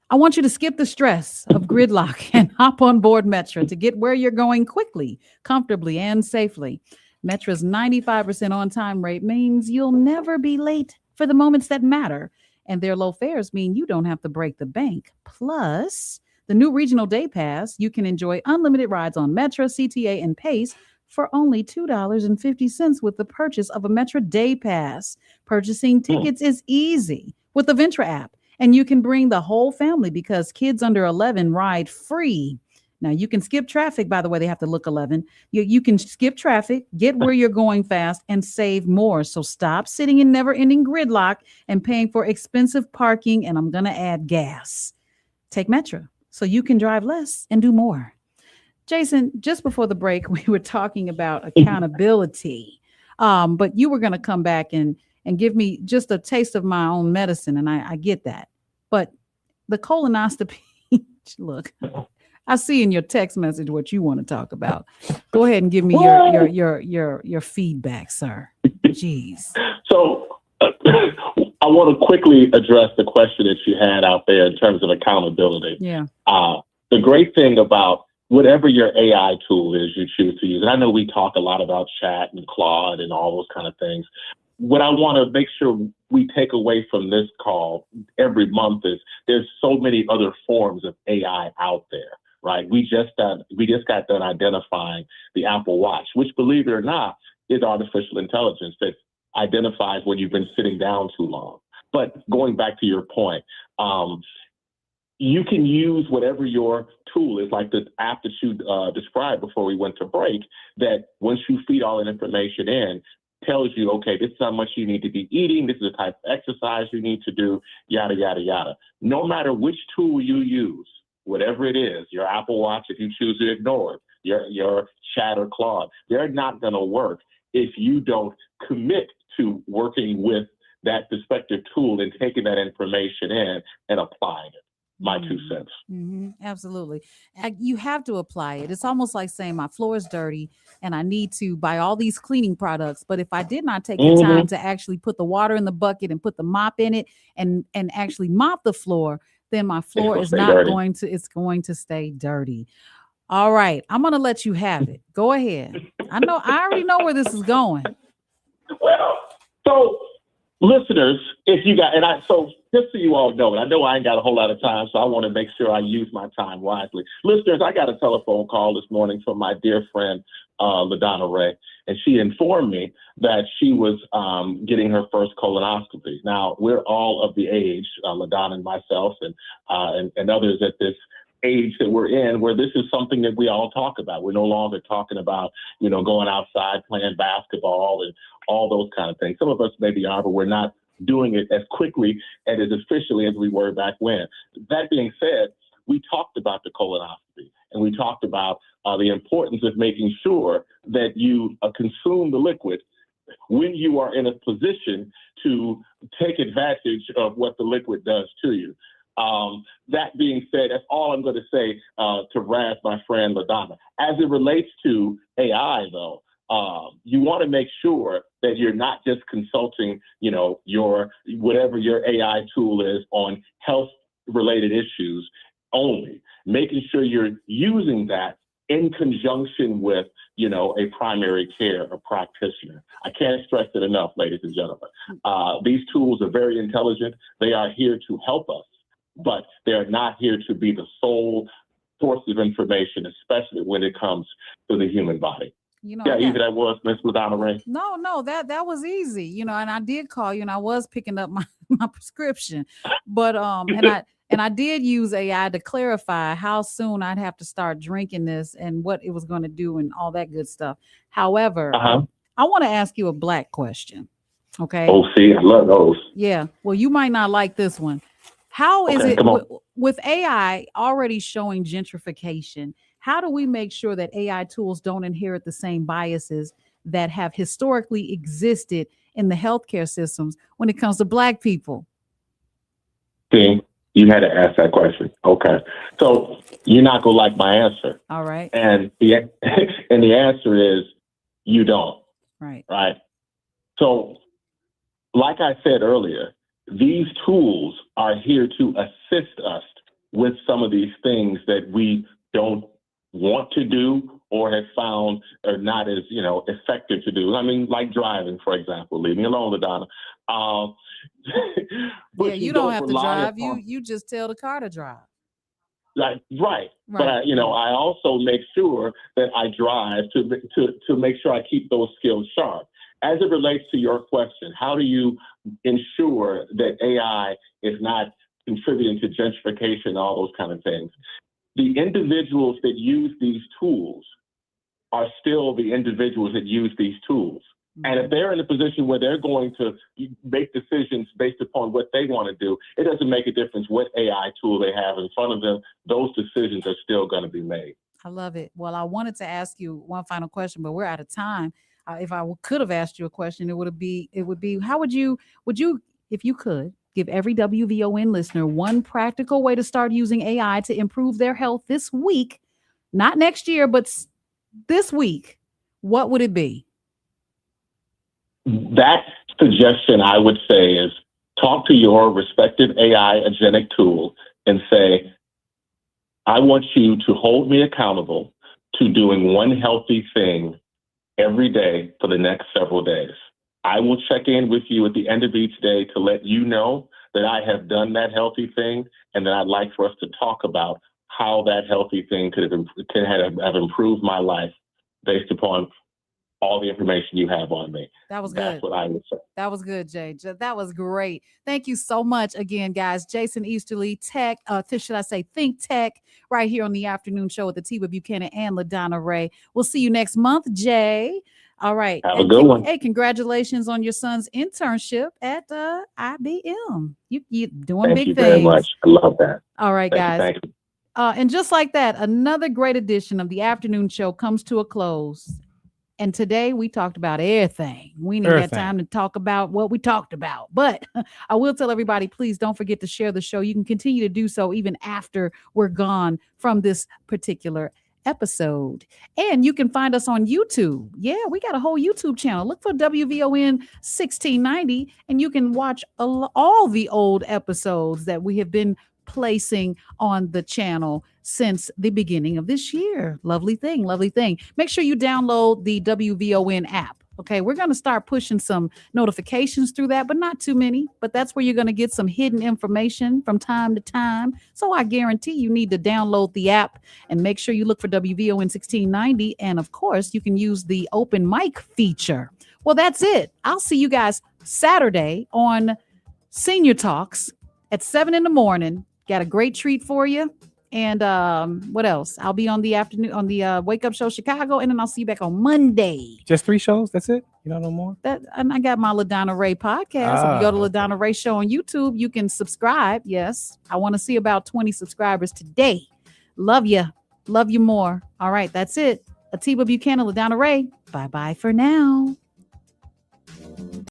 I want you to skip the stress of gridlock and hop on board Metro to get where you're going quickly, comfortably, and safely. Metra's 95% on-time rate means you'll never be late for the moments that matter, and their low fares mean you don't have to break the bank. Plus, the new Regional Day Pass, you can enjoy unlimited rides on Metro, CTA, and Pace for only $2.50 with the purchase of a Metro Day Pass. Purchasing tickets is easy with the Ventra app, and you can bring the whole family because kids under 11 ride free. Now, you can skip traffic. By the way, they have to look 11. You can skip traffic, get where you're going fast, and save more. So stop sitting in never-ending gridlock and paying for expensive parking, and I'm going to add gas. Take Metro so you can drive less and do more. Jason, just before the break, we were talking about accountability, but you were going to come back and give me just a taste of my own medicine, and I get that. But the colonoscopy, look, I see in your text message what you want to talk about. Go ahead and give me your feedback, sir. Jeez. So I want to quickly address the question that you had out there in terms of accountability. Yeah. The great thing about whatever your AI tool is you choose to use, and I know we talk a lot about chat and Claude and all those kind of things. What I want to make sure we take away from this call every month is there's so many other forms of AI out there, right? We just got done identifying the Apple Watch, which, believe it or not, is artificial intelligence that identifies when you've been sitting down too long. But going back to your point, you can use whatever your tool is, like the app that you described before we went to break, that once you feed all that information in, tells you, okay, this is how much you need to be eating, this is the type of exercise you need to do, yada, yada, yada. No matter which tool you use, whatever it is, your Apple Watch, if you choose to ignore it, your chat or Claude, they're not going to work if you don't commit to working with that prospective tool and taking that information in and applying it. My 2 cents. Mm-hmm. Absolutely. You have to apply it. It's almost like saying my floor is dirty and I need to buy all these cleaning products. But if I did not take the time to actually put the water in the bucket and put the mop in it and actually mop the floor, then my floor is not going to, it's going to stay dirty. All right. I'm going to let you have it. Go ahead. I already know where this is going. Well, so listeners, if you got, so just so you all know, and I know I ain't got a whole lot of time, so I want to make sure I use my time wisely. Listeners, I got a telephone call this morning from my dear friend, LaDonna Raeh, and she informed me that she was getting her first colonoscopy. Now, we're all of the age, LaDonna and myself and others at this age that we're in, where this is something that we all talk about. We're no longer talking about, going outside, playing basketball and all those kind of things. Some of us maybe are, but we're not doing it as quickly and as efficiently as we were back when. That being said, we talked about the colonoscopy, and we talked about the importance of making sure that you consume the liquid when you are in a position to take advantage of what the liquid does to you. That being said, that's all I'm going to say to Raeh, my friend LaDonna. As it relates to AI, though, you want to make sure that you're not just consulting, your whatever your AI tool is on health-related issues only. Making sure you're using that in conjunction with, a primary care or practitioner. I can't stress it enough, ladies and gentlemen. These tools are very intelligent. They are here to help us, but they're not here to be the sole source of information, especially when it comes to the human body. Easy that was, Miss LaDonna Raeh. No, that was easy, and I did call you, and I was picking up my prescription, but and I did use AI to clarify how soon I'd have to start drinking this and what it was going to do and all that good stuff. However, I want to ask you a black question. Okay. Oh, see, I love those. Yeah. Well, you might not like this one. How is it with AI already showing gentrification? How do we make sure that AI tools don't inherit the same biases that have historically existed in the healthcare systems when it comes to Black people? See, you had to ask that question. Okay. So you're not going to like my answer. All right. And the answer is you don't. Right. Right. So like I said earlier, these tools are here to assist us with some of these things that we don't want to do or have found are not as, effective to do. I mean, like driving, for example. Leave me alone, LaDonna. Yeah, you don't have to drive. You just tell the car to drive. Right. But I also make sure that I drive to make sure I keep those skills sharp. As it relates to your question, how do you ensure that AI is not contributing to gentrification and all those kind of things? The individuals that use these tools are still the individuals that use these tools. And if they're in a position where they're going to make decisions based upon what they want to do, it doesn't make a difference what AI tool they have in front of them. Those decisions are still going to be made. I love it. Well, I wanted to ask you one final question, but we're out of time. If I could have asked you a question, it would be, how would you, if you could, give every WVON listener one practical way to start using AI to improve their health this week, not next year, but this week, what would it be? That suggestion, I would say, is talk to your respective AI agentic tool and say, I want you to hold me accountable to doing one healthy thing every day for the next several days. I will check in with you at the end of each day to let you know that I have done that healthy thing and that I'd like for us to talk about how that healthy thing could have improved my life based upon all the information you have on me. That was good. That's what I would say. That was good, Jay. That was great. Thank you so much again, guys. Jason Easterly, think tech, right here on the afternoon show with Atiba Buchanan and LaDonna Raeh. We'll see you next month, Jay. All right. Have a good one. Hey, congratulations on your son's internship at IBM. You doing big things. Thank you very much. I love that. All right, guys. Thank you. And just like that, another great edition of the afternoon show comes to a close. And today we talked about everything. We didn't have time to talk about what we talked about. But I will tell everybody, please don't forget to share the show. You can continue to do so even after we're gone from this particular episode. And you can find us on YouTube. Yeah, we got a whole YouTube channel. Look for WVON 1690 and you can watch all the old episodes that we have been placing on the channel since the beginning of this year. Lovely thing. Make sure you download the WVON app. Okay, we're going to start pushing some notifications through that, but not too many. But that's where you're going to get some hidden information from time to time. So I guarantee you need to download the app and make sure you look for WVON 1690. And of course, you can use the open mic feature. Well, that's it. I'll see you guys Saturday on Senior Talks at 7 in the morning. Got a great treat for you. And what else? I'll be on the afternoon on the Wake Up Show Chicago, and then I'll see you back on Monday. Just 3 shows? That's it? You don't know more? And I got my LaDonna Raeh podcast. If you go to LaDonna Raeh Show on YouTube, you can subscribe. Yes. I want to see about 20 subscribers today. Love you. Love you more. All right. That's it. Atiba Buchanan, LaDonna Raeh. Bye-bye for now.